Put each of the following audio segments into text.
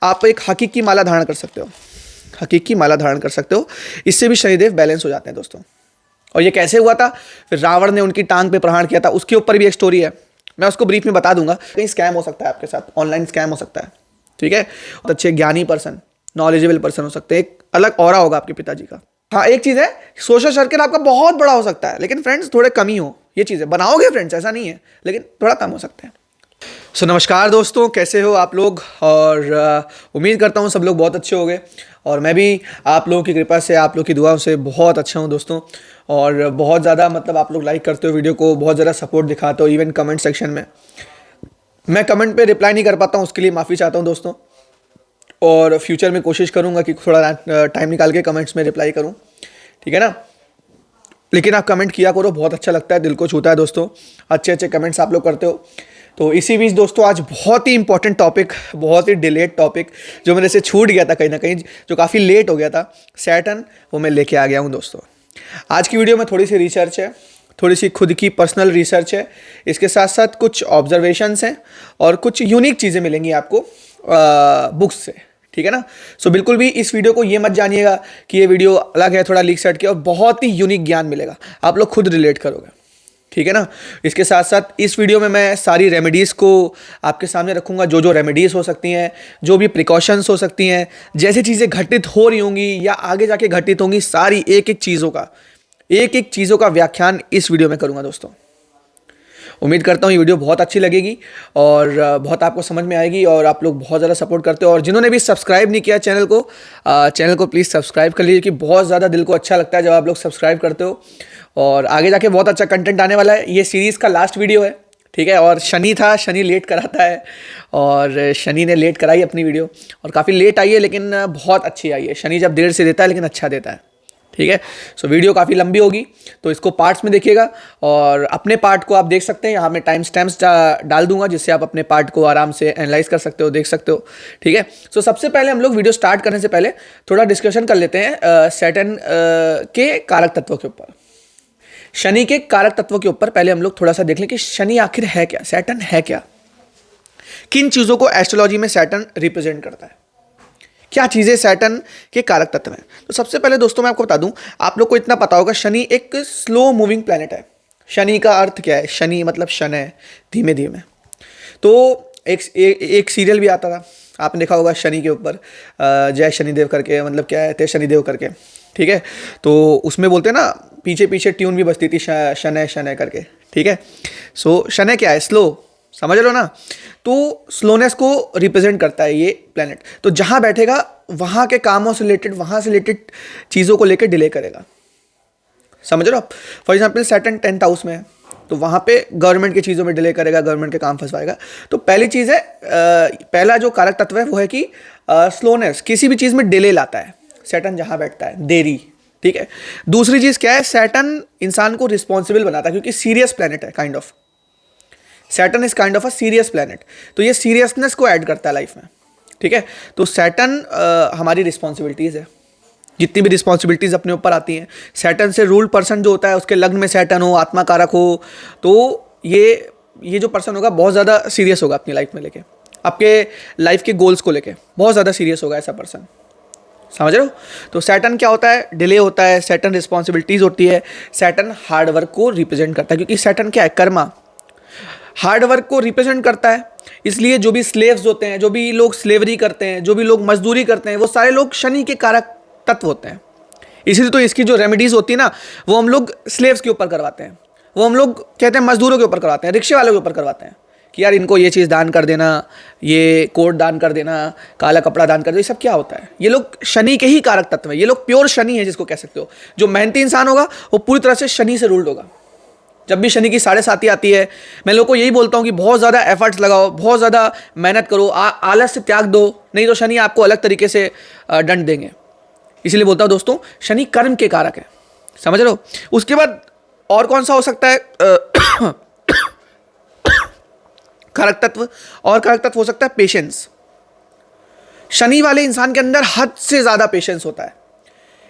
आप एक हकीकी माला धारण कर सकते हो, हकीकी माला धारण कर सकते हो। इससे भी शनिदेव बैलेंस हो जाते हैं दोस्तों। और ये कैसे हुआ था, फिर रावण ने उनकी टांग पे प्रहार किया था, उसके ऊपर भी एक स्टोरी है, मैं उसको ब्रीफ में बता दूंगा। कहीं स्कैम हो सकता है आपके साथ, ऑनलाइन स्कैम हो सकता है, ठीक है। बहुत अच्छे ज्ञानी पर्सन, नॉलेजेबल पर्सन हो सकते हैं, एक अलग ऑरा होगा आपके पिताजी का। हाँ, एक चीज़ है, सोशल सर्कल आपका बहुत बड़ा हो सकता है लेकिन फ्रेंड्स थोड़े कम ही हो। ये चीज़ें बनाओगे फ्रेंड्स, ऐसा नहीं है, लेकिन थोड़ा कम हो सकते हैं। सो नमस्कार दोस्तों, कैसे हो आप लोग। और उम्मीद करता हूँ सब लोग बहुत अच्छे होंगे। और मैं भी आप लोगों की कृपा से, आप लोग की दुआओं से बहुत अच्छा हूँ दोस्तों। और बहुत ज़्यादा मतलब आप लोग लाइक करते हो वीडियो को, बहुत ज़्यादा सपोर्ट दिखाते हो, इवन कमेंट सेक्शन में। मैं कमेंट पे रिप्लाई नहीं कर पाता हूँ, उसके लिए माफ़ी चाहता हूँ दोस्तों। और फ्यूचर में कोशिश करूँगा कि थोड़ा टाइम निकाल के कमेंट्स में रिप्लाई करूँ, ठीक है ना। लेकिन आप कमेंट किया करो, बहुत अच्छा लगता है, दिल को छूता है दोस्तों, अच्छे अच्छे कमेंट्स आप लोग करते हो। तो इसी बीच दोस्तों आज बहुत ही इंपॉर्टेंट टॉपिक, बहुत ही डिलेड टॉपिक जो मेरे से छूट गया था कहीं ना कहीं, जो काफ़ी लेट हो गया था, सैटर्न, वो मैं लेके आ गया हूँ दोस्तों। आज की वीडियो में थोड़ी सी रिसर्च है, थोड़ी सी खुद की पर्सनल रिसर्च है, इसके साथ साथ कुछ ऑब्जर्वेशंस हैं और कुछ यूनिक चीज़ें मिलेंगी आपको बुक्स से, ठीक है ना। सो बिल्कुल भी इस वीडियो को ये मत जानिएगा कि ये वीडियो अलग है, थोड़ा लीक सेट किया, और बहुत ही यूनिक ज्ञान मिलेगा, आप लोग खुद रिलेट करोगे, ठीक है ना। इसके साथ साथ इस वीडियो में मैं सारी रेमेडीज़ को आपके सामने रखूंगा, जो जो रेमेडीज़ हो सकती हैं, जो भी प्रिकॉशंस हो सकती हैं, जैसे चीज़ें घटित हो रही होंगी या आगे जाके घटित होंगी, सारी एक एक चीज़ों का व्याख्यान इस वीडियो में करूंगा दोस्तों। उम्मीद करता हूँ ये वीडियो बहुत अच्छी लगेगी और बहुत आपको समझ में आएगी, और आप लोग बहुत ज़्यादा सपोर्ट करते हो। और जिन्होंने भी सब्सक्राइब नहीं किया चैनल को प्लीज़ सब्सक्राइब कर लीजिए, कि बहुत ज़्यादा दिल को अच्छा लगता है जब आप लोग सब्सक्राइब करते हो। और आगे जाके बहुत अच्छा कंटेंट आने वाला है। ये सीरीज़ का लास्ट वीडियो है, ठीक है। और शनि था, शनि लेट कराता है, और शनि ने लेट कराई अपनी वीडियो, और काफ़ी लेट आई है लेकिन बहुत अच्छी आई है। शनि जब देर से देता है लेकिन अच्छा देता है, ठीक है। सो वीडियो काफ़ी लंबी होगी, तो इसको पार्ट्स में देखिएगा, और अपने पार्ट को आप देख सकते हैं, यहाँ मैं टाइम स्टैम्प्स डाल दूंगा, जिससे आप अपने पार्ट को आराम से एनालाइज कर सकते हो, देख सकते हो, ठीक है। सो सबसे पहले हम लोग वीडियो स्टार्ट करने से पहले थोड़ा डिस्कशन कर लेते हैं सैटर्न के कारक तत्वों के ऊपर, शनि के कारक तत्वों के ऊपर। पहले हम लोग थोड़ा सा देख लें कि शनि आखिर है क्या, सैटर्न है क्या, किन चीज़ों को एस्ट्रोलॉजी में सैटर्न रिप्रेजेंट करता है, क्या चीज़ें सैटर्न के कारक तत्व हैं। तो सबसे पहले दोस्तों मैं आपको बता दूं, आप लोग को इतना पता होगा, शनि एक स्लो मूविंग प्लैनेट है। शनि का अर्थ क्या है, शनि मतलब शन है, धीमे धीमे। तो एक सीरियल भी आता था, आपने देखा होगा, शनि के ऊपर जय शनिदेव करके, मतलब क्या है, ते शनिदेव करके, ठीक है। तो उसमें बोलते हैं ना, पीछे पीछे ट्यून भी बजती थी, शनै करके, ठीक है। सो शनै क्या है, स्लो, समझ लो ना। तो स्लोनेस को रिप्रेजेंट करता है ये प्लेनेट। तो जहां बैठेगा वहां के कामों से रिलेटेड, वहां से रिलेटेड चीज़ों को लेकर डिले करेगा, समझ रहे हो आप। For example Saturn 10th house में है, तो वहां पे गवर्नमेंट की चीज़ों में डिले करेगा, गवर्नमेंट के काम फंसवाएगा। तो पहली चीज़ है, पहला जो कारक तत्व है वो है कि स्लोनेस, किसी भी चीज़ में डिले लाता है सैटर्न जहां बैठता है, देरी, ठीक है। दूसरी चीज़ क्या है, सैटर्न इंसान को रिस्पॉन्सिबल बनाता है, क्योंकि सीरियस प्लेनेट है, kind of Saturn is kind of a serious planet. तो ये सीरियसनेस को ऐड करता है लाइफ में, ठीक है। तो सैटर्न हमारी रिस्पॉन्सिबिलिटीज़ है, जितनी भी रिस्पॉन्सिबिलिटीज़ अपने ऊपर आती हैं। सैटर्न से रूल पर्सन जो होता है, उसके लग्न में सैटर्न हो, आत्मा कारक हो, तो ये जो पर्सन होगा बहुत ज़्यादा सीरियस होगा अपनी लाइफ में लेके, आपके लाइफ के गोल्स को लेके बहुत ज़्यादा सीरियस होगा ऐसा पर्सन, समझ रहे हो। तो सैटर्न क्या होता है, डिले होता है, सैटर्न रिस्पॉन्सिबिलिटीज़ होती है, सैटर्न हार्डवर्क को रिप्रेजेंट करता है, क्योंकि सैटर्न क्या है, कर्मा, हार्डवर्क को रिप्रेजेंट करता है। इसलिए जो भी स्लेव्स होते हैं, जो भी लोग स्लेवरी करते हैं, जो भी लोग मजदूरी करते हैं, वो सारे लोग शनि के कारक तत्व होते हैं। इसीलिए तो इसकी जो रेमेडीज होती है ना, वो हम लोग स्लेव्स के ऊपर करवाते हैं, वो हम लोग कहते हैं मजदूरों के ऊपर करवाते हैं, रिक्शे वालों के ऊपर करवाते हैं, कि यार इनको ये चीज़ दान कर देना, ये कोट दान कर देना, काला कपड़ा दान कर देना। ये सब क्या होता है, ये लोग शनि के ही कारक तत्व हैं, ये लोग प्योर शनि है जिसको कह सकते हो। जो मेहनती इंसान होगा वो पूरी तरह से शनि से रूल्ड होगा। जब भी शनि की 7.5 आती है, मैं लोगों को यही बोलता हूँ कि बहुत ज़्यादा एफर्ट्स लगाओ, बहुत ज़्यादा मेहनत करो, आलस से त्याग दो, नहीं तो शनि आपको अलग तरीके से दंड देंगे। इसीलिए बोलता हूँ दोस्तों, शनि कर्म के कारक है, समझ रहे हो। उसके बाद और कौन सा हो सकता है कारक तत्व, और कारक तत्व हो सकता है पेशेंस। शनि वाले इंसान के अंदर हद से ज़्यादा पेशेंस होता है,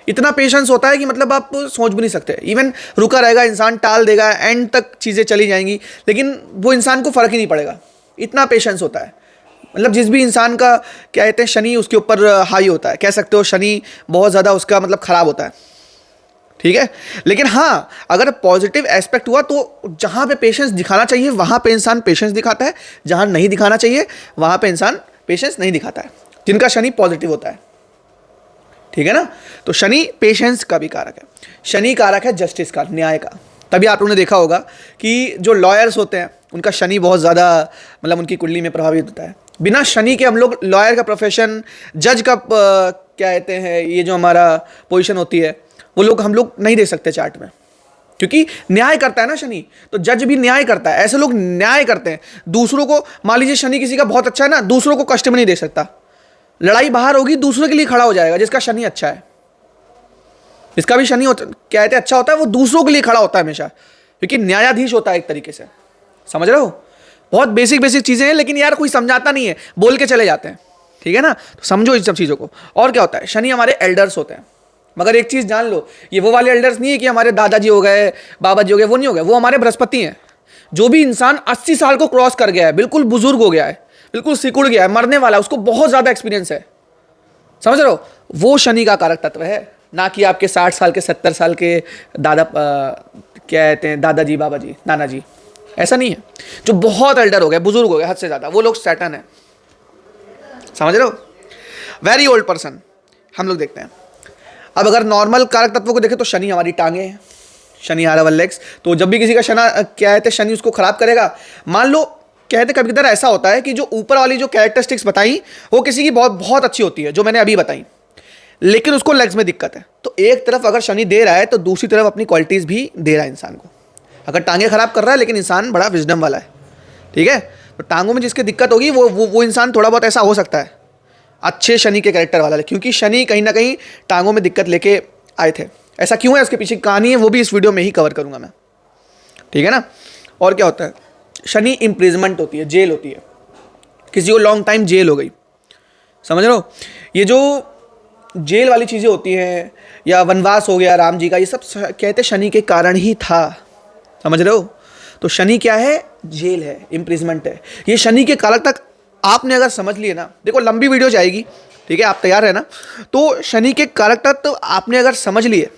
इतना पेशेंस होता है कि मतलब आप सोच भी नहीं सकते। इवन रुका रहेगा इंसान, टाल देगा, एंड तक चीज़ें चली जाएंगी, लेकिन वो इंसान को फ़र्क ही नहीं पड़ेगा, इतना पेशेंस होता है। मतलब जिस भी इंसान का क्या कहते हैं शनि उसके ऊपर हाई होता है, कह सकते हो शनि बहुत ज़्यादा उसका मतलब खराब होता है, ठीक है। लेकिन हाँ, अगर पॉजिटिव एस्पेक्ट हुआ तो जहाँ पे पेशेंस दिखाना चाहिए वहाँ पे इंसान पेशेंस दिखाता है, जहाँ नहीं दिखाना चाहिए वहाँ पे इंसान पेशेंस नहीं दिखाता है, जिनका शनि पॉजिटिव होता है, ठीक है ना। तो शनि पेशेंस का भी कारक है, शनि कारक है जस्टिस का, न्याय का। तभी आप लोगों ने देखा होगा कि जो लॉयर्स होते हैं उनका शनि बहुत ज़्यादा मतलब उनकी कुंडली में प्रभावित होता है। बिना शनि के हम लोग लॉयर का प्रोफेशन, जज का क्या कहते हैं ये जो हमारा पोजीशन होती है वो लोग हम लोग नहीं दे सकते चार्ट में, क्योंकि न्याय करता है ना शनि। तो जज भी न्याय करता है, ऐसे लोग न्याय करते हैं दूसरों को। मान लीजिए शनि किसी का बहुत अच्छा है ना, दूसरों को कष्ट में नहीं दे सकता, लड़ाई बाहर होगी दूसरों के लिए खड़ा हो जाएगा। जिसका शनि अच्छा है, जिसका भी शनि क्या कहते हैं अच्छा होता है, वो दूसरों के लिए खड़ा होता है हमेशा, क्योंकि न्यायाधीश होता है एक तरीके से, समझ रहे हो। बहुत बेसिक बेसिक चीजें हैं, लेकिन यार कोई समझाता नहीं है, बोल के चले जाते हैं, ठीक है ना। तो समझो इन सब चीजों को। और क्या होता है, शनि हमारे एल्डर्स होते हैं। मगर एक चीज जान लो, ये वो वाले एल्डर्स नहीं है कि हमारे दादाजी हो गए, बाबा जी हो गए, वो नहीं हो गए, वो हमारे बृहस्पति हैं। जो भी इंसान 80 साल को क्रॉस कर गया है, बिल्कुल बुजुर्ग हो गया है, बिल्कुल सिकुड़ गया है, मरने वाला है, उसको बहुत ज्यादा एक्सपीरियंस है, समझ रहे हो, वो शनि का कारक तत्व है। ना कि आपके 60 साल के 70 साल के दादा क्या कहते हैं दादाजी बाबा जी नाना जी, ऐसा नहीं है। जो बहुत एल्डर हो गए, बुजुर्ग हो गए हद से ज्यादा, वो लोग सैटर्न है, समझ रहे हो। वेरी ओल्ड पर्सन हम लोग देखते हैं। अब अगर नॉर्मल कारक तत्वों को देखें तो शनि हमारी टांगे हैं, शनि हारावल लेग्स। तो जब भी किसी का शना क्या कहते हैं शनि उसको खराब करेगा, मान लो कहते कभी कभी ऐसा होता है कि जो ऊपर वाली जो कैरेक्टरिस्टिक्स बताई वो किसी की बहुत बहुत अच्छी होती है, जो मैंने अभी बताई, लेकिन उसको लेग्स में दिक्कत है। तो एक तरफ अगर शनि दे रहा है तो दूसरी तरफ अपनी क्वालिटीज भी दे रहा है इंसान को। अगर टांगे खराब कर रहा है लेकिन इंसान बड़ा विजडम वाला है, ठीक है, तो टांगों में जिसकी दिक्कत होगी वो इंसान थोड़ा बहुत ऐसा हो सकता है अच्छे शनि के कैरेक्टर वाला, क्योंकि शनि कहीं ना कहीं टांगों में दिक्कत लेके आए थे। ऐसा क्यों है, उसके पीछे की कहानी है, वो भी इस वीडियो में ही कवर करूंगा मैं, ठीक है ना। और क्या होता है, शनि इम्प्रिजमेंट होती है, जेल होती है, किसी को लॉन्ग टाइम जेल हो गई, समझ रहे हो। ये जो जेल वाली चीज़ें होती हैं या वनवास हो गया राम जी का, ये सब कहते शनि के कारण ही था, समझ रहे हो। तो शनि क्या है, जेल है, इम्प्रिजमेंट है। ये शनि के कारक तक आपने अगर समझ लिए ना, देखो लंबी वीडियो जाएगी, ठीक है, आप तैयार है ना। तो शनि के कारक तक तो आपने अगर समझ लिए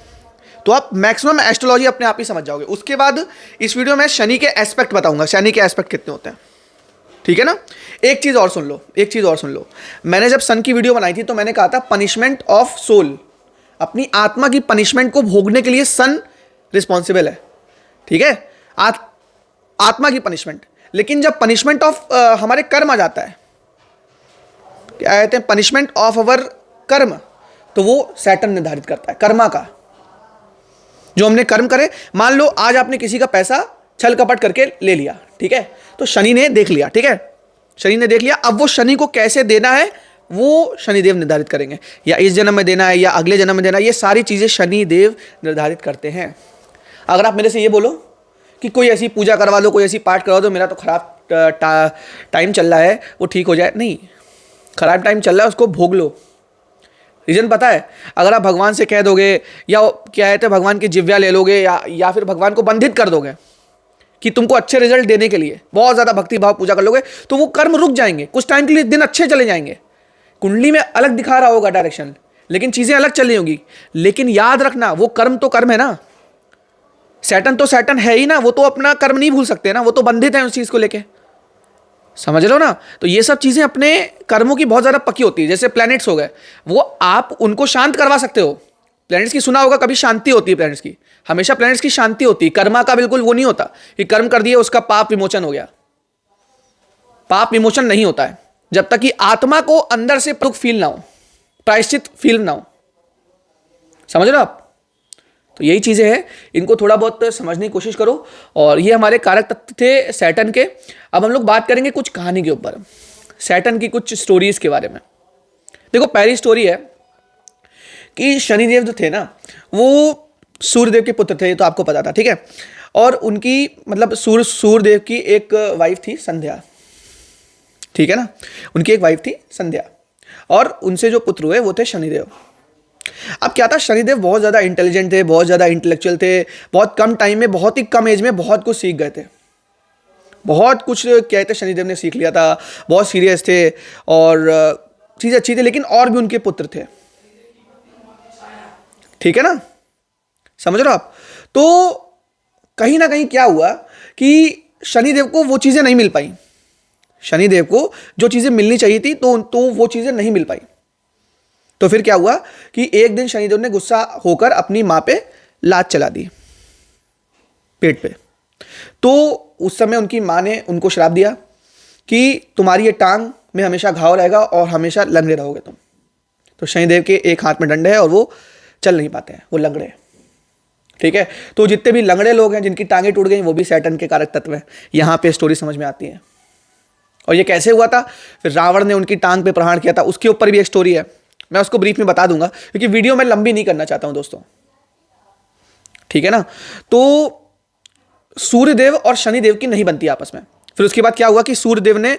तो आप मैक्सिमम एस्ट्रोलॉजी अपने आप ही समझ जाओगे। उसके बाद इस वीडियो में शनि के एस्पेक्ट बताऊंगा, शनि के एस्पेक्ट कितने होते हैं, ठीक है ना। एक चीज़ और सुन लो, एक चीज़ और सुन लो। मैंने जब सन की वीडियो बनाई थी तो मैंने कहा था पनिशमेंट ऑफ सोल, अपनी आत्मा की पनिशमेंट को भोगने के लिए सन रिस्पॉन्सिबल है, ठीक है, आत्मा की पनिशमेंट। लेकिन जब पनिशमेंट ऑफ हमारे कर्म आ जाता है, क्या कहते हैं, पनिशमेंट ऑफ अवर कर्म, तो वो सैटर्न निर्धारित करता है कर्मा का। जो हमने कर्म करे, मान लो आज आपने किसी का पैसा छल कपट करके ले लिया, ठीक है, तो शनि ने देख लिया, ठीक है, शनि ने देख लिया। अब वो शनि को कैसे देना है वो शनिदेव निर्धारित करेंगे, या इस जन्म में देना है या अगले जन्म में देना है, ये सारी चीजें शनिदेव निर्धारित करते हैं। अगर आप मेरे से ये बोलो कि कोई ऐसी पूजा करवा दो, कोई ऐसी पाठ करवा दो, मेरा तो खराब टाइम चल रहा है वो ठीक हो जाए, नहीं, खराब टाइम चल रहा है उसको भोग लो। रीजन पता है, अगर आप भगवान से कह दोगे या क्या कहते हैं भगवान की जिव्या ले लोगे या फिर भगवान को बंधित कर दोगे कि तुमको अच्छे रिजल्ट देने के लिए बहुत ज्यादा भक्ति भाव पूजा कर लोगे, तो वो कर्म रुक जाएंगे, कुछ टाइम के लिए दिन अच्छे चले जाएंगे, कुंडली में अलग दिखा रहा होगा डायरेक्शन, लेकिन चीजें अलग चल रही होगी। लेकिन याद रखना वो कर्म तो कर्म है ना, सैटर्न तो सैटर्न है ही ना, वो तो अपना कर्म नहीं भूल सकते ना, वो तो बंधित है उस चीज को लेके, समझ रहे हो ना। तो ये सब चीजें अपने कर्मों की बहुत ज्यादा पक्की होती है। जैसे प्लैनेट्स हो गए, वो आप उनको शांत करवा सकते हो। प्लैनेट्स की सुना होगा कभी, शांति होती है प्लैनेट्स की, हमेशा प्लैनेट्स की शांति होती है। कर्मा का बिल्कुल वो नहीं होता कि कर्म कर दिए उसका पाप विमोचन हो गया, पाप विमोचन नहीं होता है जब तक कि आत्मा को अंदर से दुख फील ना हो, प्रायश्चित फील ना हो, समझ रहे हो आप। तो यही चीजें हैं, इनको थोड़ा बहुत समझने की कोशिश करो। और ये हमारे कारक तत्व थे सैटर्न के। अब हम लोग बात करेंगे कुछ कहानी के ऊपर, सैटर्न की कुछ स्टोरीज के बारे में। देखो पहली स्टोरी है कि शनिदेव जो थे ना वो सूर्यदेव के पुत्र थे, ये तो आपको पता था, ठीक है। और उनकी मतलब सूर्यदेव की एक वाइफ थी संध्या, ठीक है ना, उनकी एक वाइफ थी संध्या, और उनसे जो पुत्र हुए वो थे शनिदेव। अब क्या था, शनिदेव बहुत ज़्यादा इंटेलिजेंट थे, बहुत ज़्यादा इंटेलेक्चुअल थे, बहुत कम टाइम में, बहुत ही कम एज में बहुत कुछ सीख गए थे। बहुत कुछ कहते शनिदेव ने सीख लिया था, बहुत सीरियस थे और चीज़ें अच्छी थी, लेकिन और भी उनके पुत्र थे। ठीक है ना, समझ रहे हो आप। तो कहीं ना कहीं क्या हुआ कि शनिदेव को वो चीज़ें नहीं मिल पाई, शनिदेव को जो चीज़ें मिलनी चाहिए थी तो वो चीज़ें नहीं मिल पाई। तो फिर क्या हुआ कि एक दिन शनिदेव ने गुस्सा होकर अपनी माँ पे लात चला दी, पेट पे। तो उस समय उनकी माँ ने उनको श्राप दिया कि तुम्हारी ये टांग में हमेशा घाव रहेगा और हमेशा लंगड़े रहोगे तुम। तो शनिदेव के एक हाथ में डंडे है और वो चल नहीं पाते हैं, वो लंगड़े। ठीक है, तो जितने भी लंगड़े लोग हैं जिनकी टांगें टूट गई वो भी सैटर्न के कारक तत्व हैं। यहां पे स्टोरी समझ में आती है। और ये कैसे हुआ था, फिर रावण ने उनकी टांग पे प्रहार किया था, उसके ऊपर भी एक स्टोरी है। मैं उसको ब्रीफ में बता दूंगा क्योंकि वीडियो मैं लंबी नहीं करना चाहता हूं दोस्तों। ठीक है ना। तो सूर्यदेव और शनिदेव की नहीं बनती आपस में। फिर उसके बाद क्या हुआ कि सूर्यदेव ने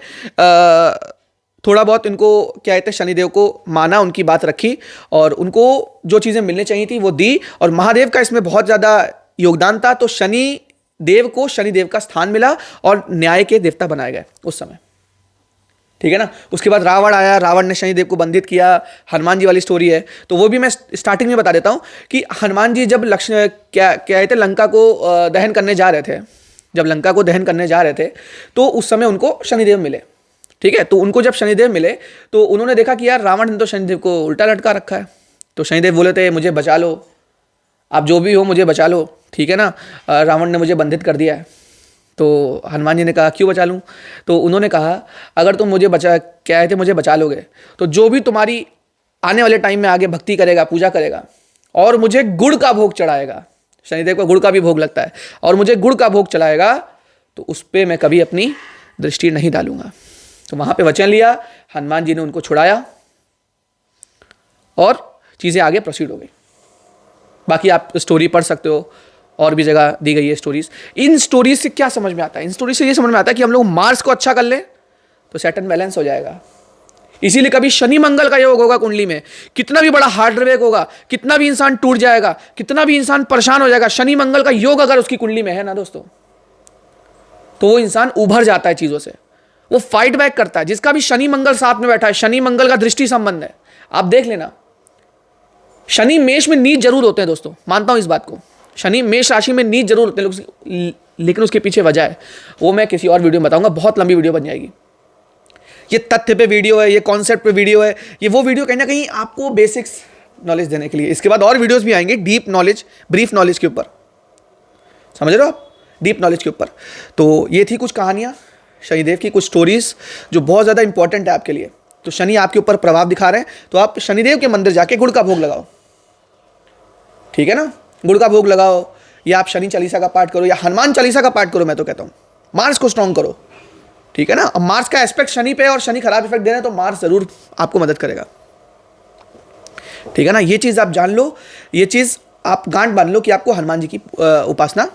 थोड़ा बहुत इनको क्या कहते हैं शनिदेव को माना, उनकी बात रखी और उनको जो चीज़ें मिलनी चाहिए थी वो दी। और महादेव का इसमें बहुत ज़्यादा योगदान था। तो शनिदेव को शनिदेव का स्थान मिला और न्याय के देवता बनाए गए उस समय। ठीक है ना। उसके बाद रावण आया, रावण ने शनिदेव को बंधित किया। हनुमान जी वाली स्टोरी है, तो वो भी मैं स्टार्टिंग में बता देता हूं कि हनुमान जी जब क्या कहते लंका को दहन करने जा रहे थे, जब लंका को दहन करने जा रहे थे तो उस समय उनको शनिदेव मिले। ठीक है, तो उनको जब शनिदेव मिले तो उन्होंने देखा कि यार रावण ने तो शनिदेव को उल्टा लटका रखा है। तो शनिदेव बोले थे मुझे बचा लो, आप जो भी हो मुझे बचा लो। ठीक है ना, रावण ने मुझे बंधित कर दिया है। तो हनुमान जी ने कहा क्यों बचा लूँ। तो उन्होंने कहा अगर तुम मुझे क्या थे मुझे बचा लोगे तो जो भी तुम्हारी आने वाले टाइम में आगे भक्ति करेगा, पूजा करेगा और मुझे गुड़ का भोग चढ़ाएगा, शनिदेव को गुड़ का भी भोग लगता है, और मुझे गुड़ का भोग चढ़ाएगा तो उस पर मैं कभी अपनी दृष्टि नहीं डालूंगा। तो वहां पे वचन लिया, हनुमान जी ने उनको छुड़ाया और चीज़ें आगे प्रोसीड हो गई। बाकी आप स्टोरी पढ़ सकते हो, और भी जगह दी गई है स्टोरीज। इन स्टोरीज से क्या समझ में आता है, इन स्टोरीज से ये समझ में आता है कि हम लोग मार्स को अच्छा कर ले तो सैटर्न बैलेंस हो जाएगा। इसीलिए कभी शनि मंगल का योग होगा कुंडली में, कितना भी बड़ा हार्डवेयर होगा, कितना भी इंसान टूट जाएगा, कितना भी इंसान परेशान हो जाएगा, शनि मंगल का योग अगर उसकी कुंडली में है ना दोस्तों, तो वो इंसान उभर जाता है चीजों से, वो फाइट बैक करता है। जिसका भी शनि मंगल साथ में बैठा है, शनि मंगल का दृष्टि संबंध है, आप देख लेना। शनि मेष में नीच जरूर होते हैं दोस्तों, मानता हूं इस बात को, शनि मेष राशि में नीच जरूर होते हैं, लेकिन उसके पीछे वजह है, वो मैं किसी और वीडियो में बताऊंगा, बहुत लंबी वीडियो बन जाएगी। ये तथ्य पे वीडियो है, ये कॉन्सेप्ट पे वीडियो है, ये वो वीडियो कहीं ना कहीं आपको बेसिक्स नॉलेज देने के लिए। इसके बाद और वीडियोस भी आएंगे डीप नॉलेज, ब्रीफ नॉलेज के ऊपर, समझ रहे हो आप, डीप नॉलेज के ऊपर। तो ये थी कुछ कहानियां शनिदेव की, कुछ स्टोरीज जो बहुत ज़्यादा इंपॉर्टेंट है आपके लिए। तो शनि आपके ऊपर प्रभाव दिखा रहे हैं, तो आप शनिदेव के मंदिर जाके गुड़ का भोग लगाओ। ठीक है ना, गुड़ का भोग लगाओ, या आप शनि चालीसा का पाठ करो, या हनुमान चालीसा का पाठ करो। मैं तो कहता हूँ मार्स को स्ट्रॉन्ग करो। ठीक है ना, अब मार्स का एस्पेक्ट शनि पे और शनि खराब इफेक्ट दे रहे हैं, तो मार्स जरूर आपको मदद करेगा। ठीक है ना, ये चीज़ आप जान लो, ये चीज़ आप गांठ बांध लो कि आपको हनुमान जी की उपासना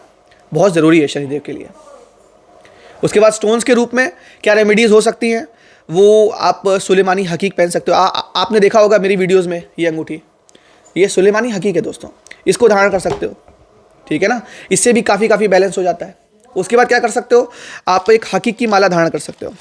बहुत ज़रूरी है शनिदेव के लिए। उसके बाद स्टोन्स के रूप में क्या रेमेडीज हो सकती हैं, वो आप सुलेमानी हकीक पहन सकते हो। आपने देखा होगा मेरी वीडियोज़ में, ये अंगूठी, ये सुलेमानी हकीक है दोस्तों, इसको धारण कर सकते हो। ठीक है ना, इससे भी काफ़ी बैलेंस हो जाता है। उसके बाद क्या कर सकते हो, आप एक हकीक की माला धारण कर सकते हो,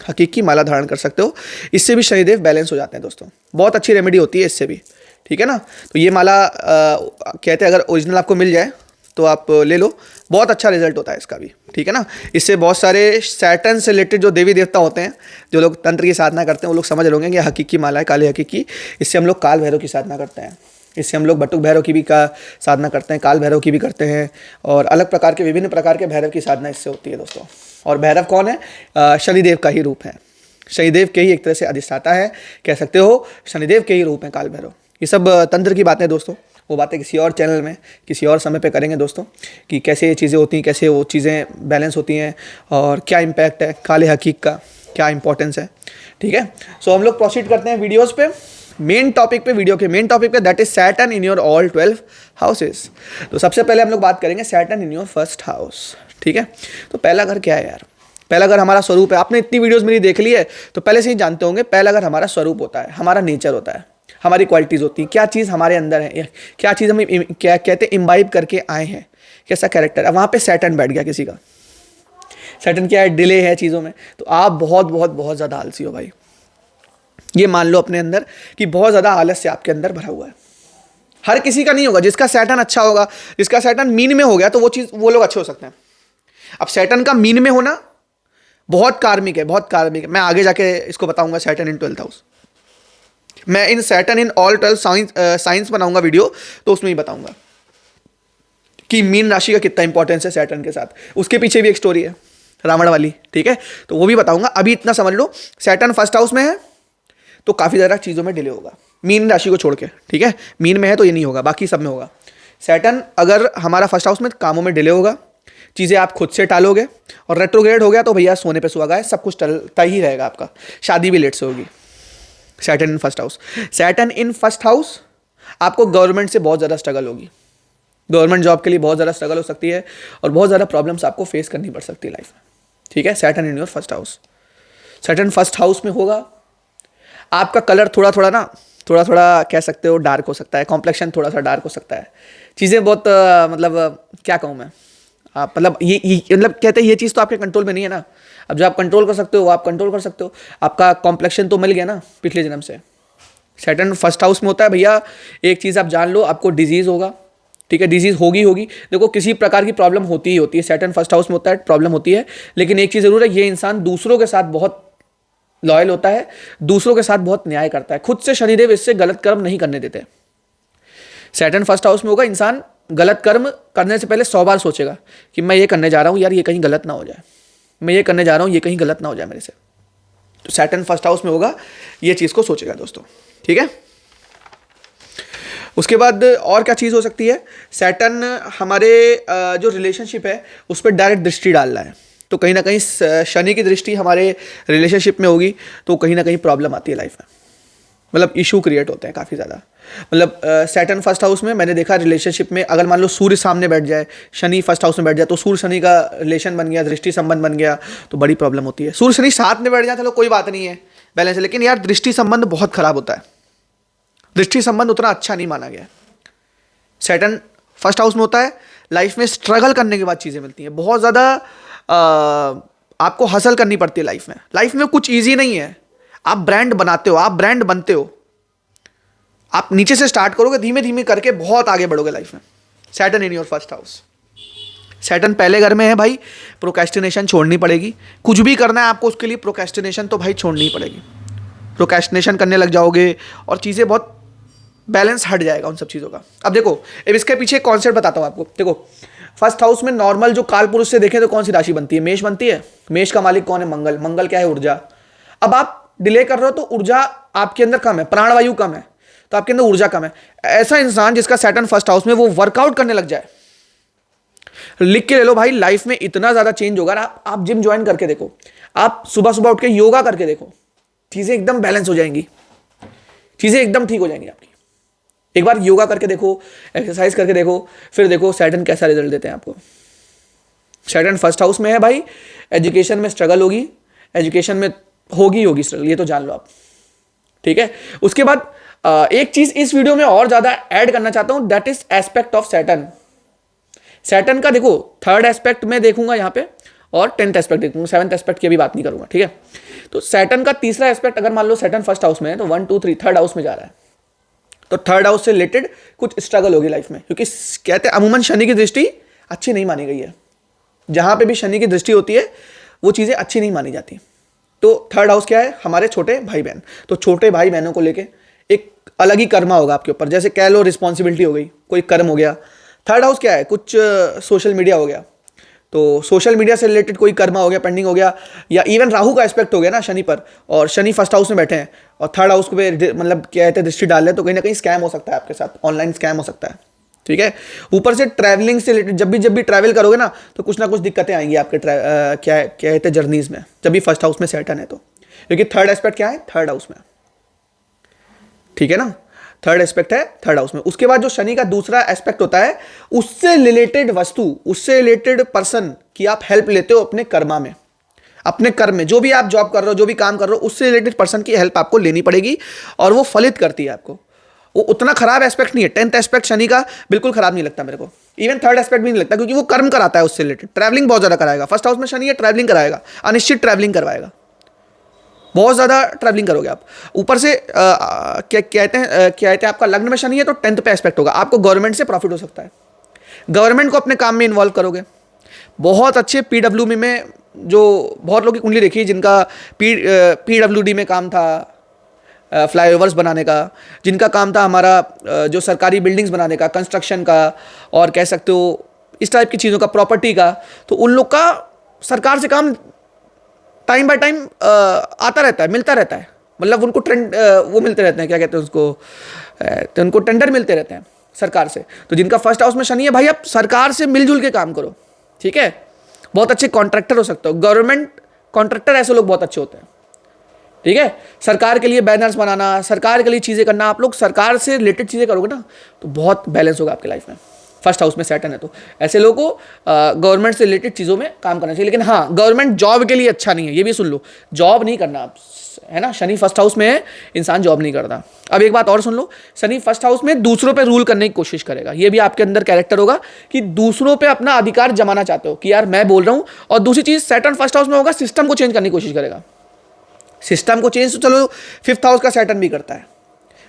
हकीक की माला धारण कर सकते हो, इससे भी शनिदेव बैलेंस हो जाते हैं दोस्तों। बहुत अच्छी रेमेडी होती है इससे भी। ठीक है ना, तो ये माला कहते हैं अगर ओरिजिनल आपको मिल जाए तो आप ले लो, बहुत अच्छा रिजल्ट होता है इसका भी। ठीक है ना, इससे बहुत सारे सैटर्न से रिलेटेड जो देवी देवता होते हैं, जो लोग तंत्र की साधना करते हैं, वो लोग समझ रहे होंगे कि हकीक की माला है, काले हकीक की। इससे हम लोग काल भैरव की साधना करते हैं, इससे हम लोग बटुक भैरव की भी साधना करते हैं, काल भैरव की भी करते हैं, और अलग प्रकार के विभिन्न प्रकार के भैरव की साधना इससे होती है दोस्तों। और भैरव कौन है, शनिदेव का ही रूप है, शनिदेव के ही एक तरह से अधिष्ठाता है, कह सकते हो शनिदेव के ही रूप है काल भैरव। ये सब तंत्र की बातें दोस्तों, वो बातें किसी और चैनल में किसी और समय पे करेंगे दोस्तों, कि कैसे ये चीज़ें होती हैं, कैसे वो चीज़ें बैलेंस होती हैं, और क्या इम्पैक्ट है काले हकीक का, क्या इंपॉर्टेंस है। ठीक है, सो हम लोग प्रोसीड करते हैं वीडियोज़ पे, मेन टॉपिक पे, वीडियो के मेन टॉपिक पे, that is Saturn in your all 12 houses. तो सबसे पहले हम लोग बात करेंगे Saturn in your first house. ठीक है, तो पहला घर क्या है यार, पहला घर हमारा स्वरूप है। आपने इतनी वीडियोस मेरी देख ली है तो पहले से ही जानते होंगे, पहला घर हमारा स्वरूप होता है, हमारा नेचर होता है, हमारी क्वालिटीज़ होती हैं, क्या चीज़ हमारे अंदर है, क्या चीज़ हम क्या कहते हैं इम्बाइब करके आए हैं, कैसा कैरेक्टर है। वहाँ पे सैटर्न बैठ गया किसी का, सैटर्न क्या है, डिले है चीज़ों में। तो आप बहुत बहुत बहुत ज़्यादा आलसी हो भाई, ये मान लो अपने अंदर कि बहुत ज़्यादा आलस्य आपके अंदर भरा हुआ है। हर किसी का नहीं होगा, जिसका सैटर्न अच्छा होगा, जिसका सैटर्न मीन में हो गया तो वो लोग अच्छे हो सकते हैं। अब सैटर्न का मीन में होना बहुत कार्मिक है, बहुत कार्मिक है। मैं आगे जाके इसको बताऊंगा सैटर्न इन 12th हाउस। मैं इन सैटर्न इन ऑल 12 साइंस बनाऊंगा वीडियो, तो उसमें ही बताऊंगा कि मीन राशि का कितना इंपॉर्टेंस है सैटर्न के साथ। उसके पीछे भी एक स्टोरी है रावण वाली, ठीक है, तो वो भी बताऊंगा। अभी इतना समझ लो, सैटर्न फर्स्ट हाउस में है तो काफ़ी ज़्यादा चीज़ों में डिले होगा, मीन राशि को छोड़ के, ठीक है। मीन में है तो ये नहीं होगा, बाकी सब में होगा। सैटर्न अगर हमारा फर्स्ट हाउस में, कामों में डिले होगा, चीज़ें आप खुद से टालोगे, और रेट्रोग्रेड हो गया तो भैया सोने पे सुहागा है, सब कुछ टलता ही रहेगा आपका, शादी भी लेट से होगी। Saturn in first house, Saturn in first house आपको गवर्नमेंट से बहुत ज़्यादा स्ट्रगल होगी, गवर्नमेंट जॉब के लिए बहुत ज़्यादा स्ट्रगल हो सकती है, और बहुत ज़्यादा प्रॉब्लम्स आपको फेस करनी पड़ सकती है लाइफ में, ठीक है। Saturn in your first house, Saturn first house में होगा, आपका कलर थोड़ा थोड़ा कह सकते हो डार्क हो सकता है, कॉम्प्लेक्शन थोड़ा सा डार्क हो सकता है, चीज़ें बहुत मतलब क्या कहूँ मैं, आप मतलब ये मतलब कहते हैं ये चीज़ तो आपके कंट्रोल में नहीं है ना। अब जो आप कंट्रोल कर सकते हो वो आप कंट्रोल कर सकते हो, आपका कॉम्प्लेक्शन तो मिल गया ना पिछले जन्म से। सैटर्न फर्स्ट हाउस में होता है भैया, एक चीज़ आप जान लो, आपको डिजीज़ होगा, ठीक है, डिजीज़ होगी। देखो किसी प्रकार की प्रॉब्लम होती ही होती है, सैटर्न फर्स्ट हाउस में होता है, प्रॉब्लम होती है, लेकिन एक चीज़ ज़रूर है, ये इंसान दूसरों के साथ बहुत लॉयल होता है, दूसरों के साथ बहुत न्याय करता है, खुद से शनिदेव इससे गलत कर्म नहीं करने देते। सैटर्न फर्स्ट हाउस में होगा, इंसान गलत कर्म करने से पहले 100 बार सोचेगा कि मैं ये करने जा रहा हूँ यार, ये कहीं गलत ना हो जाए, मैं ये करने जा रहा हूँ, ये कहीं गलत ना हो जाए मेरे से। तो सैटर्न फर्स्ट हाउस में होगा, ये चीज़ को सोचेगा दोस्तों, ठीक है। उसके बाद और क्या चीज़ हो सकती है, सैटर्न हमारे जो रिलेशनशिप है उस पर डायरेक्ट दृष्टि डाल रहा है, तो कहीं ना कहीं शनि की दृष्टि हमारे रिलेशनशिप में होगी तो कहीं ना कहीं प्रॉब्लम आती है लाइफ में, मतलब इशू क्रिएट होते हैं काफ़ी ज़्यादा। मतलब सैटर्न फर्स्ट हाउस में मैंने देखा रिलेशनशिप में, अगर मान लो सूर्य सामने बैठ जाए, शनि फर्स्ट हाउस में बैठ जाए, तो सूर्य शनि का रिलेशन बन गया, दृष्टि संबंध बन गया, तो बड़ी प्रॉब्लम होती है। सूर्य शनि साथ में बैठ जाए चलो कोई बात नहीं है, बैलेंस है, लेकिन यार दृष्टि संबंध बहुत खराब होता है, दृष्टि संबंध उतना अच्छा नहीं माना गया। सैटर्न फर्स्ट हाउस में होता है, लाइफ में स्ट्रगल करने के बाद चीज़ें मिलती हैं, बहुत ज़्यादा आपको हसल करनी पड़ती है लाइफ में कुछ ईजी नहीं है। आप ब्रांड बनाते हो, आप ब्रांड बनते हो, आप नीचे से स्टार्ट करोगे, धीमे धीमे करके बहुत आगे बढ़ोगे लाइफ में। Saturn in your first house, Saturn पहले घर में है भाई, प्रोक्रेस्टिनेशन छोड़नी पड़ेगी, कुछ भी करना है आपको उसके लिए प्रोक्रेस्टिनेशन तो भाई छोड़नी ही पड़ेगी। प्रोक्रेस्टिनेशन करने लग जाओगे और चीज़ें बहुत बैलेंस हट जाएगा उन सब चीज़ों का। अब देखो, अब इसके पीछे एक कॉन्सेप्ट बताता हूँ आपको। देखो फर्स्ट हाउस में नॉर्मल जो काल पुरुष से देखें तो कौन सी राशि बनती है, मेष बनती है। मेष का मालिक कौन है, मंगल। मंगल क्या है, ऊर्जा। अब आप डिले कर रहे हो तो ऊर्जा आपके अंदर कम है, प्राणवायु कम है, तो आपके अंदर ऊर्जा कम है। ऐसा इंसान जिसका सैटर्न फर्स्ट हाउस में, वो वर्कआउट करने लग जाए, लिख के ले लो भाई, लाइफ में इतना ज्यादा चेंज होगा ना। आप जिम ज्वाइन करके देखो, आप सुबह सुबह उठ के योगा करके देखो, चीजें एकदम बैलेंस हो जाएंगी, चीजें एकदम ठीक हो जाएंगी आपकी। एक बार योगा करके देखो, एक्सरसाइज करके देखो, फिर देखो सैटर्न कैसा रिजल्ट देते हैं आपको। सैटर्न फर्स्ट हाउस में है भाई, एजुकेशन में स्ट्रगल होगी, एजुकेशन में होगी स्ट्रगल, ये तो जान लो आप, ठीक है। उसके बाद एक चीज इस वीडियो में और ज्यादा ऐड करना चाहता हूं, that is aspect of Saturn. Saturn का देखो थर्ड एस्पेक्ट में देखूंगा यहाँ पे, और 10th एस्पेक्ट देखूंगा, 7th एस्पेक्ट की अभी बात नहीं करूंगा, ठीक है। तो सैटर्न का तीसरा एस्पेक्ट, अगर मान लो सैटर्न फर्स्ट हाउस में है तो 1 2 3 थर्ड हाउस में जा रहा है, तो थर्ड हाउस से रिलेटेड कुछ स्ट्रगल होगी लाइफ में, क्योंकि कहते हैं अमूमन शनि की दृष्टि अच्छी नहीं मानी गई है। जहां पे भी शनि की दृष्टि होती है वो चीजें अच्छी नहीं मानी जाती। तो थर्ड हाउस क्या है, हमारे छोटे भाई बहन। तो छोटे भाई बहनों को लेके एक अलग ही कर्मा होगा आपके ऊपर, जैसे कह लो रिस्पॉन्सिबिलिटी हो गई, कोई कर्म हो गया। थर्ड हाउस क्या है, कुछ सोशल मीडिया हो गया, तो सोशल मीडिया से रिलेटेड कोई कर्मा हो गया, पेंडिंग हो गया, या इवन राहु का एस्पेक्ट हो गया ना शनि पर, और शनि फर्स्ट हाउस में बैठे हैं और थर्ड हाउस पे मतलब क्या कहते हैं दृष्टि डाल रहे हैं, तो कहीं ना कहीं स्कैम हो सकता है आपके साथ, ऑनलाइन स्कैम हो सकता है, ठीक है। ऊपर से ट्रैवलिंग से रिलेटेड, जब भी ट्रैवल करोगे ना तो कुछ ना कुछ दिक्कतें आएंगी आपके क्या कहते हैं जर्नीज में, जब भी फर्स्ट हाउस में सैटर्न है तो, क्योंकि थर्ड एस्पेक्ट क्या है, थर्ड हाउस में, ठीक है ना। थर्ड एस्पेक्ट है थर्ड हाउस में। उसके बाद जो शनि का दूसरा एस्पेक्ट होता है, उससे रिलेटेड वस्तु, उससे रिलेटेड पर्सन की आप हेल्प लेते हो अपने कर्मा में, अपने कर्म में। जो भी आप जॉब कर रहे हो, जो भी काम कर रहे हो, उससे रिलेटेड पर्सन की हेल्प आपको लेनी पड़ेगी, और वो फलित करती है आपको। वो उतना खराब एस्पेक्ट नहीं है। 10th एस्पेक्ट शनि का बिल्कुल खराब नहीं लगता मेरे को, इवन थर्ड एस्पेक्ट भी नहीं लगता, क्योंकि वो कर्म कराता है उससे रिलेटेड, ट्रैवलिंग बहुत ज्यादा कराएगा। फर्स्ट हाउस में शनि है, ट्रैवलिंग कराएगा, अनिश्चित ट्रैवलिंग करवाएगा, बहुत ज्यादा ट्रैवलिंग करोगे आप। ऊपर से क्या कहते हैं आपका लग्न में शनि है तो 10th पे एस्पेक्ट होगा, आपको गवर्नमेंट से प्रॉफिट हो सकता है, गवर्नमेंट को अपने काम में इन्वॉल्व करोगे। बहुत अच्छे पीडब्ल्यूडी में, जो बहुत लोग की कुंडली देखी जिनका पीडब्ल्यूडी में काम था, फ्लाईओवर्स बनाने का, जिनका काम था हमारा जो सरकारी बिल्डिंग्स बनाने का, कंस्ट्रक्शन का, और कह सकते हो इस टाइप की चीज़ों का, प्रॉपर्टी का, तो उन लोग का सरकार से काम टाइम बाय टाइम आता रहता है, मिलता रहता है। मतलब उनको ट्रेंड वो मिलते रहते हैं, क्या कहते हैं उसको, तो उनको टेंडर मिलते रहते हैं सरकार से। तो जिनका फर्स्ट हाउस में शनि है, भाई आप सरकार से मिलजुल के काम करो, ठीक है। बहुत अच्छे कॉन्ट्रैक्टर हो सकते हो, गवर्नमेंट कॉन्ट्रैक्टर, ऐसे लोग बहुत अच्छे होते हैं, ठीक है। सरकार के लिए बैनर्स बनाना, सरकार के लिए चीज़ें करना, आप लोग सरकार से रिलेटेड चीज़ें करोगे ना तो बहुत बैलेंस होगा आपकी लाइफ में। फर्स्ट हाउस में सैटर्न है तो ऐसे लोगों को गवर्नमेंट से रिलेटेड चीज़ों में काम करना चाहिए। लेकिन हाँ, गवर्नमेंट जॉब के लिए अच्छा नहीं है, ये भी सुन लो, जॉब नहीं करना आप, है ना। शनि फर्स्ट हाउस में है, इंसान जॉब नहीं करता। अब एक बात और सुन लो, शनि फर्स्ट हाउस में दूसरों पे रूल करने की कोशिश करेगा। ये भी आपके अंदर कैरेक्टर होगा कि दूसरों पे अपना अधिकार जमाना चाहते हो कि यार मैं बोल रहा हूँ। और दूसरी चीज़, सैटर्न फर्स्ट हाउस में होगा, सिस्टम को चेंज करने की कोशिश करेगा। सिस्टम को चेंज तो चलो फिफ्थ हाउस का सैटर्न भी करता है,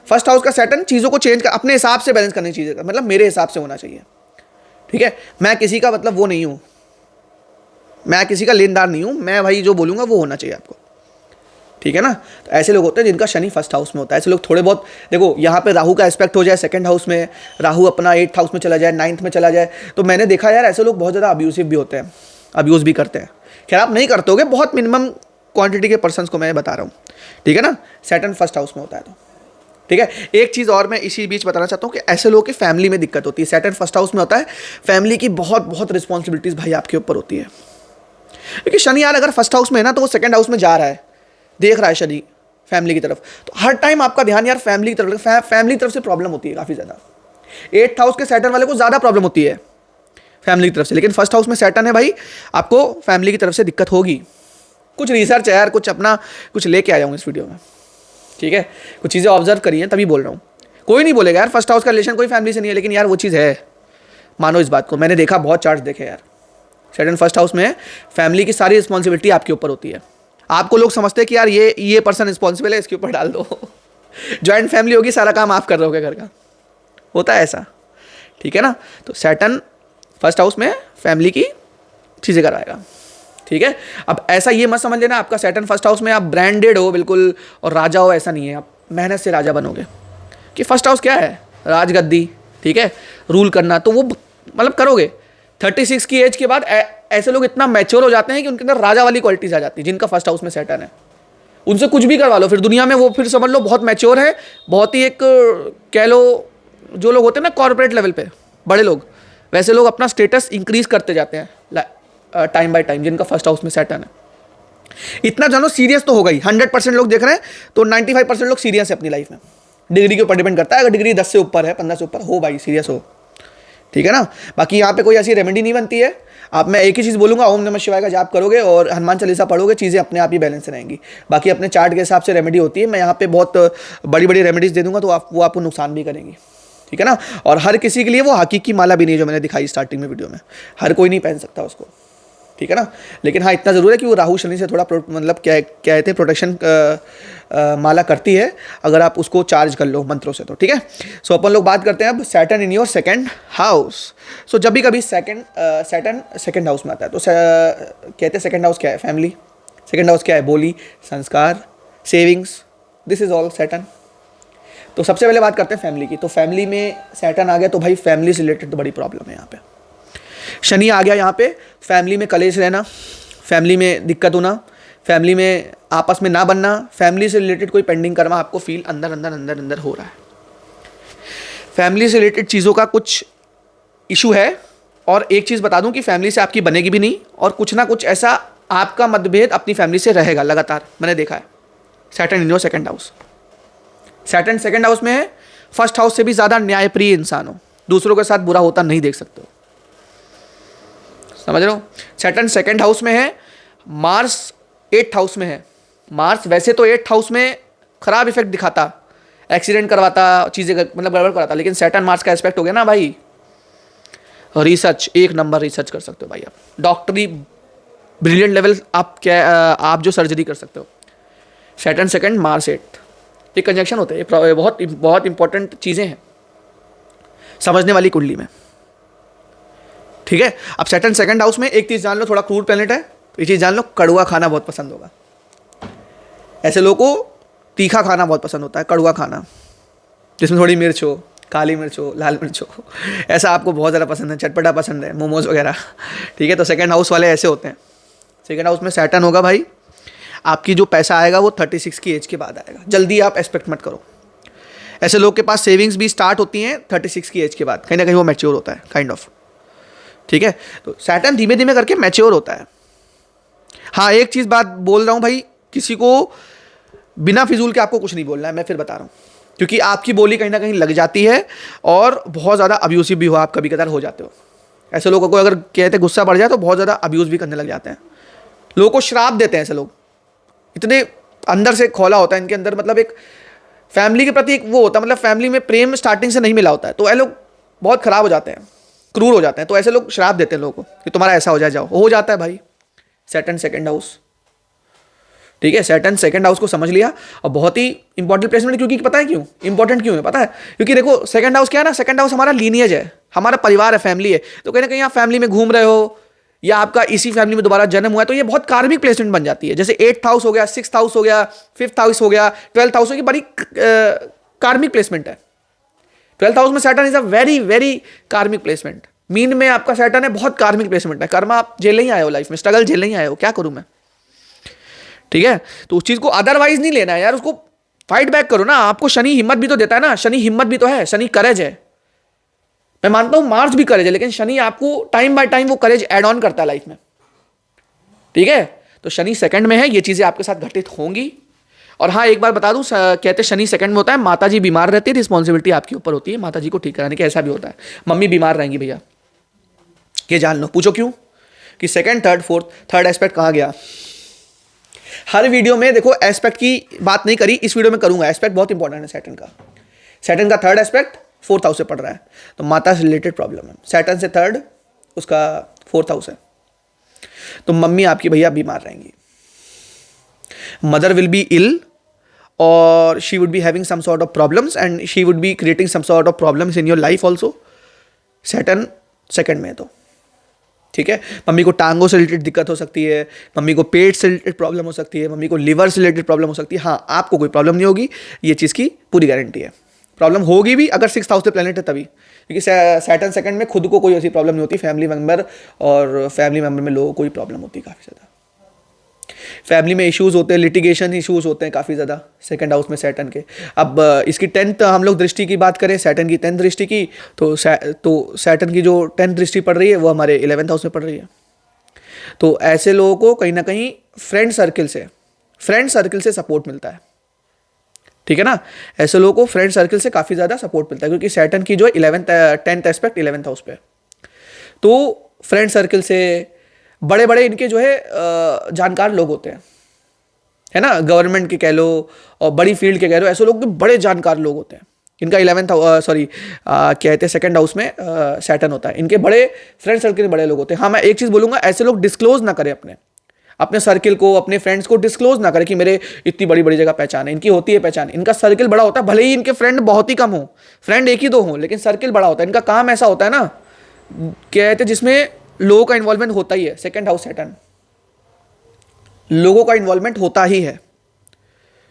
फर्स्ट हाउस का सैटर्न चीज़ों को चेंज कर, अपने हिसाब से बैलेंस करने की चीज़ें, मतलब मेरे हिसाब से होना चाहिए, ठीक है। मैं किसी का मतलब वो नहीं हूँ, मैं किसी का लेनदार नहीं हूँ, मैं भाई जो बोलूँगा वो होना चाहिए आपको, ठीक है ना। तो ऐसे लोग होते हैं जिनका शनि फर्स्ट हाउस में होता है। ऐसे लोग थोड़े बहुत, देखो यहाँ पे राहु का एस्पेक्ट हो जाए सेकंड हाउस में, राहु अपना 8th हाउस में चला जाए, 9th में चला जाए, तो मैंने देखा यार ऐसे लोग बहुत ज़्यादा अब्यूसिव भी होते हैं, अब्यूज़ भी करते हैं। खैर आप नहीं करते होगे, बहुत मिनिमम क्वांटिटी के पर्सन्स को मैं बता रहा हूँ, ठीक है ना। सैटर्न फर्स्ट हाउस में होता है तो ठीक है। एक चीज़ और मैं इसी बीच बताना चाहता हूँ कि ऐसे लोगों की फैमिली में दिक्कत होती है। सैटर्न फर्स्ट हाउस में होता है, फैमिली की बहुत बहुत रिस्पॉन्सिबिलिटीज़ भाई आपके ऊपर होती है, क्योंकि शनि यार अगर फर्स्ट हाउस में है ना तो वो सेकंड हाउस में जा रहा है, देख रहा है शनि फैमिली की तरफ, तो हर टाइम आपका ध्यान यार फैमिली की तरफ, फैमिली की तरफ से प्रॉब्लम होती है काफ़ी ज़्यादा। 8th हाउस के सैटर्न वाले को ज़्यादा प्रॉब्लम होती है फैमिली की तरफ से, लेकिन फर्स्ट हाउस में सैटर्न है भाई, आपको फैमिली की तरफ से दिक्कत होगी। कुछ रिसर्च है यार, कुछ अपना कुछ लेके आया हूँ इस वीडियो में, ठीक है। कुछ चीज़ें ऑब्जर्व करी हैं तभी बोल रहा हूँ। कोई नहीं बोलेगा यार फर्स्ट हाउस का रिलेशन कोई फैमिली से नहीं है, लेकिन यार वो चीज़ है, मानो इस बात को। मैंने देखा, बहुत चार्ट्स देखे यार, सैटर्न फर्स्ट हाउस में फैमिली की सारी रिस्पॉन्सिबिलिटी आपके ऊपर होती है। आपको लोग समझते हैं कि यार ये पर्सन रिस्पॉन्सिबल है, इसके ऊपर डाल दो। ज्वाइंट फैमिली होगी, सारा काम आप कर रहे होगे घर का, होता है ऐसा, ठीक है ना। तो सैटर्न फर्स्ट हाउस में फैमिली की चीज़ें कराएगा, ठीक है। अब ऐसा ये मत समझ लेना आपका सैटर्न फर्स्ट हाउस में आप ब्रांडेड हो बिल्कुल और राजा हो, ऐसा नहीं है। आप मेहनत से राजा बनोगे, कि फर्स्ट हाउस क्या है, राजगद्दी, ठीक है, रूल करना, तो वो मतलब करोगे। 36 की एज के बाद ऐसे लोग इतना मैच्योर हो जाते हैं कि उनके अंदर राजा वाली क्वालिटीज आ जाती है, जिनका फर्स्ट हाउस में सैटर्न है। उनसे कुछ भी करवा लो फिर दुनिया में, वो फिर समझ लो बहुत मैच्योर है, बहुत ही एक कह लो, जो लोग होते हैं ना कॉर्पोरेट लेवल पे बड़े लोग, वैसे लोग अपना स्टेटस इंक्रीज करते जाते हैं टाइम बाय टाइम, जिनका फर्स्ट हाउस में सैटर्न है। इतना जानो सीरियस तो होगा ही, 100% लोग देख रहे हैं तो 95% लोग सीरियस है अपनी लाइफ में। डिग्री के ऊपर डिपेंड करता है, अगर डिग्री 10 से ऊपर है, 15 से ऊपर हो भाई, सीरियस हो, ठीक है ना। बाकी यहाँ पे कोई ऐसी रेमेडी नहीं बनती है। आप, मैं एक ही चीज़ बोलूँगा, ओम नमः शिवाय का जाप करोगे और हनुमान चालीसा पढ़ोगे, चीज़ें अपने आप ही बैलेंस रहेंगी। बाकी अपने चार्ट के हिसाब से रेमेडी होती है, मैं यहाँ पे बहुत बड़ी बड़ी रेमेडीज़ दे दूँगा तो वो आपको नुकसान भी करेंगी, ठीक है ना। और हर किसी के लिए वो हकीकी माला भी नहीं है जो मैंने दिखाई स्टार्टिंग में वीडियो में, हर कोई नहीं पहन सकता उसको, ठीक है ना। लेकिन हाँ इतना ज़रूर है कि वो राहु शनि से थोड़ा मतलब क्या कहते हैं प्रोटेक्शन माला करती है, अगर आप उसको चार्ज कर लो मंत्रों से तो, ठीक है। सो अपन लोग बात करते हैं अब Saturn in your second house. So जब भी कभी सैटर्न सेकंड हाउस में आता है तो कहते हैं सेकंड हाउस क्या है, फैमिली। सेकंड हाउस क्या है, बोली, संस्कार, savings, this is all Saturn. तो सबसे पहले बात करते हैं फैमिली की। तो फैमिली में सैटर्न आ गया तो भाई फैमिली से रिलेटेड तो बड़ी प्रॉब्लम है यहाँ पे। शनि आ गया यहाँ पे, फैमिली में कलेश रहना, फैमिली में दिक्कत होना, फैमिली में आपस में ना बनना, फैमिली से रिलेटेड कोई पेंडिंग कर्मा आपको फील अंदर अंदर अंदर अंदर हो रहा है। फैमिली से रिलेटेड चीज़ों का कुछ इशू है। और एक चीज़ बता दूं कि फैमिली से आपकी बनेगी भी नहीं, और कुछ ना कुछ ऐसा आपका मतभेद अपनी फैमिली से रहेगा लगातार, मैंने देखा है। Saturn in your second house, Saturn second house में है, फर्स्ट हाउस से भी ज़्यादा न्यायप्रिय इंसान हो, दूसरों के साथ बुरा होता नहीं देख सकते हो, समझ रहे हो। सैटर्न सेकंड हाउस में है, मार्स 8th हाउस में है। मार्स वैसे तो 8th हाउस में खराब इफेक्ट दिखाता, एक्सीडेंट करवाता, चीज़ें मतलब गड़बड़ कराता, लेकिन सैटर्न मार्स का एस्पेक्ट हो गया ना भाई, रिसर्च, एक नंबर रिसर्च कर सकते हो भाई आप, डॉक्टरी ब्रिलियंट लेवल आप क्या आप जो सर्जरी कर सकते हो। सैटर्न सेकंड मार्स 8, ये कंजक्शन होते हैं, ये बहुत बहुत इंपॉर्टेंट चीज़ें हैं समझने वाली कुंडली में, ठीक है। अब सैटर्न सेकंड हाउस में एक चीज़ जान लो, थोड़ा क्रूर प्लेनेट है, ये चीज़ जान लो, कड़वा खाना बहुत पसंद होगा। ऐसे लोगों को तीखा खाना बहुत पसंद होता है, कड़वा खाना जिसमें थोड़ी मिर्च हो, काली मिर्च हो, लाल मिर्च हो, ऐसा आपको बहुत ज़्यादा पसंद है, चटपटा पसंद है, मोमोज वगैरह, ठीक है। तो सेकंड हाउस वाले ऐसे होते हैं। सेकंड हाउस में सैटर्न होगा भाई, आपकी जो पैसा आएगा वो 36 की एज के बाद आएगा, जल्दी आप एक्सपेक्ट मत करो। ऐसे लोग के पास सेविंग्स भी स्टार्ट होती हैं 36 की एज के बाद, कहीं ना कहीं वो मैच्योर होता है काइंड ऑफ, ठीक है। तो सैटर्न धीमे धीमे करके मैच्योर होता है। हाँ, एक चीज़ बात बोल रहा हूँ भाई, किसी को बिना फिजूल के आपको कुछ नहीं बोलना है, मैं फिर बता रहा हूँ, क्योंकि आपकी बोली कहीं ना कहीं लग जाती है और बहुत ज़्यादा अब्यूसिव भी हो, आप कभी कदार हो जाते हो। ऐसे लोगों को अगर कहते गुस्सा बढ़ जाए तो बहुत ज़्यादा अब्यूज़ भी करने लग जाते हैं, लोगों को श्राप देते हैं। ऐसे लोग इतने अंदर से खोला होता है इनके अंदर, मतलब एक फैमिली के प्रति एक वो होता है, मतलब फैमिली में प्रेम स्टार्टिंग से नहीं मिला होता है, तो ये लोग बहुत ख़राब हो जाते हैं, क्रूर हो जाते हैं। तो ऐसे लोग श्राप देते हैं लोगों को कि तुम्हारा ऐसा हो जाए, जाओ, हो जाता है भाई। सैटर्न सेकंड हाउस, ठीक है, सैटर्न सेकंड हाउस को समझ लिया। और बहुत ही इंपॉर्टेंट प्लेसमेंट, क्योंकि पता है क्यों इंपॉर्टेंट क्यों है, पता है, क्योंकि देखो सेकंड हाउस क्या है ना, सेकंड हाउस हमारा लीनियज है, हमारा परिवार है, फैमिली है। तो कहीं ना कहीं आप फैमिली में घूम रहे हो या आपका इसी फैमिली में दोबारा जन्म हुआ है, तो ये बहुत कार्मिक प्लेसमेंट बन जाती है। जैसे 8th हाउस हो गया, 6th हाउस हो गया, 5th हाउस हो गया, 12th हाउस हो गया, बड़ी कार्मिक प्लेसमेंट है। 12th हाउस में Saturn is a very very कार्मिक प्लेसमेंट। मीन में आपका सैटर्न है, बहुत कार्मिक प्लेसमेंट है, कर्मा आप झेल नहीं आए हो, लाइफ में स्ट्रगल झेल नहीं आए हो, क्या करूं मैं, ठीक है। तो उस चीज को अदरवाइज नहीं लेना है यार, उसको फाइट बैक करो ना। आपको शनि हिम्मत भी तो देता है ना, शनि हिम्मत भी तो है, शनि करेज है। मैं मानता हूं मार्स भी करेज है, लेकिन शनि आपको टाइम बाय टाइम वो करेज एड ऑन करता है लाइफ में, ठीक है। तो शनि सेकंड में है, ये चीजें आपके साथ घटित होंगी। और हाँ, एक बार बता दूं, कहते शनि सेकंड में होता है, माता जी बीमार रहती है, रिस्पॉन्सिबिलिटी आपके ऊपर होती है माता जी को ठीक कराने की, ऐसा भी होता है। मम्मी बीमार रहेंगी भैया, ये जान लो। पूछो क्यों, कि second third fourth, third aspect कहाँ गया। हर वीडियो में देखो एस्पेक्ट की बात नहीं करी, इस वीडियो में करूंगा। एस्पेक्ट बहुत इंपॉर्टेंट है सैटर्न का। सैटर्न का थर्ड एस्पेक्ट 4th हाउस से पड़ रहा है, तो माता से रिलेटेड प्रॉब्लम है। सैटर्न से थर्ड उसका 4th हाउस है, तो मम्मी आपकी भैया बीमार रहेंगी, मदर विल बी इल, और she would be having some sort of problems and she would be creating some sort of problems in your life also. Saturn second में है तो, ठीक है। मम्मी को टांगों से रिलेटेड दिक्कत हो सकती है, मम्मी को पेट से रिलेटेड प्रॉब्लम हो सकती है, मम्मी को लिवर से रिलेटेड प्रॉब्लम हो सकती है। हाँ, आपको कोई प्रॉब्लम नहीं होगी, ये चीज़ की पूरी गारंटी है। प्रॉब्लम होगी भी अगर 6th हाउस पे प्लेनेट है तभी, क्योंकि सैटर्न सेकंड में खुद को कोई ऐसी प्रॉब्लम नहीं होती, फैमिली मेंबर और फैमिली मेंबर में लोगों को कोई प्रॉब्लम होती है काफ़ी ज़्यादा। फैमिली में इश्यूज होते हैं, लिटिगेशन इश्यूज होते हैं काफ़ी ज़्यादा सेकंड हाउस में सैटर्न के। अब इसकी 10th हम लोग दृष्टि की बात करें, सैटर्न की 10th दृष्टि की, तो सैटर्न की जो 10th दृष्टि पड़ रही है वो हमारे 11th हाउस में पड़ रही है। तो ऐसे लोगों को कहीं ना कहीं फ्रेंड सर्किल से सपोर्ट मिलता है, ठीक है ना। ऐसे लोगों को फ्रेंड सर्किल से काफ़ी ज़्यादा सपोर्ट मिलता है, क्योंकि सैटर्न की जो है 10th एस्पेक्ट 11th हाउस पे, तो फ्रेंड सर्किल से बड़े बड़े इनके जो है जानकार लोग होते हैं, है ना, गवर्नमेंट के कह लो और बड़ी फील्ड के कह लो, ऐसे लोग भी बड़े जानकार लोग होते हैं। इनका 11th कहते हैं सेकंड हाउस में सैटर्न होता है, इनके बड़े फ्रेंड सर्किल में बड़े लोग होते हैं। हाँ, मैं एक चीज़ बोलूँगा, ऐसे लोग डिस्क्लोज ना करें अपने सर्किल को, अपने फ्रेंड्स को डिस्क्लोज ना करें कि मेरे इतनी बड़ी बड़ी जगह पहचान है। इनकी होती है पहचान, इनका सर्किल बड़ा होता है, भले ही इनके फ्रेंड बहुत ही कम हो, फ्रेंड एक ही दो हों, लेकिन सर्किल बड़ा होता है। इनका काम ऐसा होता है ना, कहते हैं जिसमें लोगों का इन्वॉल्वमेंट होता ही है। सेकंड हाउस सैटर्न, लोगों का इन्वॉल्वमेंट होता ही है,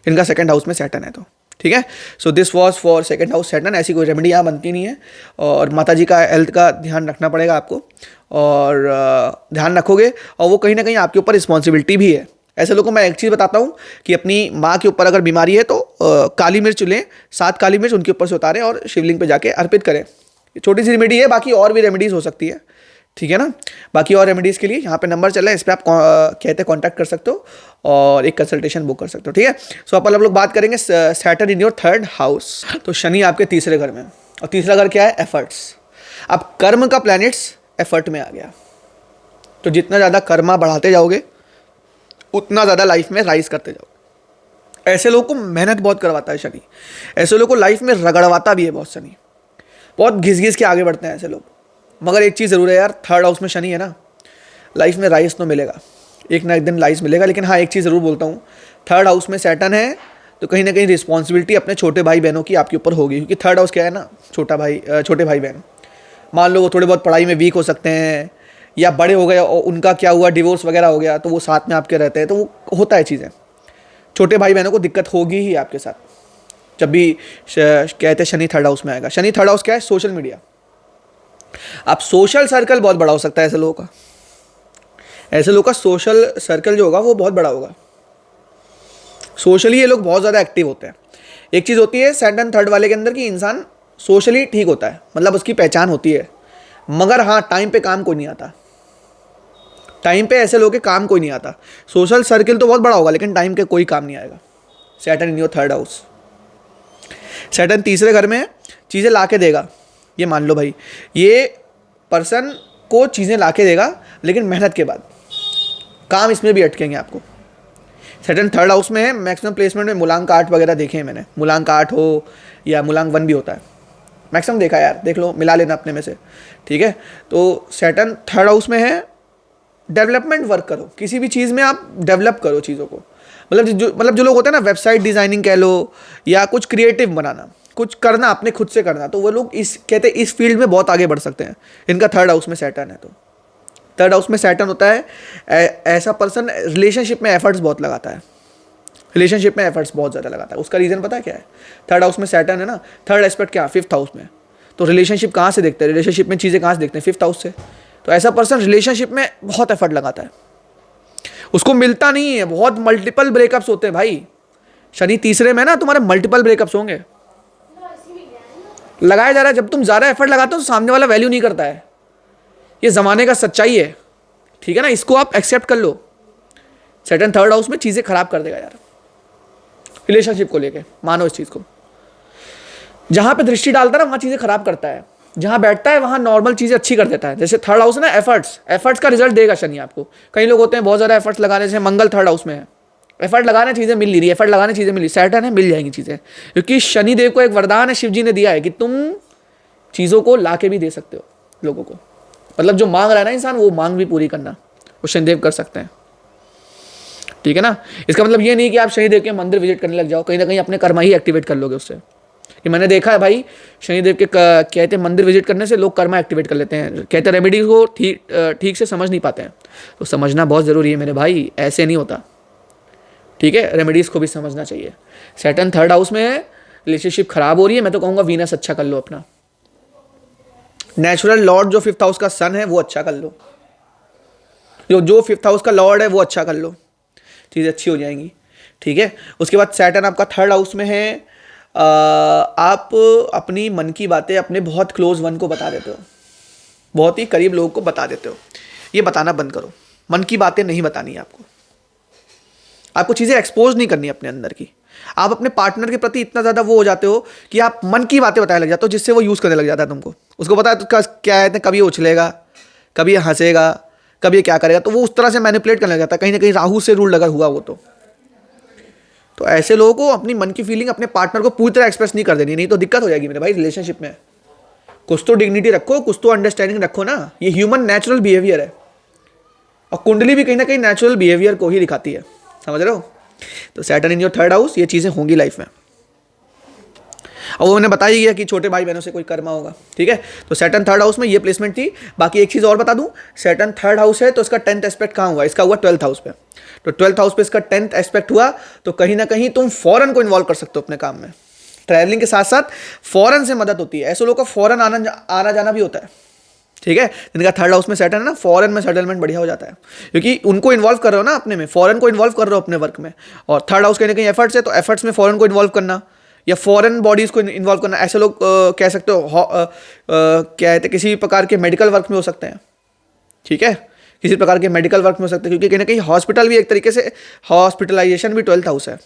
इनका सेकंड हाउस में सैटर्न है तो, ठीक है। So this was for second house Saturn. ऐसी कोई रेमेडी यहाँ बनती नहीं है, और माता जी का हेल्थ का ध्यान रखना पड़ेगा आपको, और ध्यान रखोगे और वो कहीं ना कहीं आपके ऊपर रिस्पॉन्सिबिलिटी भी है। ऐसे लोगों को मैं एक चीज़ बताता हूँ कि अपनी माँ के ऊपर अगर बीमारी है तो काली मिर्च लें, 7 काली मिर्च उनके ऊपर से उतारें और शिवलिंग पे जाके अर्पित करें। छोटी सी रेमेडी है, बाकी और भी रेमेडीज़ हो सकती है, ठीक है ना। बाकी और रेमेडीज़ के लिए यहाँ पे नंबर चल रहा है, इस पर आप कहते हैं कॉन्टैक्ट कर सकते हो और एक कंसल्टेशन बुक कर सकते हो, ठीक है। सो अपन लोग बात करेंगे Saturn in your 3rd house. तो शनि आपके तीसरे घर में, और तीसरा घर क्या है, एफर्ट्स। अब कर्म का प्लैनेट्स एफर्ट में आ गया, तो जितना ज़्यादा कर्मा बढ़ाते जाओगे उतना ज़्यादा लाइफ में राइज करते जाओगे। ऐसे लोगों को मेहनत बहुत करवाता है शनि, ऐसे लोगों को लाइफ में रगड़वाता भी है बहुत शनि, बहुत घिस घिस के आगे बढ़ते हैं ऐसे लोग, मगर एक चीज़ ज़रूर है यार, थर्ड हाउस में शनि है ना, लाइफ में राइस तो मिलेगा, एक ना एक दिन राइस मिलेगा। लेकिन हाँ, एक चीज़ ज़रूर बोलता हूँ, थर्ड हाउस में सैटर्न है तो कहीं ना कहीं रिस्पॉन्सिबिलिटी अपने छोटे भाई बहनों की आपके ऊपर होगी, क्योंकि थर्ड हाउस क्या है ना, छोटे भाई बहन। मान लो वो थोड़े बहुत पढ़ाई में वीक हो सकते हैं, या बड़े हो गए और उनका क्या हुआ, डिवोर्स वगैरह हो गया, तो वो साथ में आपके रहते हैं, तो वो होता है चीज़ें। छोटे भाई बहनों को दिक्कत होगी ही आपके साथ जब भी कहते हैं शनि थर्ड हाउस में आएगा। शनि थर्ड हाउस क्या है, सोशल मीडिया। अब सोशल सर्कल बहुत बड़ा हो सकता है ऐसे लोगों का, ऐसे लोगों का सोशल सर्कल जो होगा वो बहुत बड़ा होगा। सोशली ये लोग बहुत ज़्यादा एक्टिव होते हैं। एक चीज़ होती है सैटर्न थर्ड वाले के अंदर कि इंसान सोशली ठीक होता है, मतलब उसकी पहचान होती है, मगर हाँ टाइम पे काम कोई नहीं आता। टाइम पे ऐसे लोगों के काम कोई नहीं आता। सोशल सर्किल तो बहुत बड़ा होगा लेकिन टाइम के कोई काम नहीं आएगा। Saturn in your third house. Saturn तीसरे घर में चीज़ें ला के देगा, ये मान लो भाई, ये पर्सन को चीज़ें ला के देगा, लेकिन मेहनत के बाद काम इसमें भी अटकेंगे आपको। सैटर्न थर्ड हाउस में है, मैक्सिमम प्लेसमेंट में मूलांक 8 वगैरह देखे हैं मैंने, मूलांक 8 हो या मूलांक 1 भी होता है, मैक्सिमम देखा यार, देख लो, मिला लेना अपने में से, ठीक है। तो सैटर्न थर्ड हाउस में है, डेवलपमेंट वर्क करो, किसी भी चीज़ में आप डेवलप करो चीज़ों को। मतलब जो लोग होते हैं ना, वेबसाइट डिज़ाइनिंग कह लो या कुछ क्रिएटिव बनाना, कुछ करना अपने खुद से करना, तो वो लोग कहते हैं इस फील्ड में बहुत आगे बढ़ सकते हैं। इनका थर्ड हाउस में सैटर्न है। तो थर्ड हाउस में सैटर्न होता है ऐसा पर्सन रिलेशनशिप में एफर्ट्स बहुत लगाता है, रिलेशनशिप में एफर्ट्स बहुत ज़्यादा लगाता है। उसका रीज़न पता है क्या है, थर्ड हाउस में सैटर्न है ना, थर्ड एस्पेक्ट क्या, फिफ्थ हाउस में। तो रिलेशनशिप कहाँ से देखते हैं, रिलेशनशिप में चीज़ें कहाँ से देखते हैं, फिफ्थ हाउस से। तो ऐसा पर्सन रिलेशनशिप में बहुत एफर्ट लगाता है, उसको मिलता नहीं है, बहुत मल्टीपल ब्रेकअप्स होते हैं भाई। शनि तीसरे में ना, तुम्हारे मल्टीपल ब्रेकअप्स होंगे, लगाया जा रहा है। जब तुम ज़्यादा एफर्ट लगाते हो तो सामने वाला वैल्यू नहीं करता है, ये ज़माने का सच्चाई है, ठीक है ना, इसको आप एक्सेप्ट कर लो। सैटर्न थर्ड हाउस में चीज़ें खराब कर देगा यार, रिलेशनशिप को लेके, मानो इस चीज़ को। जहाँ पे दृष्टि डालता है ना वहाँ चीज़ें खराब करता है, जहाँ बैठता है वहाँ नॉर्मल चीज़ें अच्छी कर देता है। जैसे थर्ड हाउस है ना, एफर्ट्स का रिजल्ट देगा शनि आपको। कई लोग होते हैं बहुत ज़्यादा एफर्ट्स लगाने से, मंगल थर्ड हाउस में है, एफर्ट लगाने चीज़ें मिल नहीं रही, एफर्ट लगाने चीज़ें मिल रही, सैटर्न है, मिल जाएंगी चीज़ें, क्योंकि शनि देव को एक वरदान है शिव जी ने दिया है कि तुम चीज़ों को ला के भी दे सकते हो लोगों को। मतलब जो मांग रहा है ना इंसान, वो मांग भी पूरी करना वो शनिदेव कर सकते हैं, ठीक है ना। इसका मतलब ये नहीं कि आप शनिदेव के मंदिर विजिट करने लग जाओ, कहीं ना कहीं अपने कर्मा ही एक्टिवेट कर लोगे उससे। कि मैंने देखा है भाई, शनिदेव के कहते हैं मंदिर विजिट करने से लोग कर्मा एक्टिवेट कर लेते हैं, कहते हैं रेमेडीज को ठीक से समझ नहीं पाते हैं। तो समझना बहुत ज़रूरी है मेरे भाई, ऐसे नहीं होता, ठीक है, रेमेडीज़ को भी समझना चाहिए। सैटर्न थर्ड हाउस में है, रिलेशनशिप खराब हो रही है, मैं तो कहूँगा वीनस अच्छा कर लो अपना। नेचुरल लॉर्ड जो फिफ्थ हाउस का सन है वो अच्छा कर लो, जो फिफ्थ हाउस का लॉर्ड है वो अच्छा कर लो, चीज़ें अच्छी हो जाएंगी, ठीक है। उसके बाद सैटर्न आपका थर्ड हाउस में है, आप अपनी मन की बातें अपने बहुत क्लोज वन को बता देते हो, बहुत ही करीब लोगों को बता देते हो। ये बताना बंद करो, मन की बातें नहीं बतानी है आपको चीज़ें एक्सपोज नहीं करनी अपने अंदर की। आप अपने पार्टनर के प्रति इतना ज़्यादा वो हो जाते हो कि आप मन की बातें बताने लग जाते हो, जिससे वो यूज़ करने लग जाता है तुमको। उसको पता है तो क्या है, कभी ये उछलेगा, कभी ये हंसेगा, कभी ये क्या करेगा, तो वो उस तरह से मैनिपुलेट करने लग जाता है। कहीं ना कहीं राहु से रूल लगा हुआ वो। तो ऐसे लोगों को अपनी मन की फीलिंग अपने पार्टनर को पूरी तरह एक्सप्रेस नहीं कर देनी, नहीं तो दिक्कत हो जाएगी मेरे भाई रिलेशनशिप में। कुछ तो डिग्निटी रखो, कुछ तो अंडरस्टैंडिंग रखो ना, ये ह्यूमन नेचुरल बिहेवियर है। और कुंडली भी कहीं ना कहीं नेचुरल बिहेवियर को ही दिखाती है, समझ रहे हो। तो Saturn in your third house, ये चीज़ें होंगी लाइफ में। और वो मैंने बता ही गया कि छोटे भाई बहनों से कोई कर्मा होगा, ठीक है। तो सैटर्न थर्ड हाउस में ये प्लेसमेंट थी। बाकी एक चीज़ और बता दूं, सैटर्न थर्ड हाउस है तो इसका 10th एस्पेक्ट कहाँ हुआ, इसका हुआ 12th हाउस पे। तो 12th हाउस पे इसका 10th एस्पेक्ट हुआ, तो कहीं ना कहीं तुम फॉरेन को इन्वॉल्व कर सकते हो अपने काम में। ट्रैवलिंग के साथ साथ फॉरेन से मदद होती है, ऐसे लोगों का फॉरेन आना जाना भी होता है, ठीक है। जिनका थर्ड हाउस में सैटर्न है ना, फॉरेन में सेटलमेंट बढ़िया हो जाता है, क्योंकि उनको इन्वॉल्व कर रहे हो ना अपने में, फॉरेन को इन्वॉल्व कर रहे हो अपने वर्क में। और थर्ड हाउस कहीं ना कहीं एफर्ट्स है, तो एफर्ट्स में फॉरेन को इन्वॉल्व करना या फॉरेन बॉडीज़ को इन्वॉल्व करना, ऐसे लोग कह सकते हो क्या कहते हैं, किसी प्रकार के मेडिकल वर्क में हो सकते हैं, ठीक है, किसी प्रकार के मेडिकल वर्क में हो सकते हैं, क्योंकि कहीं ना कहीं हॉस्पिटल भी एक तरीके से, हॉस्पिटलाइजेशन भी 12th हाउस है,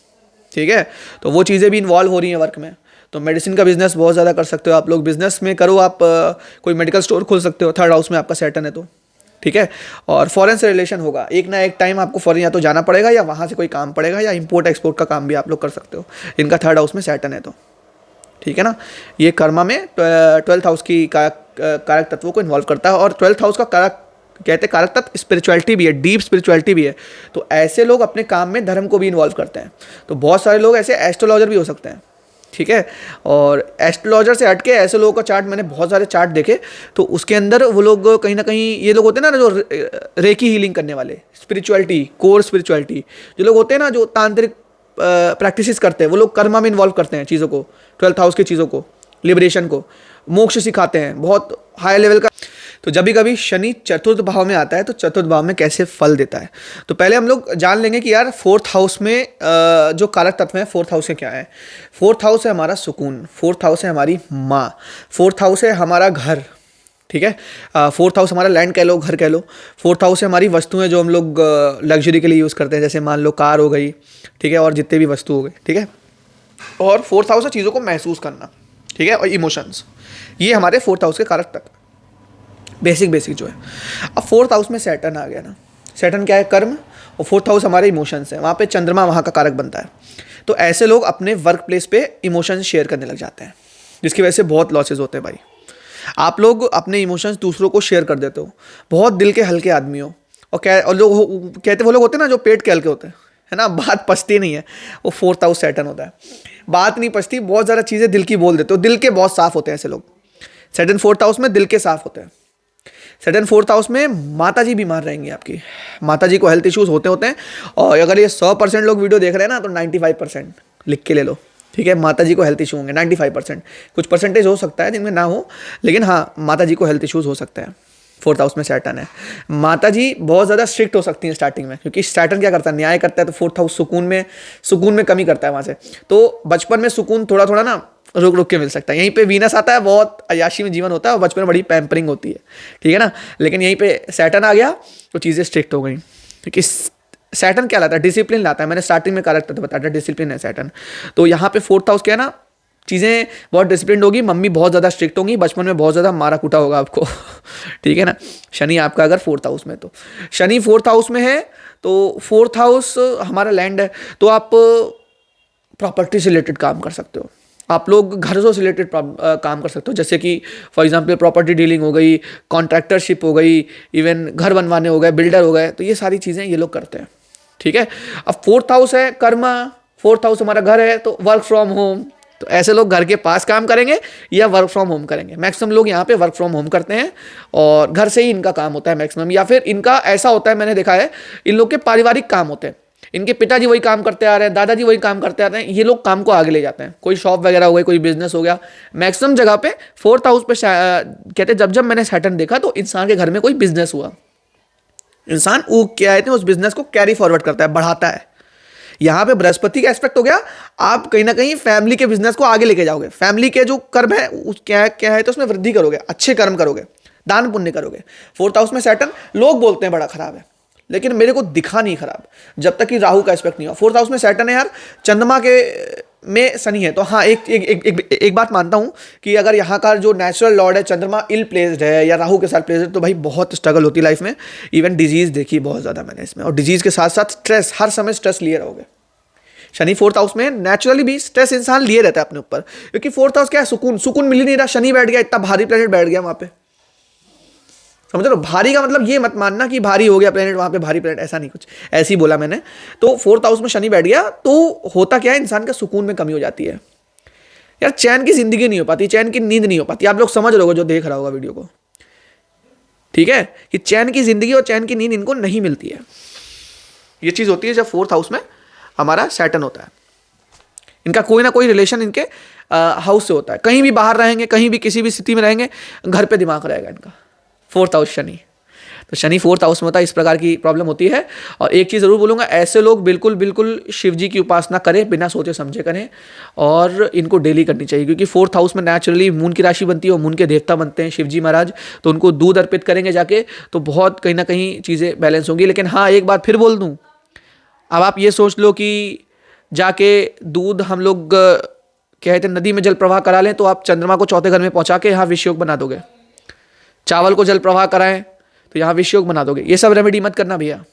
ठीक है। तो वो चीज़ें भी इन्वॉल्व हो रही हैं वर्क में। तो मेडिसिन का बिजनेस बहुत ज़्यादा कर सकते हो आप लोग, बिजनेस में करो आप, कोई मेडिकल स्टोर खोल सकते हो, थर्ड हाउस में आपका सैटर्न है तो, ठीक है। और फॉरेन से रिलेशन होगा, एक ना एक टाइम आपको फॉरेन या तो जाना पड़ेगा या वहाँ से कोई काम पड़ेगा, या इंपोर्ट एक्सपोर्ट का काम भी आप लोग कर सकते हो, इनका थर्ड हाउस में सैटर्न है तो, ठीक है ना। ये कर्मा में 12th हाउस की का कारक तत्वों को इन्वॉल्व करता है। और 12th हाउस का कारक कहते हैं कारक तत्व स्पिरिचुअलिटी भी है, डीप स्पिरिचुअलिटी भी है। तो ऐसे लोग अपने काम में धर्म को भी इन्वॉल्व करते हैं। तो बहुत सारे लोग ऐसे एस्ट्रोलॉजर भी हो सकते हैं, ठीक है। और एस्ट्रोलॉजर से हटके ऐसे लोगों का चार्ट, मैंने बहुत सारे चार्ट देखे, तो उसके अंदर वो लोग कहीं ना कहीं, ये लोग होते हैं ना जो रेकी हीलिंग करने वाले, स्पिरिचुअलिटी, कोर स्पिरिचुअलिटी, जो लोग होते हैं ना जो तांत्रिक प्रैक्टिसेस करते हैं, वो लोग कर्मा में इन्वॉल्व करते हैं चीज़ों को, 12th हाउस की चीज़ों को, लिबरेशन को, मोक्ष सिखाते हैं, बहुत हाई लेवल का। तो जब भी कभी शनि चतुर्थ भाव में आता है तो चतुर्थ भाव में कैसे फल देता है, तो पहले हम लोग जान लेंगे कि यार 4th हाउस में जो कारक तत्व है 4th हाउस से क्या है। 4th हाउस है हमारा सुकून, 4th हाउस है हमारी माँ, 4th हाउस है हमारा घर, ठीक है। 4th हाउस हमारा लैंड कह लो, घर कह लो। 4th हाउस है हमारी वस्तुएं जो हम लोग लग्जरी के लिए यूज़ करते हैं, जैसे मान लो कार हो गई, ठीक है, और जितने भी वस्तु हो गए, ठीक है। और 4th हाउस है चीज़ों को महसूस करना, ठीक है, और इमोशंस, ये हमारे 4th हाउस के कारक तत्व बेसिक जो है। अब 4th हाउस में सैटर्न आ गया ना, सैटर्न क्या है, कर्म, और 4th हाउस हमारे इमोशंस है, वहाँ पे चंद्रमा वहाँ का कारक बनता है। तो ऐसे लोग अपने वर्क प्लेस पे इमोशंस शेयर करने लग जाते हैं, जिसकी वजह से बहुत लॉसेज होते हैं भाई। आप लोग अपने इमोशंस दूसरों को शेयर कर देते हो, बहुत दिल के हल्के आदमी हो, और लोग कहते, वो लोग होते हैं ना जो पेट के हल्के होते हैं, है ना, बात पचती नहीं है, वो 4th हाउस सैटर्न होता है। बात नहीं पचती, बहुत ज़्यादा चीज़ें दिल की बोल देते हो, दिल के बहुत साफ होते हैं ऐसे लोग। सैटर्न 4th हाउस में दिल के साफ होते हैं। सैटर्न 4th हाउस में माता जी बीमार रहेंगी आपकी, माता जी को हेल्थ इश्यूज होते हैं। और अगर ये 100% लोग वीडियो देख रहे हैं ना, तो 95% लिख के ले लो, ठीक है, माता जी को हेल्थ इशू होंगे 95%। कुछ परसेंटेज हो सकता है जिनमें ना हो, लेकिन हाँ, माता जी को हेल्थ इश्यूज हो सकते हैं। 4th हाउस में सैटर्न है, माता जी बहुत ज़्यादा स्ट्रिक्ट हो सकती हैं स्टार्टिंग में, क्योंकि सैटर्न क्या करता है, न्याय करता है। तो 4th हाउस सुकून में कमी करता है वहाँ से। तो बचपन में सुकून थोड़ा थोड़ा ना रुक रुक के मिल सकता है। यहीं पे वीनस आता है, बहुत अय्याशी में जीवन होता है, और बचपन में बड़ी पैम्परिंग होती है, ठीक है ना। लेकिन यहीं पे सैटर्न आ गया तो चीज़ें स्ट्रिक्ट हो गई, क्योंकि सैटर्न क्या लाता है, डिसिप्लिन लाता है। मैंने स्टार्टिंग में कारक तत्व बताया था, डिसिप्लिन है सैटर्न। तो यहाँ पे 4th हाउस क्या है ना, चीज़ें बहुत डिसिप्लिन होगी, मम्मी बहुत ज़्यादा स्ट्रिक्ट होंगी, बचपन में बहुत ज़्यादा मारा कूटा होगा आपको ठीक है ना। शनि आपका अगर 4th हाउस में, तो शनि 4th हाउस में है, तो 4th हाउस हमारा लैंड है, तो आप प्रॉपर्टी से रिलेटेड काम कर सकते हो, आप लोग घर से रिलेटेड काम कर सकते हो, जैसे कि फॉर एग्जांपल प्रॉपर्टी डीलिंग हो गई, कॉन्ट्रैक्टरशिप हो गई, इवन घर बनवाने हो गए, बिल्डर हो गए, तो ये सारी चीज़ें ये लोग करते हैं, ठीक है। अब 4th हाउस है कर्म, 4th हाउस हमारा घर है, तो वर्क फ्रॉम होम, तो ऐसे लोग घर के पास काम करेंगे या वर्क फ्रॉम होम करेंगे। मैक्सिमम लोग यहाँ पे वर्क फ्रॉम होम करते हैं और घर से ही इनका काम होता है मैक्सिमम, या फिर इनका ऐसा होता है, मैंने देखा है, इन लोग के पारिवारिक काम होते हैं, इनके पिताजी वही काम करते आ रहे हैं, दादाजी वही काम करते आ रहे हैं, ये लोग काम को आगे ले जाते हैं। कोई शॉप वगैरह हो गई, कोई बिजनेस हो गया, मैक्सिमम जगह पे 4th हाउस पे कहते हैं, जब मैंने सैटर्न देखा तो इंसान के घर में कोई बिजनेस हुआ, इंसान वो क्या कहते हैं, उस बिजनेस को कैरी फॉरवर्ड करता है, बढ़ाता है। यहाँ पे बृहस्पति का एस्पेक्ट हो गया, आप कहीं ना कहीं फैमिली के बिजनेस को आगे लेके जाओगे, फैमिली के जो कर्म है क्या है तो उसमें वृद्धि करोगे, अच्छे कर्म करोगे, दान पुण्य करोगे। 4th हाउस में सैटर्न, लोग बोलते हैं बड़ा खराब है, लेकिन मेरे को दिखा नहीं खराब जब तक कि राहु का एस्पेक्ट नहीं हुआ। 4th हाउस में सैटर्न है यार, चंद्रमा के में शनि है, तो हाँ एक बात मानता हूँ कि अगर यहाँ का जो नेचुरल लॉर्ड है चंद्रमा इल प्लेस्ड है या राहु के साथ प्लेस्ड है, तो भाई बहुत स्ट्रगल होती है लाइफ में। इवन डिजीज देखी बहुत ज़्यादा मैंने इसमें, और डिजीज के साथ साथ स्ट्रेस, हर समय स्ट्रेस लिए रहोगे। शनि 4th हाउस में नेचुरली भी स्ट्रेस इंसान लिए रहता है अपने ऊपर, क्योंकि 4th हाउस क्या है, सुकून मिल ही नहीं रहा। शनि बैठ गया, इतना भारी प्लेनेट बैठ गया वहाँ पे, समझ लो। भारी का मतलब ये मत मानना कि भारी हो गया प्लेनेट वहाँ पे, भारी प्लेनेट, ऐसा नहीं, कुछ ऐसे ही बोला मैंने। तो 4th हाउस में शनि बैठ गया तो होता क्या है, इंसान का सुकून में कमी हो जाती है यार, चैन की जिंदगी नहीं हो पाती, चैन की नींद नहीं हो पाती। आप लोग समझ रहे हो जो देख रहा होगा वीडियो को, ठीक है, कि चैन की जिंदगी और चैन की नींद इनको नहीं मिलती है। ये चीज़ होती है जब 4th हाउस में हमारा सैटर्न होता है, इनका कोई ना कोई रिलेशन इनके हाउस से होता है। कहीं भी बाहर रहेंगे, कहीं भी किसी भी स्थिति में रहेंगे, घर पे दिमाग रहेगा इनका। 4th हाउस शनि, तो शनि 4th हाउस में होता है, इस प्रकार की प्रॉब्लम होती है। और एक चीज़ ज़रूर बोलूँगा, ऐसे लोग बिल्कुल शिव जी की उपासना करें, बिना सोचे समझे करें, और इनको डेली करनी चाहिए, क्योंकि 4th हाउस में नेचुरली मून की राशि बनती है और मून के देवता बनते हैं शिव जी महाराज, तो उनको दूध अर्पित करेंगे जाके, तो बहुत कहीं ना कहीं चीज़ें बैलेंस होंगी। लेकिन हाँ, एक बात फिर बोल दूँ, अब आप ये सोच लो कि जाके दूध हम लोग कहते हैं नदी में जल प्रवाह करा लें, तो आप चंद्रमा को चौथे घर में पहुंचा के यहाँ विषयोग बना दोगे। चावल को जल प्रवाह कराएं तो यहाँ विषयोग बना दोगे। ये सब रेमेडी मत करना भैया,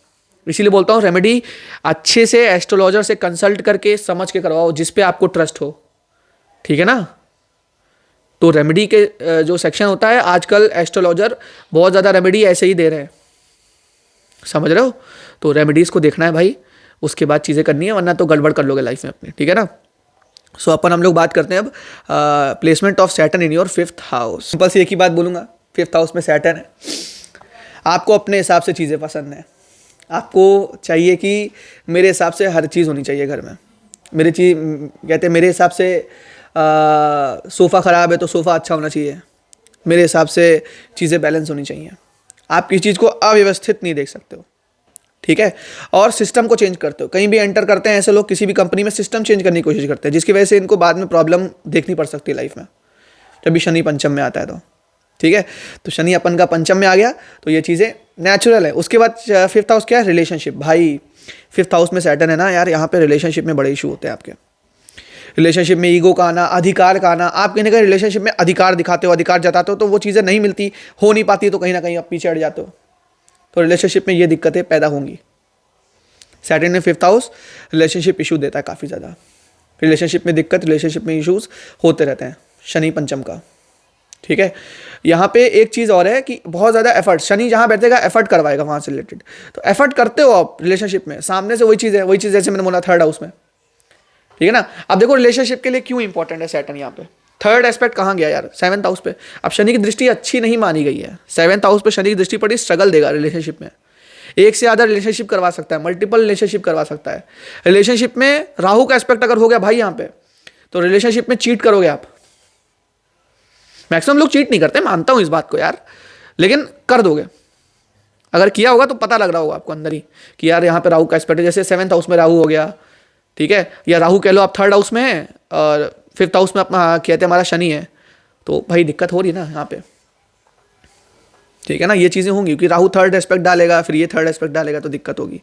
इसीलिए बोलता हूँ रेमेडी अच्छे से एस्ट्रोलॉजर से कंसल्ट करके समझ के करवाओ, जिस पे आपको ट्रस्ट हो, ठीक है ना। तो रेमेडी के जो सेक्शन होता है, आजकल एस्ट्रोलॉजर बहुत ज़्यादा रेमेडी ऐसे ही दे रहे हैं, समझ रहे हो। तो रेमेडीज़ को देखना है भाई, उसके बाद चीज़ें करनी है, वरना तो गड़बड़ कर लोगे लाइफ में अपनी, ठीक है ना। सो अपन हम लोग बात करते हैं अब placement of Saturn in your 5th house. Simple सी एक ही बात बोलूँगा, 5th हाउस में सैटर्न है, आपको अपने हिसाब से चीज़ें पसंद हैं, आपको चाहिए कि मेरे हिसाब से हर चीज़ होनी चाहिए घर में। कहते हैं मेरे हिसाब से सोफ़ा ख़राब है तो सोफ़ा अच्छा होना चाहिए, मेरे हिसाब से चीज़ें बैलेंस होनी चाहिए। आप किसी चीज़ को अव्यवस्थित नहीं देख सकते हो, ठीक है। और सिस्टम को चेंज करते हो, कहीं भी एंटर करते हैं ऐसे लोग किसी भी कंपनी में सिस्टम चेंज करने की कोशिश करते हैं, जिसकी वजह से इनको बाद में प्रॉब्लम देखनी पड़ सकती है लाइफ में, जब भी शनि पंचम में आता है तो, ठीक है। तो शनि अपन का पंचम में आ गया तो ये चीज़ें नेचुरल है। उसके बाद 5th हाउस क्या है, रिलेशनशिप। भाई 5th हाउस में सैटर्न है ना यार, यहाँ पे रिलेशनशिप में बड़े इशू होते हैं आपके। रिलेशनशिप में ईगो का आना, अधिकार का आना, आप कहीं ना कहीं रिलेशनशिप में अधिकार दिखाते हो, अधिकार जताते हो, तो वो चीज़ें नहीं मिलती, हो नहीं पाती, तो कहीं ना कहीं आप पीछे हट जाते हो, तो रिलेशनशिप में ये दिक्कतें पैदा होंगी। सैटर्न में 5th हाउस रिलेशनशिप इशू देता है काफ़ी ज़्यादा, रिलेशनशिप में दिक्कत, रिलेशनशिप में इशूज़ होते रहते हैं शनि पंचम का, ठीक है। यहाँ पे एक चीज़ और है कि बहुत ज़्यादा एफर्ट, शनि जहाँ बैठेगा एफर्ट करवाएगा वहाँ से रिलेटेड, तो एफर्ट करते हो आप रिलेशनशिप में, सामने से वही चीज़ है, वही चीज़ जैसे मैंने बोला 3rd हाउस में, ठीक है ना। अब देखो रिलेशनशिप के लिए क्यों इंपॉर्टेंट है सैटर्न यहाँ पे, 3rd एस्पेक्ट कहाँ गया यार, 7th हाउस पे। अब शनि की दृष्टि अच्छी नहीं मानी गई है, 7th हाउस पे शनि की दृष्टि पड़ी, स्ट्रगल देगा रिलेशनशिप में, एक से ज़्यादा रिलेशनशिप करवा सकता है, मल्टीपल रिलेशनशिप करवा सकता है। रिलेशनशिप में राहु का एस्पेक्ट अगर हो गया भाई यहाँ पे, तो रिलेशनशिप में चीट करोगे आप। मैक्सिमम लोग चीट नहीं करते, मानता हूँ इस बात को यार, लेकिन कर दोगे। अगर किया होगा तो पता लग रहा होगा आपको अंदर ही कि यार यहाँ पे राहु का एस्पेक्ट है, जैसे 7th हाउस में राहु हो गया, ठीक है, या राहु कह लो आप 3rd हाउस में है और 5th हाउस में अपना कहते हैं हमारा शनि है, तो भाई दिक्कत हो रही है ना यहाँ पे, ठीक है ना। ये चीज़ें होंगी क्योंकि राहु 3rd एस्पेक्ट डालेगा, फिर ये 3rd एस्पेक्ट डालेगा, तो दिक्कत होगी।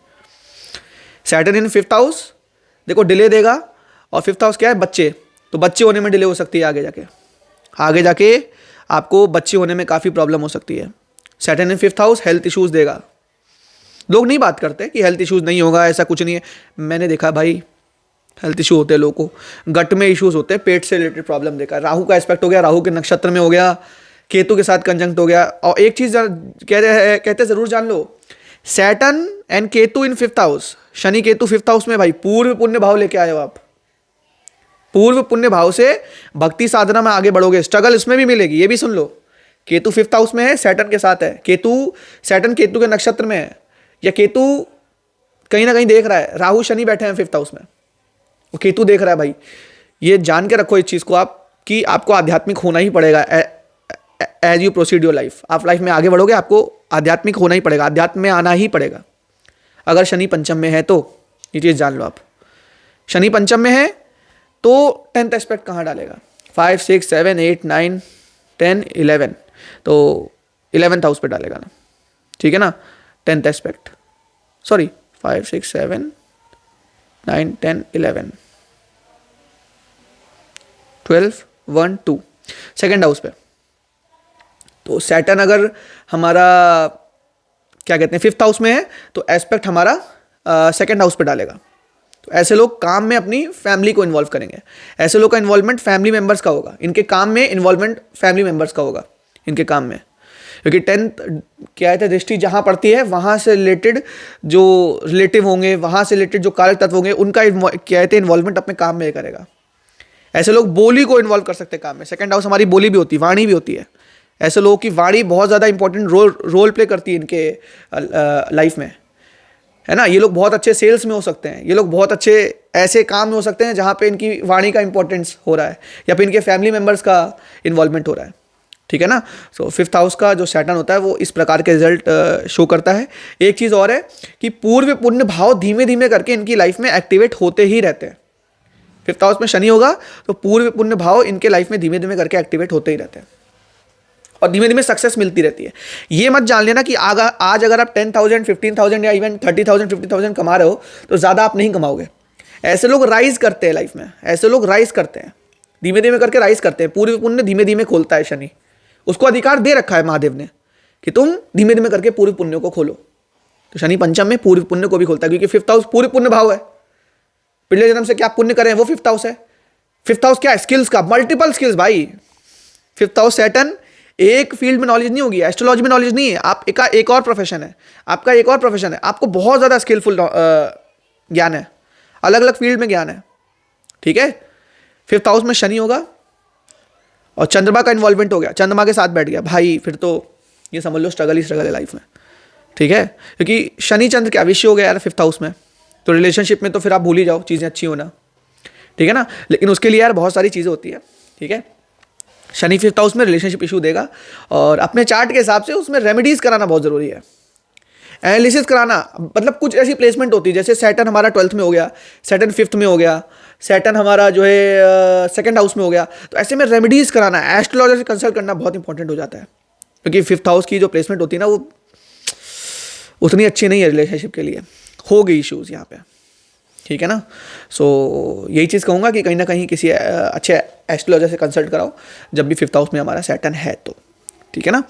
सैटर्न इन 5th हाउस देखो डिले देगा, और 5th हाउस क्या है, बच्चे, तो बच्चे होने में डिले हो सकती है, आगे जाके आपको बच्चे होने में काफ़ी प्रॉब्लम हो सकती है। सैटर्न इन 5th हाउस हेल्थ इश्यूज़ देगा, लोग नहीं बात करते कि हेल्थ इश्यूज़ नहीं होगा, ऐसा कुछ नहीं है, मैंने देखा भाई हेल्थ इशू होते हैं लोगों को, गट में इश्यूज़ होते हैं, पेट से रिलेटेड प्रॉब्लम देखा। राहु का एस्पेक्ट हो गया, राहु के नक्षत्र में हो गया, केतु के साथ कंजंक्ट हो गया। और एक चीज़ कहते ज़रूर जान लो, Saturn and Ketu in 5th house, Shani Ketu 5th house में भाई पूर्व पुण्य भाव लेके आए हो आप, पूर्व पुण्य भाव से भक्ति साधना में आगे बढ़ोगे, स्ट्रगल इसमें भी मिलेगी, ये भी सुन लो। केतु 5th हाउस में है, सैटर्न के साथ है, सैटर्न केतु के नक्षत्र में है, या केतु कहीं ना कहीं देख रहा है, राहु शनि बैठे हैं 5th हाउस में, वो केतु देख रहा है भाई। ये जान के रखो इस चीज़ को आप कि आपको आध्यात्मिक होना ही पड़ेगा as you proceed your life. आप लाइफ में आगे बढ़ोगे, आपको आध्यात्मिक होना ही पड़ेगा, अध्यात्म में आना ही पड़ेगा। अगर शनि पंचम में है तो ये चीज़ जान लो आप, शनि पंचम में है तो 10th एस्पेक्ट कहाँ डालेगा, 5, 6, 7, 8, 9, 10, 11, तो 11th हाउस पे डालेगा ना, ठीक है ना। 10th aspect, sorry 5, 6, 7, 9, 10, 11, 12, 1, 2 2nd house पे। तो सैटर्न अगर हमारा क्या कहते हैं 5th हाउस में है तो एस्पेक्ट हमारा 2nd हाउस पे डालेगा। तो ऐसे लोग काम में अपनी फैमिली को इन्वॉल्व करेंगे, ऐसे लोग का इन्वॉल्वमेंट फैमिली मेंबर्स का होगा, इनके काम में इन्वॉल्वमेंट फैमिली मेंबर्स का होगा इनके काम में, क्योंकि 10th क्या है दृष्टि जहाँ पड़ती है वहाँ से रिलेटेड जो रिलेटिव होंगे, वहाँ से रिलेटेड जो कारक तत्व होंगे, उनका क्या कहते हैं इन्वॉल्वमेंट अपने काम में करेगा। ऐसे लोग बोली को इन्वॉल्व कर सकते हैं काम में, 2nd हाउस हमारी बोली भी होती है, वाणी भी होती है। ऐसे लोगों की वाणी बहुत ज़्यादा इंपॉर्टेंट रोल प्ले करती है इनके लाइफ में, है ना। ये लोग बहुत अच्छे सेल्स में हो सकते हैं, ये लोग बहुत अच्छे ऐसे काम में हो सकते हैं जहाँ पे इनकी वाणी का इंपॉर्टेंस हो रहा है, या फिर इनके फैमिली मेम्बर्स का इन्वॉल्वमेंट हो रहा है, ठीक है ना। सो 5th हाउस का जो सैटर्न होता है वो इस प्रकार के रिजल्ट शो करता है। एक चीज़ और है कि पूर्व पुण्य भाव धीमे धीमे करके इनकी लाइफ में एक्टिवेट होते ही रहते हैं। 5th हाउस में शनि होगा तो पूर्व पुण्य भाव इनके लाइफ में धीमे धीमे करके एक्टिवेट होते ही रहते हैं, और धीमे धीमे सक्सेस मिलती रहती है। ये मत जान लेना कि आज अगर आप 10,000, 15,000 या इवन 30,000, 50,000 कमा रहे हो तो ज़्यादा आप नहीं कमाओगे। ऐसे लोग राइज करते हैं लाइफ में, ऐसे लोग राइज करते हैं, धीमे धीमे करके राइज करते हैं। पूर्व पुण्य धीमे धीमे खोलता है शनि, उसको अधिकार दे रखा है महादेव ने कि तुम धीमे धीमे करके पूर्व पुण्य को खोलो। तो शनि पंचम में पूर्व पुण्य को भी खोलता है, क्योंकि 5th हाउस पूर्व पुण्य भाव है। पिछले जन्म से क्या पुण्य करें वो 5th हाउस है। 5th हाउस क्या है, स्किल्स का, मल्टीपल स्किल्स भाई, 5th हाउस सैटर्न एक फील्ड में नॉलेज नहीं होगी, एस्ट्रोलॉजी में नॉलेज नहीं है, आप एक और प्रोफेशन है, आपका एक और प्रोफेशन है, आपको बहुत ज़्यादा स्किलफुल ज्ञान है, अलग अलग फील्ड में ज्ञान है, ठीक है। 5th हाउस में शनि होगा और चंद्रमा का इन्वॉल्वमेंट हो गया, चंद्रमा के साथ बैठ गया भाई, फिर तो ये समझ लो स्ट्रगल ही स्ट्रगल है लाइफ में, ठीक है। क्योंकि शनि चंद्र क्या विषय हो गया यार 5th हाउस में, तो रिलेशनशिप में तो फिर आप भूल ही जाओ चीज़ें अच्छी होना, ठीक है ना। लेकिन उसके लिए यार बहुत सारी चीज़ें होती है, ठीक है। शनि 5th हाउस में रिलेशनशिप इशू देगा और अपने चार्ट के हिसाब से उसमें रेमेडीज कराना बहुत ज़रूरी है, एनालिसिस कराना। मतलब कुछ ऐसी प्लेसमेंट होती है, जैसे सैटर्न हमारा 12th में हो गया, सैटर्न 5th में हो गया, सैटर्न हमारा जो है 2nd हाउस में हो गया, तो ऐसे में रेमेडीज कराना, एस्ट्रोलॉजर से कंसल्ट करना बहुत इंपॉर्टेंट हो जाता है, क्योंकि 5th हाउस की जो प्लेसमेंट होती है ना वो उतनी अच्छी नहीं है रिलेशनशिप के लिए, हो गई इशूज़ यहाँ पे, ठीक है ना। सो यही चीज़ कहूँगा कि कहीं ना कहीं किसी अच्छे एस्ट्रोलॉजर से कंसल्ट कराओ जब भी 5th हाउस में हमारा सैटर्न है तो, ठीक है ना।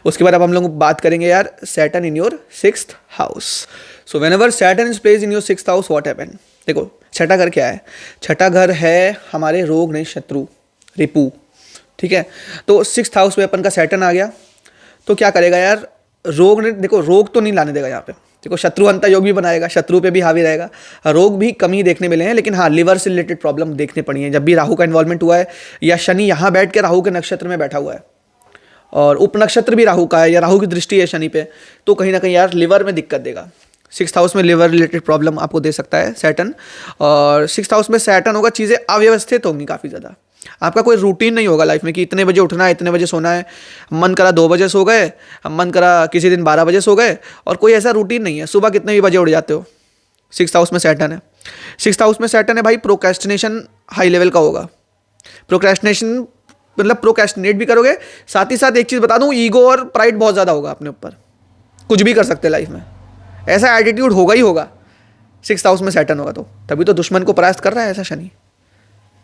उसके बाद अब हम लोग बात करेंगे यार Saturn in your 6th house. So when ever Saturn is place in your 6th house what happen. देखो छठा घर क्या है, छठा घर है हमारे रोग नहीं शत्रु रिपु, ठीक है। तो 6th हाउस में अपन का सैटर्न आ गया तो क्या करेगा यार, रोग ने, देखो रोग तो नहीं लाने देगा यहाँ पे, देखो शत्रु अंता योग भी बनाएगा, शत्रु पे भी हावी रहेगा, रोग भी कम ही देखने मिले हैं, लेकिन हाँ लिवर से रिलेटेड प्रॉब्लम देखने पड़ी है जब भी राहु का इन्वॉल्वमेंट हुआ है, या शनि यहाँ बैठ के राहु के नक्षत्र में बैठा हुआ है और उप नक्षत्र भी राहु का है या राहु की दृष्टि है शनि पे, तो कहीं ना कहीं यार लिवर में दिक्कत देगा। 6th हाउस में लिवर रिलेटेड प्रॉब्लम आपको दे सकता है सैटर्न, और 6th हाउस में सैटर्न होगा, चीज़ें अव्यवस्थित होंगी काफ़ी ज़्यादा, आपका कोई रूटीन नहीं होगा लाइफ में कि इतने बजे उठना है इतने बजे सोना है, मन करा 2 बजे सो गए, मन करा किसी दिन 12 बजे सो गए, और कोई ऐसा रूटीन नहीं है, सुबह कितने भी बजे उठ जाते हो। 6th हाउस में सैटर्न है, 6th हाउस में सैटर्न है भाई, प्रोक्रेस्टिनेशन हाई लेवल का होगा, प्रोक्रेस्टिनेशन मतलब प्रोक्रेस्टिनेट भी करोगे, साथ ही साथ एक चीज़ बता दूं, ईगो और प्राइड बहुत ज़्यादा होगा अपने ऊपर, कुछ भी कर सकते हैं लाइफ में, ऐसा एटीट्यूड होगा ही होगा 6th हाउस में सैटर्न होगा तो, तभी तो दुश्मन को परास्त कर रहा है ऐसा शनि,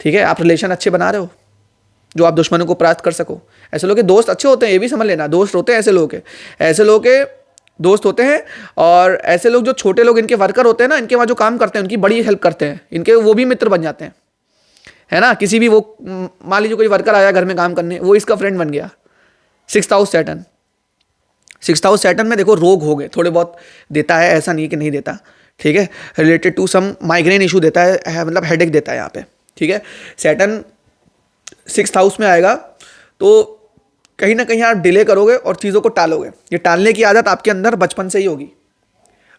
ठीक है। आप रिलेशन अच्छे बना रहे हो जो आप दुश्मनों को परास्त कर सको, ऐसे लोग के दोस्त अच्छे होते हैं, ये भी समझ लेना, दोस्त होते हैं ऐसे लोग के, ऐसे लोग के दोस्त होते हैं, और ऐसे लोग जो छोटे लोग इनके वर्कर होते हैं ना, इनके वहाँ जो काम करते हैं उनकी बड़ी हेल्प करते हैं, इनके वो भी मित्र बन जाते हैं, है ना। किसी भी वो मान लीजिए कोई वर्कर आया घर में काम करने, वो इसका फ्रेंड बन गया। 6th house Saturn, 6th house Saturn में देखो रोग हो गए थोड़े बहुत देता है, ऐसा नहीं कि नहीं देता, ठीक है। Related to some migraine issue देता है, मतलब हेडेक देता है यहाँ पे, ठीक है। सैटर्न 6th हाउस में आएगा तो कहीं ना कहीं आप डिले करोगे और चीज़ों को टालोगे, ये टालने की आदत आपके अंदर बचपन से ही होगी,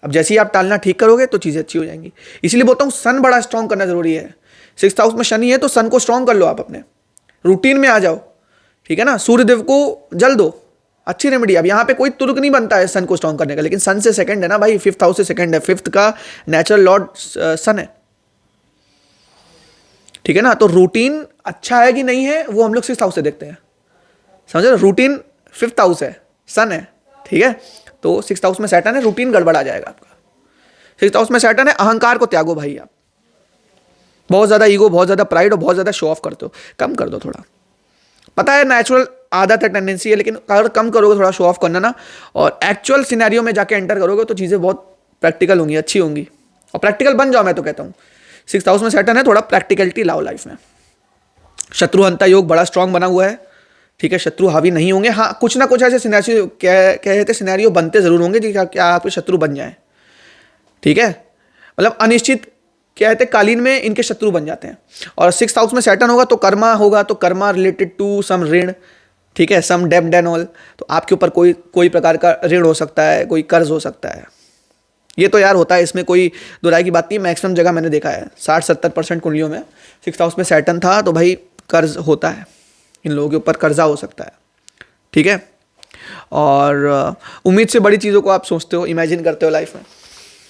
अब जैसे ही आप टालना ठीक करोगे तो चीज़ें अच्छी हो जाएंगी। इसलिए बोलता हूँ सन बड़ा स्ट्रॉन्ग करना जरूरी है। 6th हाउस में शनि है तो सन को स्ट्रॉन्ग कर लो, आप अपने रूटीन में आ जाओ, ठीक है ना। सूर्यदेव को जल दो, अच्छी रेमेडी। अब यहाँ पे कोई तुर्क नहीं बनता है सन को स्ट्रॉन्ग करने का, लेकिन सन से सेकंड है ना भाई, 5th हाउस से सेकंड है, 5th का नेचुरल लॉर्ड सन है, ठीक है ना। तो रूटीन अच्छा है कि नहीं है वो हम लोग 6th हाउस से देखते हैं, समझे ना। रूटीन 5th हाउस है, सन है, ठीक है। तो 6th हाउस में सैटर्न है, रूटीन गड़बड़ आ जाएगा आपका। 6th हाउस में सैटर्न है, अहंकार को त्यागो भाई, आप बहुत ज्यादा ईगो, बहुत ज्यादा प्राइड और बहुत ज्यादा शो ऑफ करते हो, कम कर दो थोड़ा। पता है नेचुरल आदत है, टेंडेंसी है, लेकिन अगर कम करोगे थोड़ा शो ऑफ करना ना, और एक्चुअल सिनेरियो में जाके एंटर करोगे तो चीजें बहुत प्रैक्टिकल होंगी, अच्छी होंगी, और प्रैक्टिकल बन जाओ। मैं तो कहता हूँ 6th हाउस में सैटर्न है, थोड़ा प्रैक्टिकलिटी लाओ लाइफ में। शत्रु हंता योग बड़ा स्ट्रांग बना हुआ है, ठीक है। शत्रु हावी नहीं होंगे, हाँ कुछ ना कुछ ऐसे सिनेरियो कहते सिनेरियो बनते जरूर होंगे जी, क्या आपके शत्रु बन जाए, ठीक है। मतलब अनिश्चित कहते कालीन में इनके शत्रु बन जाते हैं। और 6th हाउस में सैटर्न होगा तो कर्मा होगा, तो कर्मा रिलेटेड टू सम ऋण, ठीक है, सम डेब्ट एंड ऑल। तो आपके ऊपर कोई प्रकार का ऋण हो सकता है, कोई कर्ज हो सकता है, ये तो यार होता है, इसमें कोई दुराई की बात नहीं। मैक्सिमम जगह मैंने देखा है 60-70% कुंडलियों में 6th हाउस में सैटर्न था तो भाई कर्ज होता है, इन लोगों के ऊपर कर्जा हो सकता है, ठीक है। और उम्मीद से बड़ी चीज़ों को आप सोचते हो, इमेजिन करते हो लाइफ में।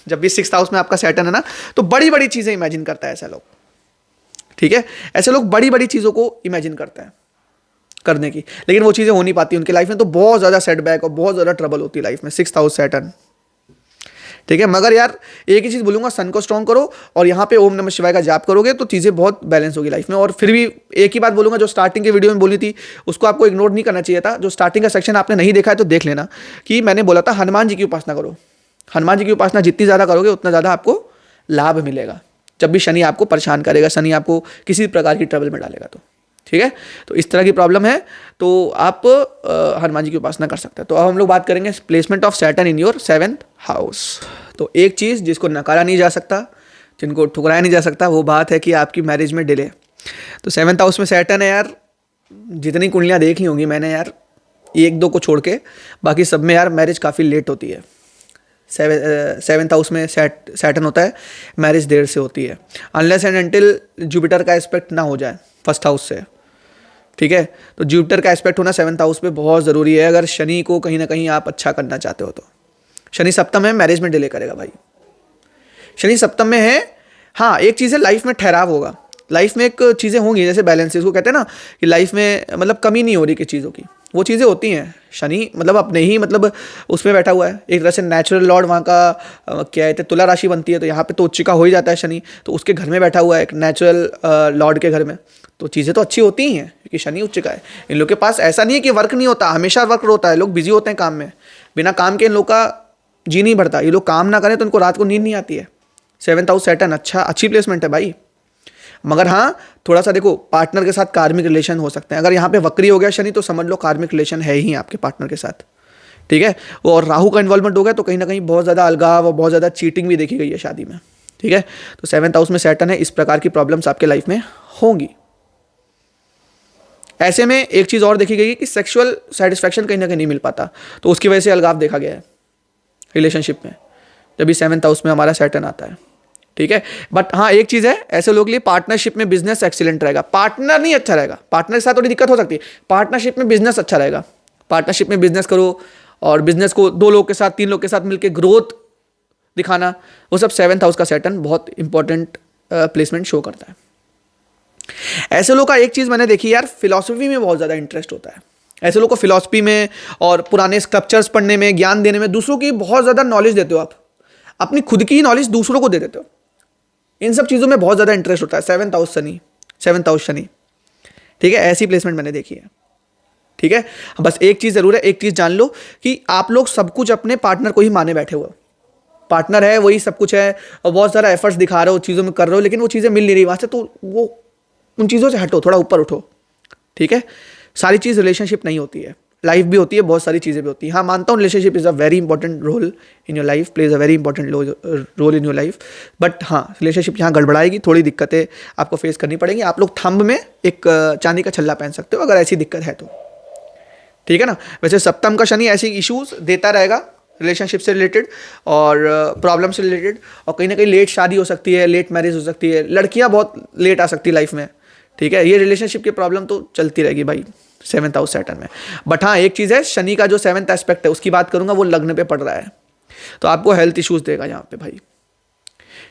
जब भी 6th हाउस में आपका सैटर्न है ना, तो बड़ी बड़ी चीज़ें इमेजिन करता है ऐसा लोग, ठीक है। ऐसे लोग बड़ी बड़ी चीज़ों को इमेजिन करते हैं करने की, लेकिन वो चीज़ें हो नहीं पाती उनकी लाइफ में, तो बहुत ज़्यादा सेटबैक और बहुत ज़्यादा ट्रबल होती है लाइफ में 6th हाउस सैटर्न, ठीक है। मगर यार एक ही चीज़ बोलूँगा, सन को स्ट्रॉन्ग करो और यहाँ पे ओम नमः शिवाय का जाप करोगे तो चीज़ें बहुत बैलेंस होगी लाइफ में। और फिर भी एक ही बात बोलूँगा, जो स्टार्टिंग के वीडियो में बोली थी उसको आपको इग्नोर नहीं करना चाहिए था। जो स्टार्टिंग का सेक्शन आपने नहीं देखा है तो देख लेना, कि मैंने बोला था हनुमान जी की उपासना करो। हनुमान जी की उपासना जितनी ज़्यादा करोगे उतना ज़्यादा आपको लाभ मिलेगा, जब भी शनि आपको परेशान करेगा, शनि आपको किसी प्रकार की ट्रबल में डालेगा तो, ठीक है, तो इस तरह की प्रॉब्लम है तो आप हनुमान जी की उपासना कर सकते हैं। तो अब हम लोग बात करेंगे placement of Saturn in your 7th house. तो एक चीज़ जिसको नकारा नहीं जा सकता, जिनको ठुकराया नहीं जा सकता, वो बात है कि आपकी मैरिज में डिले। तो 7th हाउस में सैटर्न है यार, जितनी कुंडलियाँ देखी होंगी मैंने यार, एक दो को छोड़ के बाकी सब में यार मैरिज काफ़ी लेट होती है। 7th हाउस में सैटर्न होता है, मैरिज देर से होती है, अनलेस एंड अनटिल जुपिटर का एस्पेक्ट ना हो जाए 1st हाउस से। ठीक है, तो जुपिटर का एस्पेक्ट होना 7th हाउस पे बहुत ज़रूरी है अगर शनि को कहीं ना कहीं आप अच्छा करना चाहते हो तो। शनि सप्तम है, मैरिज में डिले करेगा भाई। शनि सप्तम में है, हाँ एक चीज़ है, लाइफ में ठहराव होगा, लाइफ में एक चीज़ें होंगी जैसे बैलेंस, इसको कहते हैं ना कि लाइफ में मतलब कमी नहीं हो रही किसी चीज़ों की, वो चीज़ें होती हैं। शनि मतलब अपने ही मतलब उसमें बैठा हुआ है, एक तरह से नेचुरल लॉर्ड वहाँ का क्या है, तुला राशि बनती है, तो यहाँ पे तो उच्च का हो ही जाता है शनि, तो उसके घर में बैठा हुआ है एक नेचुरल लॉर्ड के घर में, तो चीज़ें तो अच्छी होती ही हैं क्योंकि शनि उच्च का है। इन लोग के पास ऐसा नहीं है कि वर्क नहीं होता, हमेशा वर्क होता है, लोग बिजी होते हैं काम में, बिना काम के इन लोग का जी नहीं बढ़ता। ये लोग काम ना करें तो इनको रात को नींद नहीं आती है। 7th हाउस सैटर्न अच्छी प्लेसमेंट है भाई, मगर हाँ थोड़ा सा देखो पार्टनर के साथ कार्मिक रिलेशन हो सकते हैं। अगर यहाँ पे वक्री हो गया शनि तो समझ लो कार्मिक रिलेशन है ही आपके पार्टनर के साथ, ठीक है। और राहु का इन्वॉल्वमेंट हो गया तो कहीं ना कहीं बहुत ज़्यादा अलगाव और बहुत ज़्यादा चीटिंग भी देखी गई है शादी में, ठीक है। तो 7th हाउस में सैटर्न है, इस प्रकार की प्रॉब्लम्स आपके लाइफ में होंगी। ऐसे में एक चीज़ और देखी गई है कि सेक्सुअल सेटिस्फैक्शन कहीं ना कहीं नहीं मिल पाता, तो उसकी वजह से अलगाव देखा गया है रिलेशनशिप में, जब भी 7th हाउस में हमारा सैटर्न आता है, ठीक है। बट हाँ एक चीज़ है, ऐसे लोगों के लिए पार्टनरशिप में बिजनेस एक्सीलेंट रहेगा। पार्टनर नहीं अच्छा रहेगा, पार्टनर के साथ थोड़ी दिक्कत हो सकती है, पार्टनरशिप में बिजनेस अच्छा रहेगा। पार्टनरशिप में बिजनेस करो और बिजनेस को 2 लोग के साथ 3 लोग के साथ मिलकर ग्रोथ दिखाना, वो सब 7th हाउस का सैटर्न बहुत इंपॉर्टेंट प्लेसमेंट शो करता है। ऐसे लोग का एक चीज़ मैंने देखी यार, फिलॉसफी में बहुत ज़्यादा इंटरेस्ट होता है। ऐसे लोग को फिलॉसफी में और पुराने स्क्रप्चर्स पढ़ने में, ज्ञान देने में, दूसरों की बहुत ज़्यादा नॉलेज देते हो आप, अपनी खुद की नॉलेज दूसरों को दे देते हो, इन सब चीज़ों में बहुत ज़्यादा इंटरेस्ट होता है। 7th हाउस शनि, ठीक है, ऐसी प्लेसमेंट मैंने देखी है, ठीक है। बस एक चीज़ ज़रूर है, एक चीज़ जान लो कि आप लोग सब कुछ अपने पार्टनर को ही माने बैठे हुए हो, पार्टनर है वही सब कुछ है, और बहुत सारा एफर्ट्स दिखा रहे हो, चीज़ों में कर रहे हो, लेकिन वो चीज़ें मिल नहीं रही वहाँ से, तो वो उन चीज़ों से हटो, थोड़ा ऊपर उठो, ठीक है। सारी चीज़ रिलेशनशिप नहीं होती है, लाइफ भी होती है, बहुत सारी चीज़ें भी होती हैं। हाँ मानता हूँ relationship is a very important role in your life, plays a very important role in your life, but हाँ रिलेशनशिप यहाँ गड़बड़ाएगी, थोड़ी दिक्कतें आपको फेस करनी पड़ेंगी। आप लोग थंब में एक चांदी का छल्ला पहन सकते हो अगर ऐसी दिक्कत है तो, ठीक है ना। वैसे सप्तम का शनि ऐसी इश्यूज देता रहेगा रिलेशनशिप से रिलेटेड और प्रॉब्लम से रिलेटेड, और कहीं ना कहीं लेट शादी हो सकती है, लेट मैरिज हो सकती है, लड़कियां बहुत लेट आ सकती है लाइफ में, ठीक है। ये रिलेशनशिप की प्रॉब्लम तो चलती रहेगी भाई 7th हाउस सैटर्न में। बट हाँ एक चीज़ है, शनि का जो 7th एस्पेक्ट है उसकी बात करूंगा, वो लग्न पे पड़ रहा है, तो आपको हेल्थ इश्यूज देगा यहाँ पे भाई।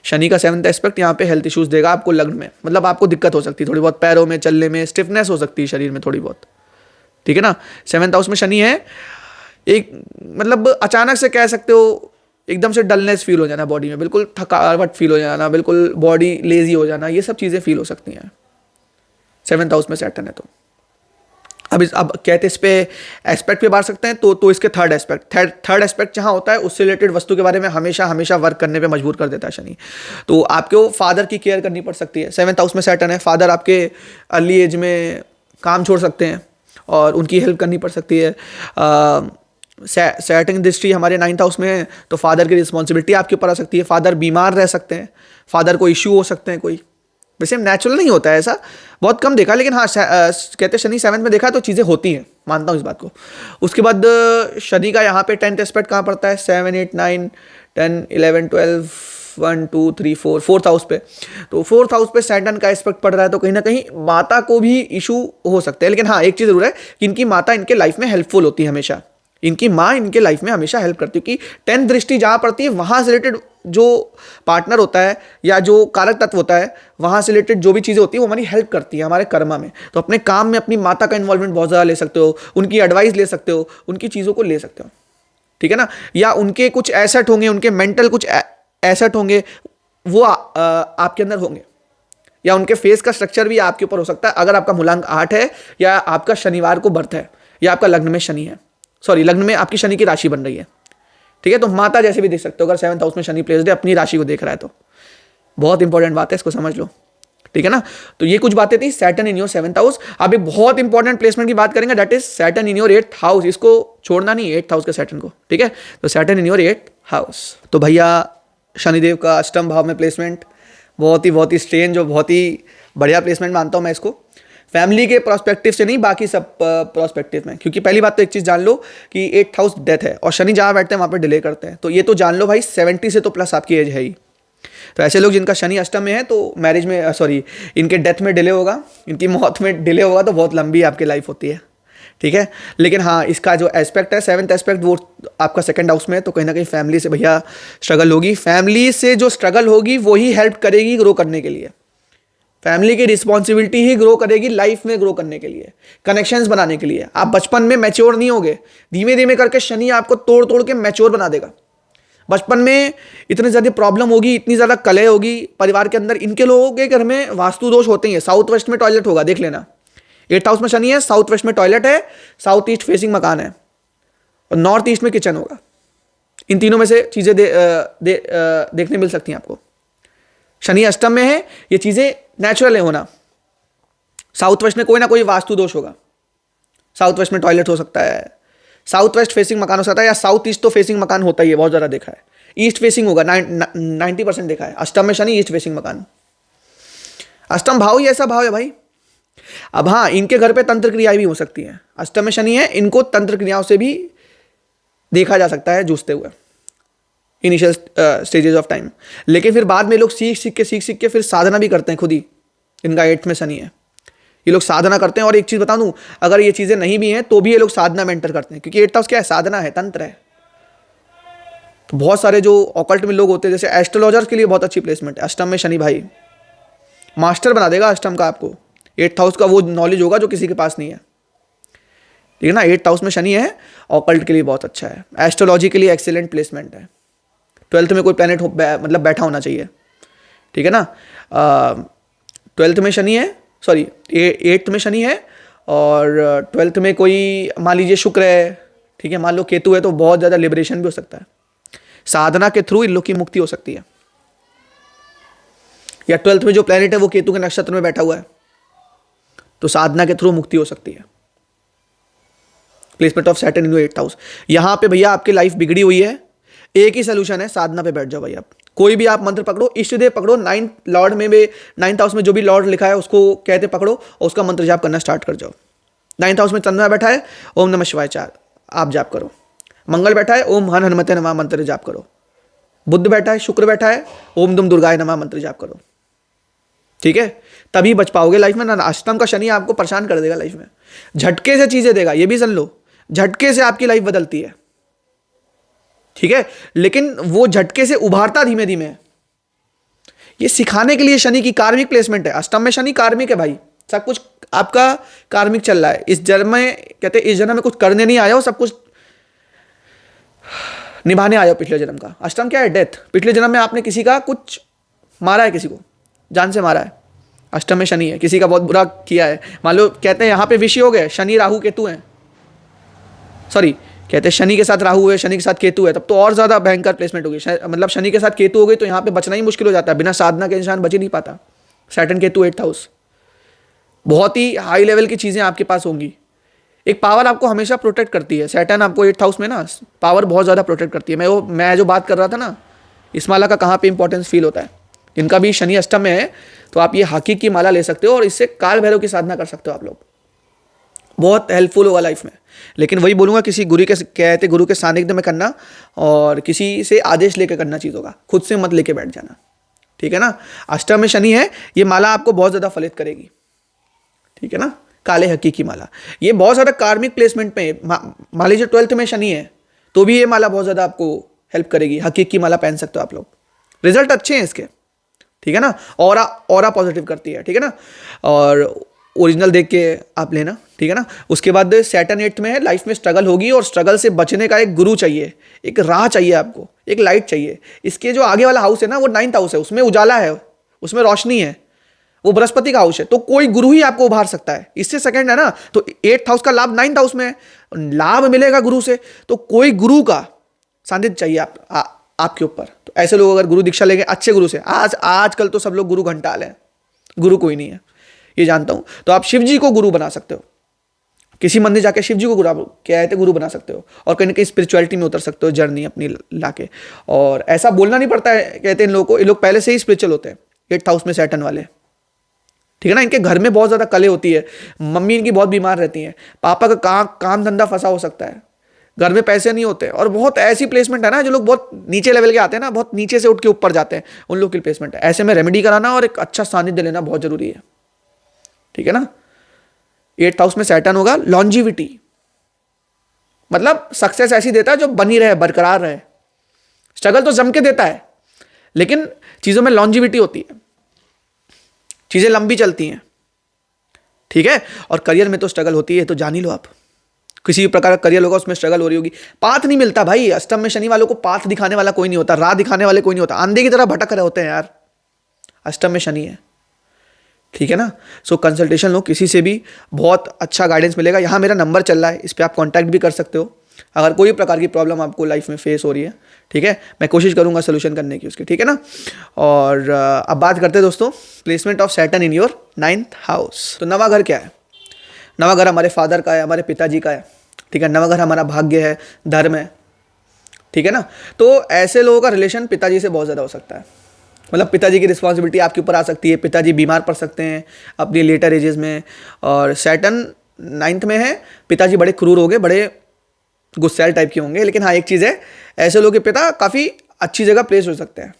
शनि का 7th एस्पेक्ट यहाँ पे हेल्थ इश्यूज देगा आपको लग्न में, मतलब आपको दिक्कत हो सकती है थोड़ी बहुत, पैरों में चलने में स्टिफनेस हो सकती है शरीर में थोड़ी बहुत, ठीक है ना। 7th हाउस में शनि है, एक मतलब अचानक से कह सकते हो एकदम से डलनेस फील हो जाना बॉडी में, बिल्कुल थकावट फील हो जाना, बिल्कुल बॉडी लेजी हो जाना, ये सब चीज़ें फील हो सकती हैं 7th हाउस में सैटर्न है तो। अब कहते इस पे एस्पेक्ट पे बात सकते हैं तो इसके थर्ड एस्पेक्ट जहाँ होता है उससे रिलेटेड वस्तु के बारे में हमेशा वर्क करने पे मजबूर कर देता है शनि। तो आपको फादर की केयर करनी पड़ सकती है, 7th हाउस में सैटर्न है, फादर आपके अर्ली एज में काम छोड़ सकते हैं और उनकी हेल्प करनी पड़ सकती है। सैटर्न दृष्टि हमारे 9th हाउस में है तो फादर की रिस्पॉन्सिबिलिटी आपके ऊपर आ सकती है, फादर बीमार रह सकते हैं, फादर को इश्यू हो सकते हैं कोई, वैसे नेचुरल नहीं होता है ऐसा, बहुत कम देखा, लेकिन हाँ कहते शनि 7th में देखा तो चीज़ें होती हैं, मानता हूँ इस बात को। उसके बाद शनि का यहाँ पे 10th एस्पेक्ट कहाँ पड़ता है, 7, 8, 9, 10, 11, 12, 1, 2, 3, 4, 4th हाउस पे, तो 4th हाउस पे सैटर्न का एस्पेक्ट पड़ रहा है, तो कहीं ना कहीं माता को भी इशू हो सकते हैं। लेकिन हाँ एक चीज़ जरूर है कि इनकी माता इनके लाइफ में हेल्पफुल होती है, हमेशा इनकी माँ इनके लाइफ में हमेशा हेल्प करती है, क्योंकि 10th दृष्टि जहाँ पड़ती है वहाँ से रिलेटेड जो पार्टनर होता है या जो कारक तत्व होता है वहाँ से रिलेटेड जो भी चीज़ें होती है वो हमारी हेल्प करती है हमारे कर्मा में। तो अपने काम में अपनी माता का इन्वॉल्वमेंट बहुत ज़्यादा ले सकते हो, उनकी एडवाइस ले सकते हो, उनकी चीज़ों को ले सकते हो, ठीक है ना। या उनके कुछ एसेट होंगे, उनके मेंटल कुछ एसेट होंगे, वो आपके अंदर होंगे, या उनके फेस का स्ट्रक्चर भी आपके ऊपर हो सकता है अगर आपका मूलांक 8 है या आपका शनिवार को बर्थ है या आपका लग्न में शनि है, सॉरी लग्न में आपकी शनि की राशि बन रही है, ठीक है। तो माता जैसे भी देख सकते हो, अगर 7th हाउस में शनि प्लेस्ड है अपनी राशि को देख रहा है तो बहुत इंपॉर्टेंट बात है, इसको समझ लो, ठीक है ना। तो ये कुछ बातें थी Saturn in your 7th house. अब एक बहुत इंपॉर्टेंट प्लेसमेंट की बात करेंगे, that is Saturn in your 8th house. इसको छोड़ना नहीं, 8th हाउस के सैटर्न को, ठीक है। तो Saturn in your 8th house. तो भैया शनिदेव का अष्टम भाव में प्लेसमेंट बहुत ही स्ट्रेंज और बहुत ही बढ़िया प्लेसमेंट मानता हूं मैं इसको, फैमिली के प्रोस्पेक्टिव से नहीं, बाकी सब प्रोस्पेक्टिव में। क्योंकि पहली बात तो एक चीज़ जान लो कि 8th हाउस डेथ है, और शनि जहाँ बैठते हैं वहाँ पे डिले करते हैं। तो ये तो जान लो भाई 70 से तो प्लस आपकी एज है ही। तो ऐसे लोग जिनका शनि अष्टम में है तो मैरिज में सॉरी इनके डेथ में डिले होगा, इनकी मौत में डिले होगा, तो बहुत लंबी आपकी लाइफ होती है, ठीक है। लेकिन हाँ, इसका जो एस्पेक्ट है 7th एस्पेक्ट वो आपका 2nd हाउस में है, तो कहीं ना कहीं फैमिली से भैया स्ट्रगल होगी। फैमिली से जो स्ट्रगल होगी वही हेल्प करेगी ग्रो करने के लिए। फैमिली की रिस्पॉन्सिबिलिटी ही ग्रो करेगी लाइफ में, ग्रो करने के लिए, कनेक्शंस बनाने के लिए। आप बचपन में मैच्योर नहीं होगे, धीमे धीमे करके शनि आपको तोड़ तोड़ के मैच्योर बना देगा। बचपन में इतनी ज़्यादा प्रॉब्लम होगी, इतनी ज़्यादा कलह होगी परिवार के अंदर। इनके लोगों के घर में वास्तु दोष होते हैं। साउथ वेस्ट में टॉयलेट होगा, देख लेना। 8th हाउस में शनि है, साउथ वेस्ट में टॉयलेट है, साउथ ईस्ट फेसिंग मकान है, और नॉर्थ ईस्ट में किचन होगा। इन तीनों में से चीज़ें देखने मिल सकती हैं आपको। शनि अष्टम में है, ये चीज़ें नेचुरल है होना। साउथ वेस्ट में कोई ना कोई वास्तु दोष होगा। साउथ वेस्ट में टॉयलेट हो सकता है, साउथ वेस्ट फेसिंग मकान हो सकता है, या साउथ ईस्ट तो फेसिंग मकान होता ही है, बहुत ज़्यादा देखा है। ईस्ट फेसिंग होगा, 90% देखा है। अष्टम में शनि, ईस्ट फेसिंग मकान। अष्टम भाव ही ऐसा भाव है भाई। अब हाँ, इनके घर पे तंत्र क्रियाएं भी हो सकती हैं। अष्टम में शनि है, इनको तंत्र क्रियाओं से भी देखा जा सकता है जूझते हुए इनिशियल स्टेजेस ऑफ टाइम। लेकिन फिर बाद में लोग सीख सीख के फिर साधना भी करते हैं खुद ही। इनका 8th में शनि है, ये लोग साधना करते हैं। और एक चीज़ बता दूं, अगर ये चीज़ें नहीं भी हैं तो भी ये लोग साधना में एंटर करते हैं, क्योंकि 8th हाउस क्या है, साधना है, तंत्र है। तो बहुत सारे जो ऑकल्ट में लोग होते हैं, जैसे एस्ट्रोलॉजर्स के लिए बहुत अच्छी प्लेसमेंट है अष्टम में शनि भाई। मास्टर बना देगा अष्टम का आपको। 8th हाउस का वो नॉलेज होगा जो किसी के पास नहीं है, ठीक है ना। 8th हाउस में शनि है, ऑकल्ट के लिए बहुत अच्छा है, एस्ट्रोलॉजी के लिए एक्सीलेंट प्लेसमेंट है। 12th में कोई प्लैनेट मतलब बैठा होना चाहिए, ठीक है ना। 12th में शनि है, सॉरी 8th में शनि है, और 12th में कोई मान लीजिए शुक्र है, ठीक है, मान लो केतु है, तो बहुत ज़्यादा लिबरेशन भी हो सकता है। साधना के थ्रू इन लोग की मुक्ति हो सकती है। या 12th में जो प्लैनेट है वो केतु के नक्षत्र में बैठा हुआ है, तो साधना के थ्रू मुक्ति हो सकती है। Placement of Saturn in 8th house. यहां पे भैया आपकी लाइफ बिगड़ी हुई है, एक ही सोल्यूशन है, साधना पे बैठ जाओ भाई। आप कोई भी आप मंत्र पकड़ो, इष्ट देव पकड़ो, 9th हाउस में जो भी लॉर्ड लिखा है उसको कहते पकड़ो, और उसका मंत्र जाप करना स्टार्ट कर जाओ। 9th हाउस में चंद्रमा बैठा है, ओम नमः शिवाय 4 आप जाप करो। मंगल बैठा है, ओम हन हनुमते नमः मंत्र जाप करो। बुध बैठा है, शुक्र बैठा है, ओम दुम दुर्गाय नमः मंत्र जाप करो, ठीक है। तभी बच पाओगे लाइफ में, ना अष्टम का शनि आपको परेशान कर देगा लाइफ में, झटके से चीजें देगा, ये भी सुन लो। झटके से आपकी लाइफ बदलती है, ठीक है, लेकिन वो झटके से उभारता धीमे धीमे। ये सिखाने के लिए शनि की कार्मिक प्लेसमेंट है। अष्टम में शनि कार्मिक है भाई, सब कुछ आपका कार्मिक चल रहा है। इस जन्म में कहते इस जन्म में कुछ करने नहीं आया हो, सब कुछ निभाने आया हो पिछले जन्म का। अष्टम क्या है, डेथ। पिछले जन्म में आपने किसी का कुछ मारा है, किसी को जान से मारा है, अष्टम में शनि है, किसी का बहुत बुरा किया है। मान लो कहते हैं यहाँ पे विषय हो गए, शनि राहु केतु हैं, सॉरी कहते हैं शनि के साथ राहु है, शनि के साथ केतु है, तब तो और ज्यादा भयंकर प्लेसमेंट होगी। मतलब शनि के साथ केतु हो गई तो यहाँ पे बचना ही मुश्किल हो जाता है, बिना साधना के इंसान बच ही नहीं पाता। सैटर्न केतु 8th हाउस, बहुत ही हाई लेवल की चीजें आपके पास होंगी। एक पावर आपको हमेशा प्रोटेक्ट करती है। सैटर्न आपको 8th हाउस में ना पावर बहुत ज्यादा प्रोटेक्ट करती है। मैं जो बात कर रहा था ना, इस माला का कहाँ पे इंपॉर्टेंस फील होता है। जिनका भी शनि अष्टम में है तो आप ये हकीक की माला ले सकते हो, और इससे काल भैरव की साधना कर सकते हो आप लोग, बहुत हेल्पफुल होगा लाइफ में। लेकिन वही बोलूँगा, किसी गुरु के सानिध्य में करना, और किसी से आदेश लेकर करना चीज़ होगा, खुद से मत लेके बैठ जाना, ठीक है ना। अष्टम में शनि है, ये माला आपको बहुत ज़्यादा फलित करेगी, ठीक है ना। काले हकीक की माला, ये बहुत ज़्यादा कार्मिक प्लेसमेंट में, मान लीजिए 12th में शनि है तो भी ये माला बहुत ज़्यादा आपको हेल्प करेगी। हकीक की माला पहन सकते हो आप लोग, रिजल्ट अच्छे हैं इसके, ठीक है ना। ऑरा पॉजिटिव करती है, ठीक है ना। और ओरिजिनल देख के आप लेना, ठीक है ना। उसके बाद सैटर्न 8th में है, लाइफ में स्ट्रगल होगी, और स्ट्रगल से बचने का एक गुरु चाहिए, एक राह चाहिए आपको, एक लाइट चाहिए। इसके जो आगे वाला हाउस है ना, वो 9th हाउस है, उसमें उजाला है, उसमें रोशनी है, वो बृहस्पति का हाउस है, तो कोई गुरु ही आपको उभार सकता है। इससे सेकंड है ना, तो 8th हाउस का लाभ 9th हाउस में है, लाभ मिलेगा गुरु से, तो कोई गुरु का सानिध्य चाहिए आपके ऊपर। तो ऐसे लोग अगर गुरु दीक्षा लेंगे अच्छे गुरु से, आजकल तो सब लोग गुरु घंटाल हैं, गुरु कोई नहीं है, ये जानता हूं। तो आप शिव जी को गुरु बना सकते हो, किसी मंदिर जाके शिव जी को गुरु बना सकते हो, और कहीं ना कहीं स्पिरिचुअलिटी में उतर सकते हो, जर्नी अपनी लाके। और ऐसा बोलना नहीं पड़ता है, कहते हैं इन लोगों को, ये लोग पहले से ही स्पिरिचुअल होते हैं, 8th हाउस में सैटर्न वाले, ठीक है ना। इनके घर में बहुत ज्यादा कले होती है, मम्मी इनकी बहुत बीमार रहती हैं, पापा का काम धंधा फंसा हो सकता है, घर में पैसे नहीं होते, और बहुत ऐसी प्लेसमेंट है ना, जो लोग बहुत नीचे लेवल के आते हैं ना, बहुत नीचे से उठ के ऊपर जाते हैं, उन लोग की प्लेसमेंट है। ऐसे में रेमेडी कराना और एक अच्छा सानिध्य लेना बहुत जरूरी है, ठीक है ना। 8th हाउस में सैटर्न होगा, लॉन्जिविटी मतलब सक्सेस ऐसी देता है जो बनी रहे, बरकरार रहे। स्ट्रगल तो जम के देता है, लेकिन चीजों में लॉन्जिविटी होती है, चीजें लंबी चलती हैं, ठीक है। और करियर में तो स्ट्रगल होती है, तो जान ही लो आप, किसी भी प्रकार का करियर होगा उसमें स्ट्रगल हो रही होगी। पाथ नहीं मिलता भाई, अष्टम में शनि वालों को पाथ दिखाने वाला कोई नहीं होता, राह दिखाने वाले कोई नहीं होता, अंधे की तरह भटक रहे होते हैं यार, अष्टम में शनि है, ठीक है ना। सो कंसल्टेशन लो किसी से भी, बहुत अच्छा गाइडेंस मिलेगा। यहाँ मेरा नंबर चल रहा है, इस पर आप कॉन्टैक्ट भी कर सकते हो अगर कोई प्रकार की प्रॉब्लम आपको लाइफ में फेस हो रही है, ठीक है। मैं कोशिश करूंगा सोल्यूशन करने की उसकी, ठीक है ना। और अब बात करते हैं दोस्तों placement of Saturn in your 9th house. तो नवा घर क्या है? नवा घर हमारे फादर का है, हमारे पिताजी का है, ठीक है। नवा घर हमारा भाग्य है, धर्म है, ठीक है ना। तो ऐसे लोगों का रिलेशन पिताजी से बहुत ज़्यादा हो सकता है, मतलब पिताजी की रिस्पॉन्सिबिलिटी आपके ऊपर आ सकती है, पिताजी बीमार पड़ सकते हैं अपनी लेटर एजेस में। और सैटर्न 9th में है, पिताजी बड़े क्रूर होंगे, बड़े गुस्सैल टाइप के होंगे, लेकिन हाँ एक चीज़ है, ऐसे लोगों के पिता काफ़ी अच्छी जगह प्लेस हो सकते हैं,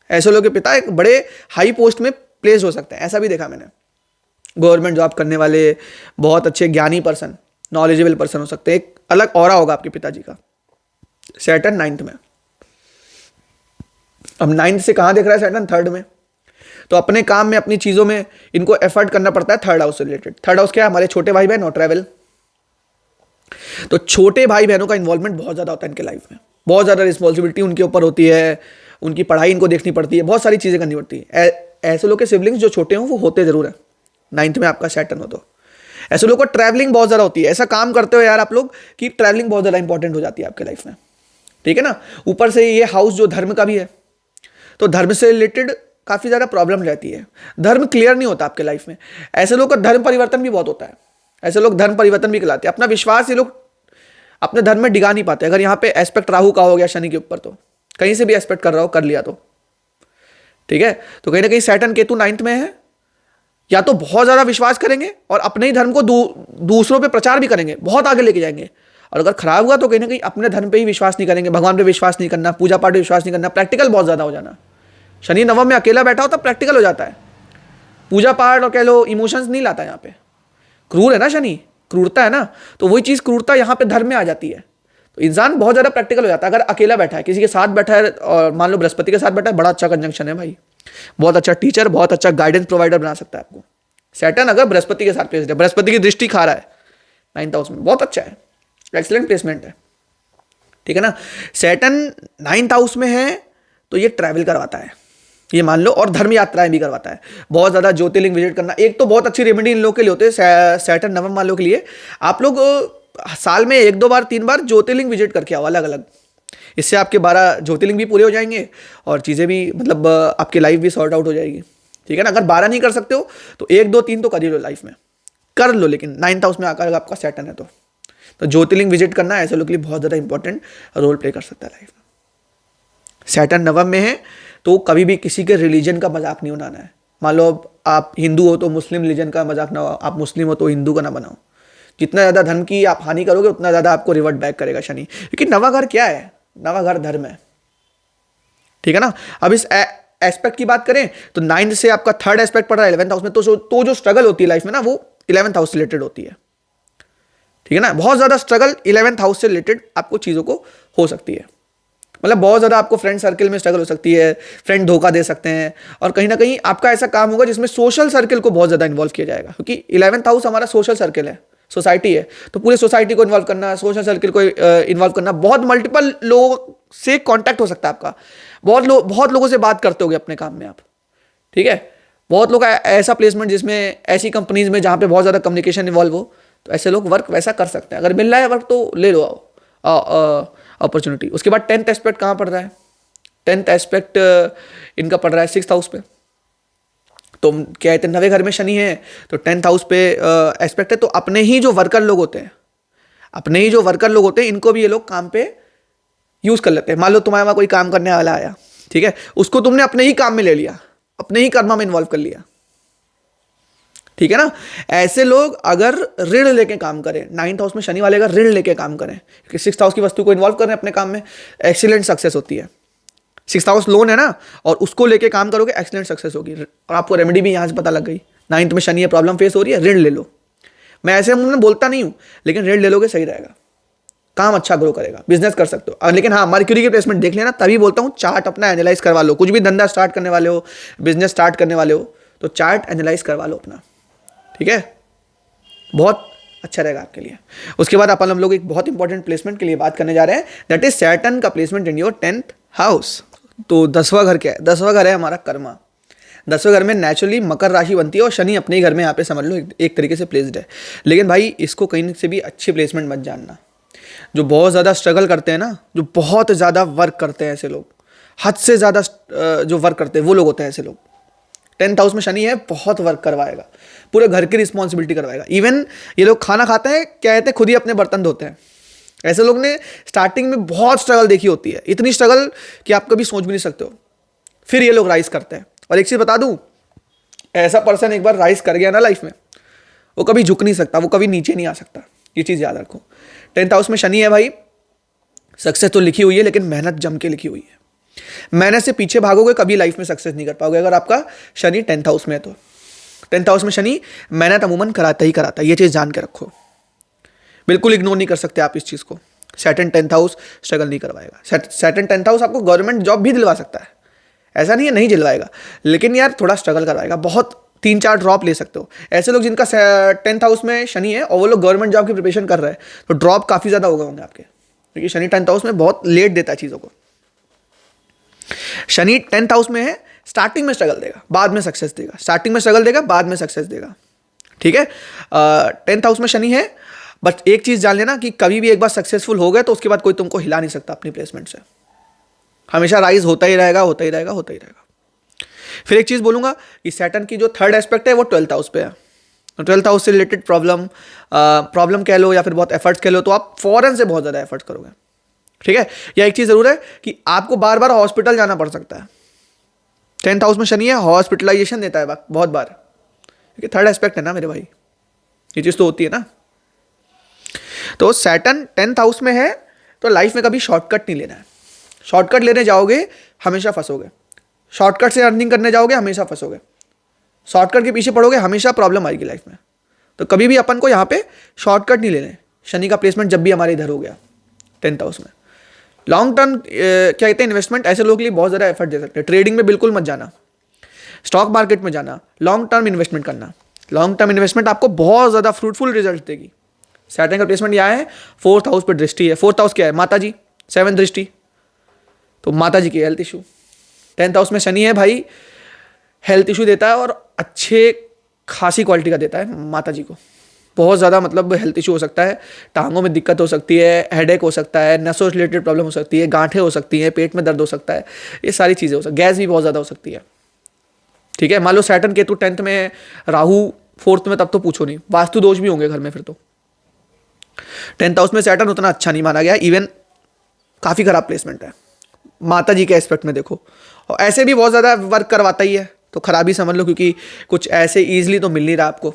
ऐसे लोगों के पिता एक बड़े हाई पोस्ट में प्लेस हो सकते हैं, ऐसा भी देखा मैंने। गवर्नमेंट जॉब करने वाले बहुत अच्छे ज्ञानी पर्सन, नॉलेजेबल पर्सन हो सकते हैं, एक अलग ऑरा होगा आपके पिताजी का, सैटर्न 9th में। अब 9th से कहाँ देख रहा है सैटर्न? 3rd में। तो अपने काम में, अपनी चीज़ों में इनको एफर्ट करना पड़ता है 3rd हाउस से रिलेटेड। 3rd हाउस क्या है? हमारे छोटे भाई बहन और ट्रैवल। तो छोटे भाई बहनों का इन्वॉल्वमेंट बहुत ज़्यादा होता है इनके लाइफ में, बहुत ज़्यादा रिस्पॉन्सिबिलिटी उनके ऊपर होती है, उनकी पढ़ाई इनको देखनी पड़ती है, बहुत सारी चीज़ें करनी पड़ती है। ऐसे लोग के सिबलिंग्स जो छोटे हों वो होते ज़रूर है 9th में आपका सैटर्न हो तो। ऐसे लोगों को ट्रैवलिंग बहुत ज़्यादा होती है, ऐसा काम करते हो यार आप लोग कि ट्रैवलिंग बहुत ज़्यादा इंपॉर्टेंट हो जाती है आपके लाइफ में, ठीक है ना। ऊपर से ये हाउस जो धर्म का भी है, तो धर्म से रिलेटेड काफ़ी ज़्यादा प्रॉब्लम रहती है, धर्म क्लियर नहीं होता आपके लाइफ में। ऐसे लोग का धर्म परिवर्तन भी बहुत होता है, ऐसे लोग धर्म परिवर्तन भी कहलाते हैं। अपना विश्वास ये लोग अपने धर्म में डिगा नहीं पाते। अगर यहाँ पे एस्पेक्ट राहु का हो गया शनि के ऊपर, तो कहीं से भी एस्पेक्ट कर रहा हो, कर लिया तो ठीक है। तो कहीं ना कहीं सैटर्न केतु 9th में है, या तो बहुत ज़्यादा विश्वास करेंगे और अपने ही धर्म को दूसरों पे प्रचार भी करेंगे, बहुत आगे लेके जाएंगे। और अगर खराब हुआ तो कहीं ना कहीं अपने धर्म पे ही विश्वास नहीं करेंगे, भगवान पे विश्वास नहीं करना, पूजा पाठ पे विश्वास नहीं करना, प्रैक्टिकल बहुत ज़्यादा हो जाना। शनि नवम में अकेला बैठा हो तब प्रैक्टिकल हो जाता है, पूजा पाठ और कह लो इमोशंस नहीं लाता। यहाँ पे क्रूर है ना शनि, क्रूरता है ना, तो वही चीज़ क्रूरता यहाँ पे धर्म में आ जाती है। तो इंसान बहुत ज़्यादा प्रैक्टिकल हो जाता है। अगर अकेला बैठा है, किसी के साथ बैठा है, और मान लो बृहस्पति के साथ बैठा है, बड़ा अच्छा कंजंक्शन है भाई, बहुत अच्छा टीचर, बहुत अच्छा गाइडेंस प्रोवाइडर बना सकता है आपको सैटर्न। अगर बृहस्पति के साथ प्लेस्ड है, बृहस्पति की दृष्टि खा रहा है 9th हाउस में, बहुत अच्छा है, एक्सीलेंट प्लेसमेंट है, ठीक है ना। सैटर्न 9th हाउस में है तो ये ट्रैवल करवाता है, ये मान लो, और धर्म यात्राएं भी करवाता है। बहुत ज़्यादा ज्योतिर्लिंग विजिट करना एक तो बहुत अच्छी रेमेडी इन लोगों के लिए होते हैं, सैटर्न नवम वालों के लिए। आप लोग साल में 1-2 बार 3 बार ज्योतिर्लिंग विजिट करके आओ अलग अलग, इससे आपके 12 ज्योतिर्लिंग भी पूरे हो जाएंगे और चीज़ें भी, मतलब आपकी लाइफ भी सॉर्ट आउट हो जाएगी, ठीक है ना। अगर 12 नहीं कर सकते हो तो 1, 2, 3 तो कर ही लो लाइफ में, कर लो, लेकिन 9th हाउस में आकर आपका सैटर्न है तो ज्योतिर्लिंग विजिट करना ऐसे लोगों के लिए बहुत ज़्यादा इंपॉर्टेंट रोल प्ले कर सकता है लाइफ में। सैटर्न नवम में है तो कभी भी किसी के रिलीजन का मजाक नहीं उड़ाना है। मान लो आप हिंदू हो तो मुस्लिम रिलीजन का मजाक ना हो, आप मुस्लिम हो तो हिंदू का ना बनाओ। जितना ज़्यादा धर्म की आप हानि करोगे उतना ज़्यादा आपको रिवर्ट बैक करेगा शनि, क्योंकि नवा घर क्या है? नवा घर धर्म है, ठीक है ना। अब इस एस्पेक्ट की बात करें तो 9th से आपका 3rd एस्पेक्ट पड़ रहा है 11th हाउस में, तो जो स्ट्रगल होती है लाइफ में ना, वो 11th हाउस से रिलेटेड होती है, ठीक है ना। बहुत ज़्यादा स्ट्रगल 11th हाउस से रिलेटेड आपको चीज़ों को हो सकती है, मतलब बहुत ज़्यादा आपको फ्रेंड सर्कल में स्ट्रगल हो सकती है, फ्रेंड धोखा दे सकते हैं, और कहीं ना कहीं आपका ऐसा काम होगा जिसमें सोशल सर्कल को बहुत ज़्यादा इन्वॉल्व किया जाएगा, क्योंकि 11th हाउस हमारा सोशल सर्कल है, सोसाइटी है। तो पूरे सोसाइटी को इन्वॉल्व करना, सोशल सर्कल को इन्वॉल्व करना, बहुत मल्टीपल लोगों से कॉन्टैक्ट हो सकता है आपका, बहुत लोगों से बात करते होगे अपने काम में आप, ठीक है। बहुत लोग ऐसा प्लेसमेंट जिसमें ऐसी कंपनीज में जहाँ पे बहुत ज़्यादा कम्युनिकेशन इन्वॉल्व हो, तो ऐसे लोग वर्क वैसा कर सकते हैं। अगर मिल रहा है वर्क तो ले लो अपॉर्चुनिटी। उसके बाद 10th एस्पेक्ट कहाँ पड़ रहा है? 10th एस्पेक्ट इनका पड़ रहा है 6th हाउस पे, तो क्या कहते हैं 9वें घर में शनि है तो 10th हाउस पे एस्पेक्ट है, तो अपने ही जो वर्कर लोग होते हैं, अपने ही जो वर्कर लोग होते हैं, इनको भी ये लोग काम पे यूज कर लेते हैं। मान लो तुम्हारे वहां कोई काम करने वाला आया, ठीक है, उसको तुमने अपने ही काम में ले लिया, अपने ही कर्मा में इन्वॉल्व कर लिया, ठीक है ना। ऐसे लोग अगर ऋण लेके काम करें, 9th हाउस में शनि वाले अगर ऋण लेके काम करें, क्योंकि 6th हाउस की वस्तु को इन्वॉल्व करें अपने काम में, एक्सीलेंट सक्सेस होती है। 6th हाउस लोन है ना, और उसको लेके काम करोगे एक्सीलेंट सक्सेस होगी। और आपको रेमेडी भी यहाँ से पता लग गई, 9th में शनि है, प्रॉब्लम फेस हो रही है, ऋण ले लो। मैं ऐसे मुझे बोलता नहीं हूँ, लेकिन ऋण ले लोगे सही रहेगा, काम अच्छा ग्रो करेगा, बिजनेस कर सकते हो। लेकिन हाँ, मर्क्यूरी की प्लेसमेंट देख लेना, तभी बोलता हूँ चार्ट अपना एनालाइज करवा लो। कुछ भी धंधा स्टार्ट करने वाले हो, बिजनेस स्टार्ट करने वाले हो, तो चार्ट एनालाइज करवा लो अपना, ठीक है, बहुत अच्छा रहेगा आपके लिए। उसके बाद अपन हम लोग एक बहुत इंपॉर्टेंट प्लेसमेंट के लिए बात करने जा रहे हैं, दैट इज सैटर्न का placement in your 10th house. तो 10वां घर क्या है? 10वां घर है हमारा कर्मा। 10वें घर में नेचुरली मकर राशि बनती है, और शनि अपने ही घर में यहाँ पे समझ लो एक तरीके से प्लेस्ड है। लेकिन भाई इसको कहीं से भी अच्छी प्लेसमेंट मत जानना। जो बहुत ज़्यादा स्ट्रगल करते हैं ना, जो बहुत ज़्यादा वर्क करते हैं, ऐसे लोग हद से ज़्यादा जो वर्क करते हैं वो लोग होते हैं ऐसे लोग। 10th हाउस में शनि है, बहुत वर्क करवाएगा, पूरे घर की रिस्पॉन्सिबिलिटी करवाएगा। इवन ये लोग खाना खाते हैं, क्या कहते हैं, खुद ही अपने बर्तन धोते हैं। ऐसे लोग ने स्टार्टिंग में बहुत स्ट्रगल देखी होती है, इतनी स्ट्रगल कि आप कभी सोच भी नहीं सकते हो। फिर ये लोग राइज करते हैं। और एक चीज़ बता दूं, ऐसा पर्सन एक बार राइज कर गया ना लाइफ में, वो कभी झुक नहीं सकता, वो कभी नीचे नहीं आ सकता। ये चीज़ याद रखो। 10th हाउस में शनि है भाई, सक्सेस तो लिखी हुई है, लेकिन मेहनत जम के लिखी हुई है। मेहनत से पीछे भागोगे कभी लाइफ में सक्सेस नहीं कर पाओगे, अगर आपका शनि 10th हाउस में है तो। 10th हाउस में शनि मेहनत अमूमन कराता ही कराता है, ये चीज़ जान के रखो, बिल्कुल इग्नोर नहीं कर सकते आप इस चीज़ को। सैटर्न 10th हाउस स्ट्रगल नहीं करवाएगा। सैटर्न 10th हाउस आपको गवर्नमेंट जॉब भी दिलवा सकता है, ऐसा नहीं है नहीं दिलवाएगा, लेकिन यार थोड़ा स्ट्रगल करवाएगा, बहुत 3-4 ड्रॉप ले सकते हो। ऐसे लोग जिनका 10th हाउस में शनि है और वो लोग गवर्नमेंट जॉब की प्रिपरेशन कर रहे हैं, तो ड्रॉप काफ़ी ज़्यादा हो गए होंगे आपके, क्योंकि शनि 10th हाउस में बहुत लेट देता है चीज़ों को। शनि 10th हाउस में है, स्टार्टिंग में स्ट्रगल देगा, बाद में सक्सेस देगा, स्टार्टिंग में स्ट्रगल देगा, बाद में सक्सेस देगा, ठीक है। 10th हाउस में शनि है, बट एक चीज़ जान लेना कि कभी भी एक बार सक्सेसफुल हो गए तो उसके बाद कोई तुमको हिला नहीं सकता अपनी प्लेसमेंट से, हमेशा राइज होता ही रहेगा, होता ही रहेगा, होता ही रहेगा। फिर एक चीज़ बोलूँगा कि सैटर्न की जो 3rd एस्पेक्ट है वो 12th हाउस पे है। तो 12th हाउस से रिलेटेड प्रॉब्लम कह लो या फिर बहुत एफर्ट्स कह लो, तो आप फॉरन से बहुत ज़्यादा एफर्ट्स करोगे, ठीक है। या एक चीज़ ज़रूर है कि आपको बार बार हॉस्पिटल जाना पड़ सकता है। 10th हाउस में शनि है, हॉस्पिटलाइजेशन देता है बहुत बार, क्योंकि 3rd एस्पेक्ट है ना मेरे भाई, ये चीज़ तो होती है ना। तो सैटर्न 10th हाउस में है तो लाइफ में कभी शॉर्टकट नहीं लेना है। शॉर्टकट लेने जाओगे हमेशा फंसोगे, शॉर्टकट से अर्निंग करने जाओगे हमेशा फंसोगे, शॉर्टकट के पीछे पड़ोगे हमेशा प्रॉब्लम आएगी लाइफ में। तो कभी भी अपन को यहाँ पे शॉर्टकट नहीं लेने। शनि का प्लेसमेंट जब भी हमारे इधर हो गया 10th हाउस में, लॉन्ग टर्म क्या कहते हैं इन्वेस्टमेंट, ऐसे लोगों के लिए बहुत ज़्यादा एफर्ट दे सकते हैं। ट्रेडिंग में बिल्कुल मत जाना, स्टॉक मार्केट में जाना, लॉन्ग टर्म इन्वेस्टमेंट करना। लॉन्ग टर्म इन्वेस्टमेंट आपको बहुत ज़्यादा फ्रूटफुल रिजल्ट देगी। सैटर्न का प्लेसमेंट यहाँ है, 4th हाउस पर दृष्टि है। 4th हाउस क्या है? माता जी, 7th दृष्टि, तो माता जी की हेल्थ इशू। 10th हाउस में शनि है भाई, हेल्थ इशू देता है, और अच्छे खासी क्वालिटी का देता है माता जी को। बहुत ज़्यादा मतलब हेल्थ इशू हो सकता है, टांगों में दिक्कत हो सकती है, हेडेक हो सकता है, नसों से रिलेटेड प्रॉब्लम हो सकती है, गांठें हो सकती हैं, पेट में दर्द हो सकता है, ये सारी चीज़ें हो सकती है। गैस भी बहुत ज़्यादा हो सकती है, ठीक है। मान लो सैटर्न केतु 10th में, राहु 4th में, तब तो पूछो नहीं, वास्तु दोष भी होंगे घर में फिर तो। 10th हाउस में सैटर्न उतना अच्छा नहीं माना गया, इवन काफ़ी खराब प्लेसमेंट है। माता जी के एस्पेक्ट में देखो, और ऐसे भी बहुत ज़्यादा वर्क करवाता ही है, तो खराबी समझ लो, क्योंकि कुछ ऐसे ईजिली तो मिल नहीं रहा आपको,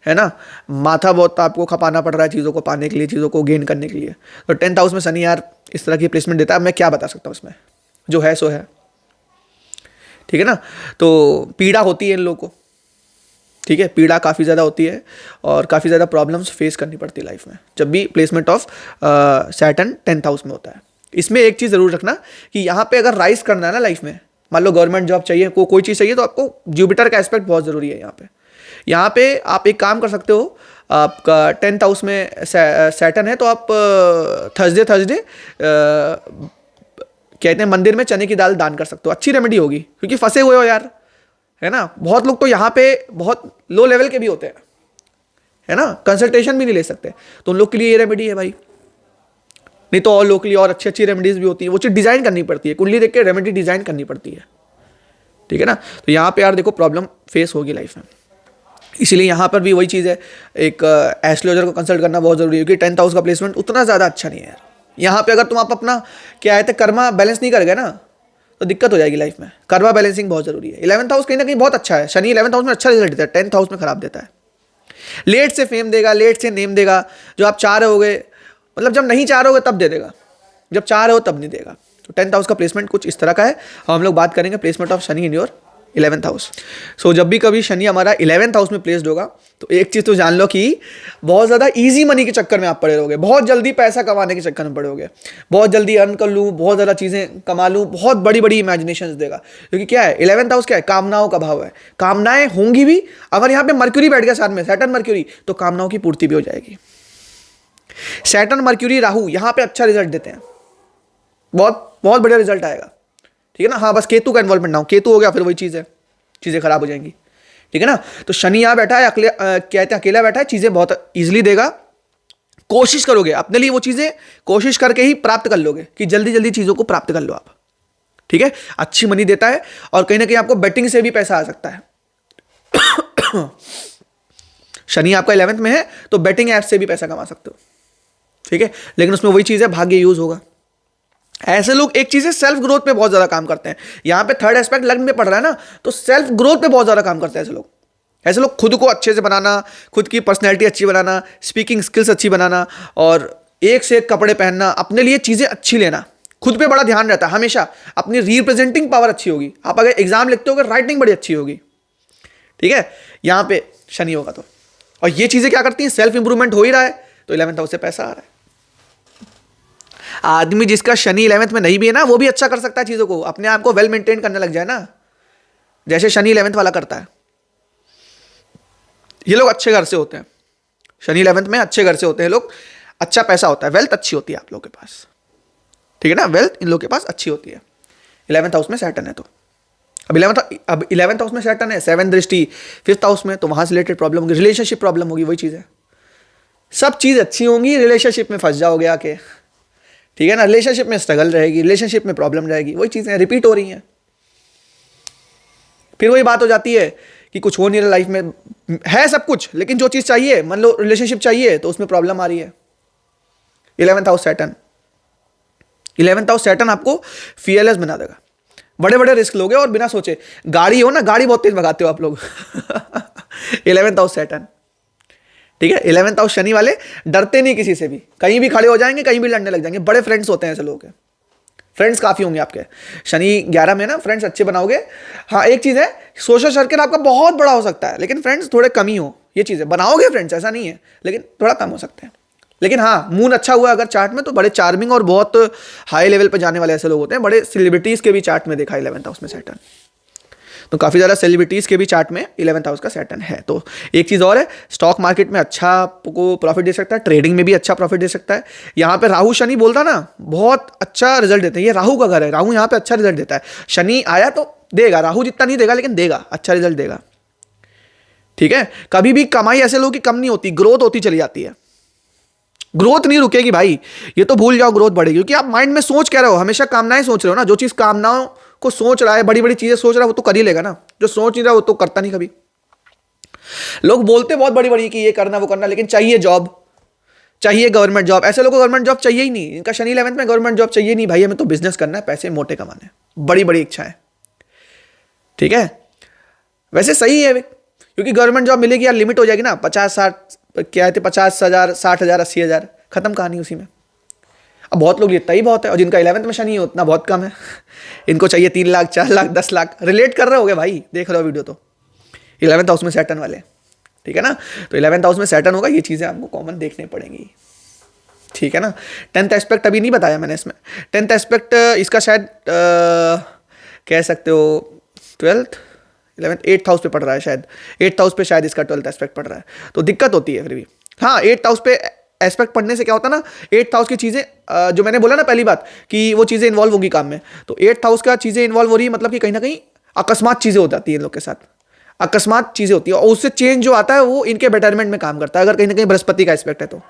है ना। माथा बहुत आपको खपाना पड़ रहा है चीज़ों को पाने के लिए, चीज़ों को गेन करने के लिए। तो 10th हाउस में शनि यार इस तरह की प्लेसमेंट देता है। मैं क्या बता सकता हूँ इसमें, जो है सो है, ठीक है ना। तो पीड़ा होती है इन लोगों को, ठीक है, पीड़ा काफ़ी ज़्यादा होती है, और काफ़ी ज़्यादा प्रॉब्लम्स फेस करनी पड़ती है लाइफ में जब भी placement of Saturn 10th house में होता है। इसमें एक चीज़ ज़रूर रखना कि यहाँ पे अगर राइज करना है ना लाइफ में, मान लो गवर्नमेंट जॉब चाहिए, कोई चीज़ चाहिए, तो आपको जुपिटर का एस्पेक्ट बहुत ज़रूरी है यहाँ पे आप एक काम कर सकते हो। आपका 10th हाउस में सैटर्न है, तो आप थर्सडे कहते हैं मंदिर में चने की दाल दान कर सकते हो, अच्छी रेमेडी होगी, क्योंकि फंसे हुए हो यार, है ना। बहुत लोग तो यहाँ पे बहुत लो लेवल के भी होते हैं, है ना, कंसल्टेशन भी नहीं ले सकते, तो उन लोग के लिए ये रेमेडी है भाई। नहीं तो और लोग के लिए और अच्छी अच्छी रेमेडीज भी होती है, वो चीज़ डिज़ाइन करनी पड़ती है, कुंडली देख के रेमेडी डिज़ाइन करनी पड़ती है, ठीक है ना। तो यहाँ पे यार देखो प्रॉब्लम फेस होगी लाइफ में, इसीलिए यहाँ पर भी वही चीज़ है, एक एस्ट्रोलॉजर को कंसल्ट करना बहुत जरूरी है, क्योंकि 10th हाउस का प्लेसमेंट उतना ज़्यादा अच्छा नहीं है यार। यहाँ पे अगर तुम आप अपना क्या है कर्मा बैलेंस नहीं कर गए ना तो दिक्कत हो जाएगी लाइफ में। कर्मा बैलेंसिंग बहुत जरूरी है। 11th हाउस कहीं ना कहीं बहुत अच्छा है, शनि 11th हाउस में अच्छा रिजल्ट देता है, 10th हाउस में खराब देता है। लेट से फेम देगा, लेट से नेम देगा, जो आप चाह रहे होगे, मतलब जब नहीं चाह रहे होगे तब दे देगा, जब चाह रहे हो तब नहीं देगा। तो 10th हाउस का प्लेसमेंट कुछ इस तरह का है। हम लोग बात करेंगे placement of Shani in your 11th house. So जब भी कभी शनि हमारा 11th हाउस में प्लेस्ड होगा तो एक चीज़ तो जान लो कि बहुत ज़्यादा इजी मनी के चक्कर में आप पड़े रहोगे, बहुत जल्दी पैसा कमाने के चक्कर में पड़े होगे, बहुत जल्दी अर्न कर लूँ, बहुत ज़्यादा चीज़ें कमा लूँ, बहुत बड़ी बड़ी इमेजिनेशंस देगा। क्योंकि क्या है 11th हाउस क्या है, कामनाओं का भाव है, कामनाएं होंगी भी। अगर यहाँ पे मर्क्यूरी बैठ गया साथ में, सैटर्न मर्क्यूरी, तो कामनाओं की पूर्ति भी हो जाएगी। सैटर्न मर्क्यूरी राहु यहाँ पे अच्छा रिजल्ट देते हैं, बहुत बहुत बढ़िया रिजल्ट आएगा, ठीक है ना। हाँ बस केतु का इन्वॉल्वमेंट ना हो, केतु हो गया फिर वही चीज़ है, चीज़ें खराब हो जाएंगी, ठीक है ना। तो शनि यहाँ बैठा है, कहते हैं अकेला बैठा है, चीज़ें बहुत ईजिली देगा। कोशिश करोगे अपने लिए वो चीज़ें, कोशिश करके ही प्राप्त कर लोगे कि जल्दी जल्दी चीज़ों को प्राप्त कर लो आप, ठीक है। अच्छी मनी देता है और कहीं ना कहीं आपको बेटिंग से भी पैसा आ सकता है। शनि आपका 11th में है तो बेटिंग ऐप से भी पैसा कमा सकते हो, ठीक है। लेकिन उसमें वही चीज़ है, भाग्य यूज होगा। ऐसे लोग एक चीज है, सेल्फ ग्रोथ पे बहुत ज्यादा काम करते हैं। यहां पे थर्ड एस्पेक्ट लग्न में पड़ रहा है ना, तो सेल्फ ग्रोथ पे बहुत ज्यादा काम करते हैं ऐसे लोग। ऐसे लोग खुद को अच्छे से बनाना, खुद की पर्सनैलिटी अच्छी बनाना, स्पीकिंग स्किल्स अच्छी बनाना, और एक से एक कपड़े पहनना, अपने लिए चीजें अच्छी लेना, खुद पे बड़ा ध्यान रहता है हमेशा। अपनी रिप्रेजेंटिंग पावर अच्छी होगी, आप अगर एग्जाम लिखते हो राइटिंग बड़ी अच्छी होगी, ठीक है। यहां पे शनि होगा तो, और ये चीजें क्या करती हैं, सेल्फ इंप्रूवमेंट हो ही रहा है तो 11th हाउस से पैसा आ रहा है। आदमी जिसका शनि 11th में नहीं भी है ना, वो भी अच्छा कर सकता है चीजों को, अपने आप को वेल मेंटेन करने लग जाए ना, जैसे शनि 11th वाला करता है। ये लोग अच्छे घर से होते हैं, शनि 11th में अच्छे घर से होते हैं लोग, अच्छा पैसा होता है, वेल्थ अच्छी होती है आप लोग के पास, ठीक है ना। वेल्थ इन लोग के पास अच्छी होती है। 11th हाउस में सैटर्न है तो अब 11th हाउस में सैटर्न है, 7th दृष्टि 5th हाउस में, तो वहां से रिलेटेड प्रॉब्लम होगी, रिलेशनशिप प्रॉब्लम होगी, वही चीज है। सब चीज अच्छी होंगी, रिलेशनशिप में फंस जाओगे आके, ठीक है ना। रिलेशनशिप में स्ट्रगल रहेगी, रिलेशनशिप में प्रॉब्लम रहेगी, वही चीजें रिपीट हो रही हैं। फिर वही बात हो जाती है कि कुछ हो नहीं रहा लाइफ में, है सब कुछ लेकिन जो चीज चाहिए, मान लो रिलेशनशिप चाहिए तो उसमें प्रॉब्लम आ रही है। 11th house Saturn, 11th house Saturn आपको फियरलेस बना देगा, बड़े बड़े रिस्क लोगे और बिना सोचे। गाड़ी हो ना, गाड़ी बहुत तेज भगाते हो आप लोग। 11th हाउस सैटर्न, ठीक है। 11th हाउस शनि वाले डरते नहीं किसी से भी, कहीं भी खड़े हो जाएंगे, कहीं भी लड़ने लग जाएंगे, बड़े फ्रेंड्स होते हैं ऐसे लोग के, फ्रेंड्स काफी होंगे आपके। शनि 11 में ना फ्रेंड्स अच्छे बनाओगे। हाँ एक चीज है, सोशल सर्किल आपका बहुत बड़ा हो सकता है लेकिन फ्रेंड्स थोड़े कम ही हो, ये चीजें बनाओगे फ्रेंड्स, ऐसा नहीं है, लेकिन थोड़ा कम हो सकते हैं। लेकिन हाँ मून अच्छा हुआ अगर चार्ट में तो बड़े चार्मिंग और बहुत हाई लेवल पर जाने वाले ऐसे लोग होते हैं। बड़े सेलिब्रिटीज के भी चार्ट में देखा 11th हाउस में सैटर्न, तो काफ़ी ज़्यादा सेलिब्रिटीज़ के भी चार्ट में 11th हाउस का सैटर्न है। तो एक चीज़ और है, स्टॉक मार्केट में अच्छा आपको प्रॉफिट दे सकता है, ट्रेडिंग में भी अच्छा प्रॉफिट दे सकता है। यहाँ पे राहु शनि बोलता ना, बहुत अच्छा रिजल्ट देते हैं। ये राहु का घर है, राहु यहाँ पे अच्छा रिजल्ट देता है। शनि आया तो देगा, राहु जितना नहीं देगा लेकिन देगा, अच्छा रिजल्ट देगा, ठीक है। कभी भी कमाई ऐसे लोगों की कम नहीं होती, ग्रोथ होती चली जाती है, ग्रोथ नहीं रुकेगी भाई, ये तो भूल जाओ ग्रोथ बढ़ेगी। क्योंकि आप माइंड में सोच क्या रहे हो, हमेशा कामनाएं सोच रहे हो ना। जो चीज कामनाओं को सोच रहा है, बड़ी बड़ी चीजें सोच रहा है, वो तो कर ही लेगा ना। जो सोच नहीं रहा वो तो करता नहीं कभी। लोग बोलते बहुत बड़ी बड़ी कि ये करना वो करना, लेकिन चाहिए जॉब, चाहिए गवर्नमेंट जॉब। ऐसे लोगों को गवर्नमेंट जॉब चाहिए ही नहीं, इनका शनि 11th में गवर्नमेंट जॉब चाहिए नहीं भाई, हमें तो बिजनेस करना है, पैसे मोटे कमाने, बड़ी बड़ी इच्छा है, ठीक है। वैसे सही है क्योंकि गवर्नमेंट जॉब मिलेगी यार, लिमिट हो जाएगी ना, 50-60 क्या थे, 50,000, 60,000, 80,000, खत्म कहानी उसी में। अब बहुत लोग इतना ही बहुत है, और जिनका 11th में शनि है उतना बहुत कम है। इनको चाहिए 3 लाख, 4 लाख, 10 लाख। रिलेट कर रहे होगे भाई, देख रहे हो वीडियो तो। 11th हाउस में सैटर्न वाले, ठीक है ना। तो 11th हाउस में सैटर्न होगा, ये चीज़ें आपको कॉमन देखने पड़ेंगी, ठीक है ना। 10th एस्पेक्ट अभी नहीं बताया मैंने इसमें। 10th एस्पेक्ट इसका शायद कह सकते हो 12th 11th 8th हाउस पे पड़ रहा है शायद, 8th हाउस पे शायद इसका 12th एस्पेक्ट पड़ रहा है, तो दिक्कत होती है फिर भी। हाँ 8th हाउस पे एस्पेक्ट पढ़ने से क्या होता है ना, 8th हाउस की चीज़ें जो मैंने बोला ना पहली बात कि वो चीज़ें इन्वॉल्व होंगी काम में, तो 8th हाउस का चीज़ें इन्वॉल्व हो रही है, मतलब कि कहीं ना कहीं अकस्मात चीज़ें हो जाती है इन लोग के साथ, अकस्मात चीज़ें होती है, और उससे चेंज जो आता है वो इनके बेटरमेंट में काम करता है, अगर कहीं ना कहीं बृहस्पति का एस्पेक्ट है तो,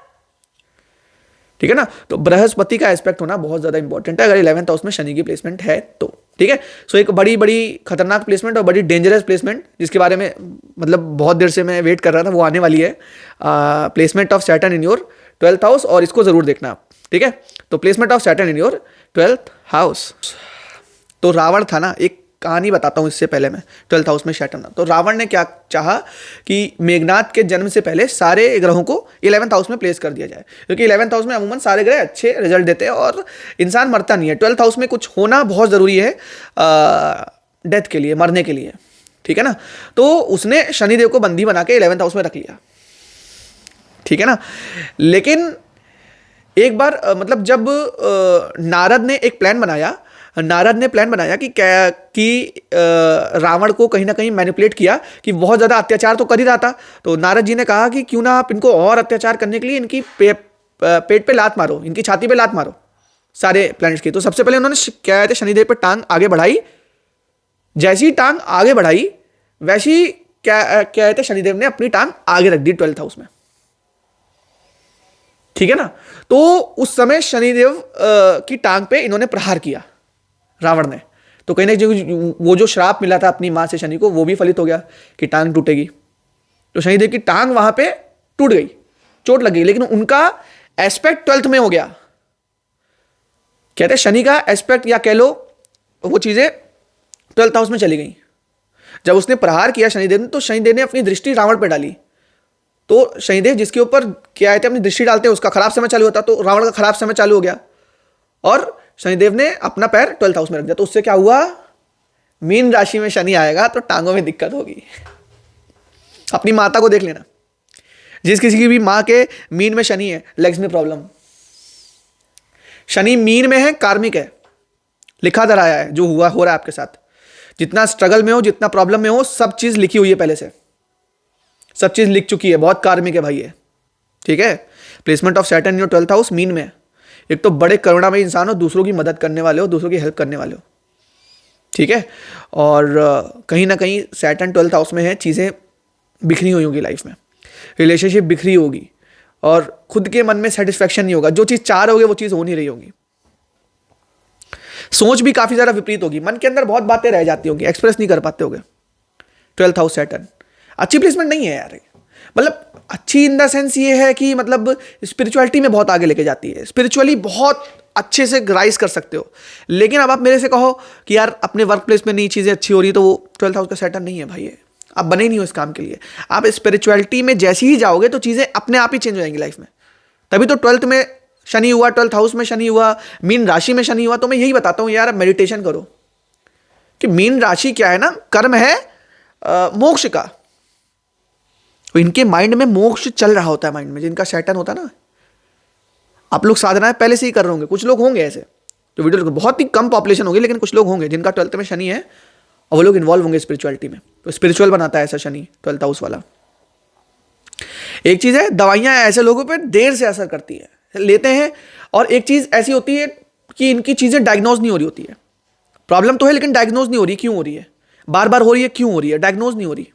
ठीक है ना। तो बृहस्पति का एस्पेक्ट होना बहुत ज्यादा इंपॉर्टेंट है अगर 11th हाउस में शनि की प्लेसमेंट है तो, ठीक है। सो एक बड़ी बड़ी खतरनाक प्लेसमेंट और बड़ी डेंजरस प्लेसमेंट जिसके बारे में मतलब बहुत देर से मैं वेट कर रहा था, वो आने वाली है। Placement of Saturn in your 12th house, और इसको जरूर देखना आप, ठीक है। तो placement of Saturn in your 12th house. तो रावण था ना, एक कहानी बताता हूँ इससे पहले मैं, 12th हाउस में सैटर्न। तो रावण ने क्या चाहा कि मेघनाथ के जन्म से पहले सारे ग्रहों को 11th हाउस में प्लेस कर दिया जाए, क्योंकि 11th हाउस में अमूमन सारे ग्रह अच्छे रिजल्ट देते हैं और इंसान मरता नहीं है। 12th हाउस में कुछ होना बहुत ज़रूरी है डेथ के लिए, मरने के लिए, ठीक है ना। तो उसने शनिदेव को बंदी बना के 11th हाउस में रख लिया, ठीक है ना। लेकिन एक बार मतलब जब नारद ने एक प्लान बनाया, नारद ने प्लान बनाया कि रावण को कहीं ना कहीं मैनिपुलेट किया कि बहुत ज़्यादा अत्याचार तो कर ही रहा था। तो नारद जी ने कहा कि क्यों ना आप इनको और अत्याचार करने के लिए इनकी पेट पे लात मारो, इनकी छाती पे लात मारो सारे प्लैनेट्स की। तो सबसे पहले उन्होंने क्या कहते हैं शनिदेव पे टांग आगे बढ़ाई। जैसी ही टांग आगे बढ़ाई वैसी क्या कहते हैं शनिदेव ने अपनी टांग आगे रख दी 12th हाउस में, ठीक है ना। तो उस समय शनिदेव की टांग पे इन्होंने प्रहार किया रावण ने। तो कहीं ना कहीं वो जो श्राप मिला था अपनी मां से शनि को, वो भी फलित हो गया कि टांग टूटेगी। तो शनिदेव की टांग वहां पे टूट गई, चोट लग गई, लेकिन उनका एस्पेक्ट 12th में हो गया। कहते हैं शनि का एस्पेक्ट या कह लो वो चीजें 12th हाउस में चली गई। जब उसने प्रहार किया शनिदेव ने, तो शनिदेव ने अपनी दृष्टि रावण पर डाली। तो शनिदेव जिसके ऊपर क्या है अपनी दृष्टि डालते हैं उसका खराब समय चालू होता, तो रावण का खराब समय चालू हो गया और शनिदेव ने अपना पैर 12th हाउस में रख दिया। तो उससे क्या हुआ, मीन राशि में शनि आएगा तो टांगों में दिक्कत होगी। अपनी माता को देख लेना, जिस किसी की भी मां के मीन में शनि है, लेग्स में प्रॉब्लम। शनि मीन में है, कार्मिक है, लिखा धराया है जो हुआ हो रहा है आपके साथ। जितना स्ट्रगल में हो, जितना प्रॉब्लम में हो, सब चीज लिखी हुई है पहले से, सब चीज लिख चुकी है। बहुत कार्मिक है भाई ये, ठीक है। Placement of Saturn in your 12th house mean में है। एक तो बड़े करुणामयी इंसान हो, दूसरों की मदद करने वाले हो, दूसरों की हेल्प करने वाले हो, ठीक है। और कहीं ना कहीं सैटर्न 12th हाउस में है, चीज़ें बिखरी हुई होंगी लाइफ में, रिलेशनशिप बिखरी होगी और खुद के मन में सेटिस्फैक्शन नहीं होगा। जो चीज़ चाह रहे होगे वो चीज़ हो नहीं रही होगी। सोच भी काफ़ी ज़्यादा विपरीत होगी, मन के अंदर बहुत बातें रह जाती होंगी, एक्सप्रेस नहीं कर पाते होगे। 12th हाउस सैटर्न अच्छी प्लेसमेंट नहीं है यार। मतलब अच्छी इन द सेंस ये है कि मतलब स्पिरिचुअलिटी में बहुत आगे लेके जाती है, स्पिरिचुअली बहुत अच्छे से राइज कर सकते हो। लेकिन अब आप मेरे से कहो कि यार अपने वर्क प्लेस में नई चीज़ें अच्छी हो रही है, तो वो 12th हाउस का सैटर्न नहीं है भाई ये। आप बने ही नहीं हो इस काम के लिए। आप स्पिरिचुअलिटी में जैसे ही जाओगे तो चीज़ें अपने आप ही चेंज हो जाएंगी लाइफ में। तभी तो 12th में शनि हुआ, 12th हाउस में शनि हुआ, मीन राशि में शनि हुआ। तो मैं यही बताता हूँ यार, मेडिटेशन करो कि मीन राशि क्या है ना, कर्म है मोक्ष का। इनके माइंड में मोक्ष चल रहा होता है, माइंड में जिनका सैटर्न होता है ना। आप लोग साधनाएं पहले से ही कर रहे होंगे, कुछ लोग होंगे ऐसे जो वीडियो, बहुत ही कम पॉपुलेशन होगी, लेकिन कुछ लोग होंगे जिनका 12th में शनि है और वो लोग इन्वॉल्व होंगे स्पिरिचुअलिटी में। तो स्पिरिचुअल बनाता है ऐसा शनि 12th हाउस वाला। एक चीज है, दवाइयां ऐसे लोगों पर देर से असर करती है, लेते हैं। और एक चीज ऐसी होती है कि इनकी चीजें डायग्नोज नहीं हो रही होती है। प्रॉब्लम तो है लेकिन डायग्नोज नहीं हो रही। क्यों हो रही है, बार बार हो रही है, क्यों हो रही है, डायग्नोज नहीं हो रही।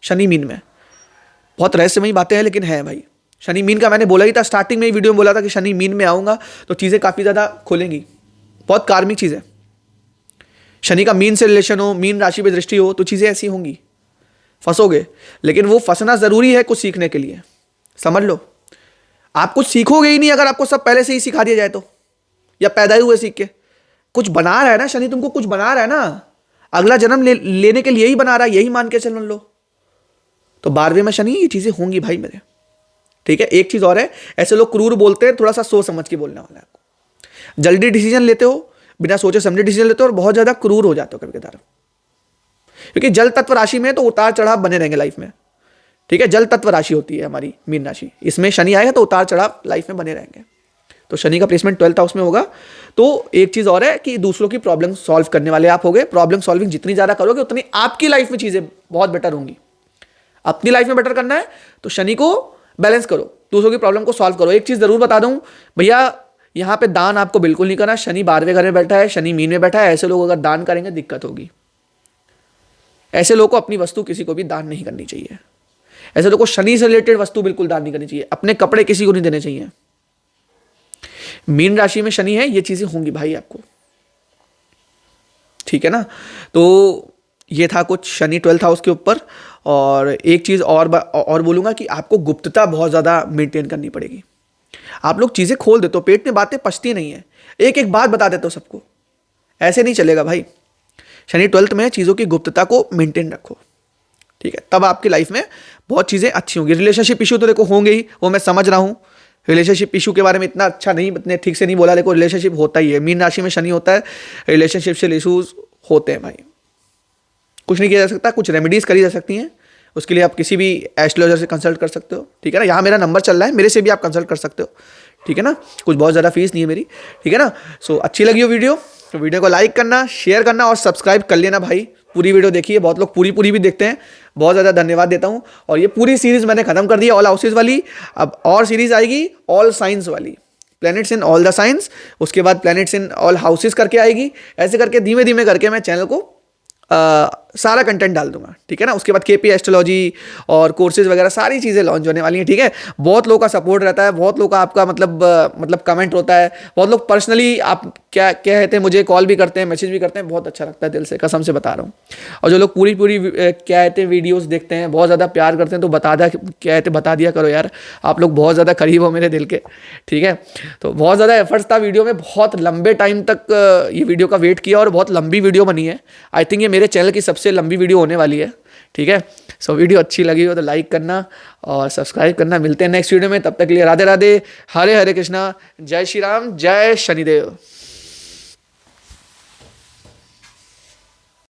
शनि मीन में बहुत रहस्यमयी बातें हैं, लेकिन है भाई। शनि मीन का मैंने बोला ही था, स्टार्टिंग में ही वीडियो में बोला था कि शनि मीन में आऊंगा तो चीज़ें काफ़ी ज़्यादा खुलेंगी। बहुत कार्मिक चीज़ है। शनि का मीन से रिलेशन हो, मीन राशि पे दृष्टि हो, तो चीज़ें ऐसी होंगी, फंसोगे। लेकिन वो फंसना ज़रूरी है कुछ सीखने के लिए, समझ लो। आप कुछ सीखोगे ही नहीं अगर आपको सब पहले से ही सिखा दिया जाए तो, या पैदा ही हुए सीख के। कुछ बना रहा है ना शनि, तुमको कुछ बना रहा है ना, अगला जन्म लेने के लिए ही बना रहा है, यही मान के चल लो। तो 12वें में शनि, ये चीज़ें होंगी भाई मेरे, ठीक है। एक चीज़ और है, ऐसे लोग क्रूर बोलते हैं, थोड़ा सा सोच समझ के बोलने वाला है आपको। जल्दी डिसीजन लेते हो, बिना सोचे समझे डिसीजन लेते हो और बहुत ज़्यादा क्रूर हो जाते हो कभी कभार। क्योंकि जल तत्व राशि में तो उतार चढ़ाव बने रहेंगे लाइफ में, ठीक है। जल तत्व राशि होती है हमारी मीन राशि, इसमें शनि आएगा तो उतार चढ़ाव लाइफ में बने रहेंगे। तो शनि का प्लेसमेंट 12th हाउस में होगा। तो एक चीज़ और है कि दूसरों की प्रॉब्लम सॉल्व करने वाले आप होगे। प्रॉब्लम सॉल्विंग जितनी ज़्यादा करोगे उतनी आपकी लाइफ में चीज़ें बहुत बेटर होंगी। अपनी लाइफ में बेटर करना है तो शनि को बैलेंस करो, दूसरों की प्रॉब्लम को सॉल्व करो। एक चीज़ ज़रूर बता दूं भैया, यहाँ पे दान आपको बिल्कुल नहीं करना। शनि 12वें घर में बैठा है, शनि मीन में बैठा है, ऐसे लोग अगर दान करेंगे दिक्कत होगी। ऐसे लोगों को अपनी वस्तु किसी को भी दान नहीं करनी चाहिए। ऐसे लोगों को शनि से रिलेटेड वस्तु बिल्कुल दान नहीं करनी चाहिए। अपने कपड़े किसी को नहीं देने चाहिए, मीन राशि में शनि है, ये चीज़ें होंगी भाई आपको, ठीक है ना। तो ये था कुछ शनि 12th हाउस के ऊपर। और एक चीज़ और बोलूँगा कि आपको गुप्तता बहुत ज़्यादा मेंटेन करनी पड़ेगी। आप लोग चीज़ें खोल देते हो, पेट में बातें पचती नहीं है, एक एक बात बता देते हो सबको, ऐसे नहीं चलेगा भाई। शनि 12th में चीज़ों की गुप्तता को मेंटेन रखो, ठीक है, तब आपकी लाइफ में बहुत चीज़ें अच्छी होंगी। रिलेशनशिप इशू तो देखो होंगे ही, वो मैं समझ रहा हूँ। रिलेशनशिप इशू के बारे में इतना अच्छा नहीं, इतने ठीक से नहीं बोला, देखो रिलेशनशिप होता ही है, मीन राशि में शनि होता है, रिलेशनशिप से इशूज होते हैं भाई। कुछ नहीं किया जा सकता, कुछ रेमेडीज करी जा सकती हैं, उसके लिए आप किसी भी एस्ट्रोलॉजर से कंसल्ट कर सकते हो, ठीक है ना। यहाँ मेरा नंबर चल रहा है, मेरे से भी आप कंसल्ट कर सकते हो, ठीक है ना। कुछ बहुत ज़्यादा फीस नहीं है मेरी, ठीक है ना। सो अच्छी लगी हो वीडियो तो वीडियो को लाइक करना, शेयर करना और सब्सक्राइब कर लेना भाई। पूरी वीडियो देखिए, बहुत लोग पूरी पूरी भी देखते हैं, बहुत ज़्यादा धन्यवाद देता हूँ। और ये पूरी सीरीज़ मैंने खत्म कर दी है ऑल हाउसेज वाली, अब और सीरीज़ आएगी ऑल साइंस वाली, planets in all the science, उसके बाद प्लैनेट्स इन ऑल हाउसेज करके आएगी। ऐसे करके धीमे धीमे करके मैं चैनल को सारा कंटेंट डाल दूंगा, ठीक है ना। उसके बाद केपी एस्ट्रोलॉजी और कोर्सेज वगैरह सारी चीज़ें लॉन्च होने वाली हैं, ठीक है। बहुत लोगों का सपोर्ट रहता है, बहुत लोगों का आपका मतलब कमेंट होता है, बहुत लोग पर्सनली आप क्या कहते हैं मुझे कॉल भी करते हैं, मैसेज भी करते हैं, बहुत अच्छा लगता है, दिल से कसम से बता रहा हूँ। और जो लोग पूरी पूरी क्या कहते हैं वीडियोस देखते हैं, बहुत ज़्यादा प्यार करते हैं, तो बता दिया करो यार, आप लोग बहुत ज़्यादा करीब हो मेरे दिल के, ठीक है। तो बहुत ज़्यादा एफर्ट्स था वीडियो में, बहुत लंबे टाइम तक ये वीडियो का वेट किया और बहुत लंबी वीडियो बनी है। आई थिंक ये मेरे चैनल की सबसे लंबी वीडियो होने वाली है, ठीक है। सो वीडियो अच्छी लगी हो तो लाइक करना और सब्सक्राइब करना। मिलते हैं नेक्स्ट वीडियो में, तब तक के लिए राधे राधे, हरे हरे कृष्णा, जय श्री राम, जय शनिदेव।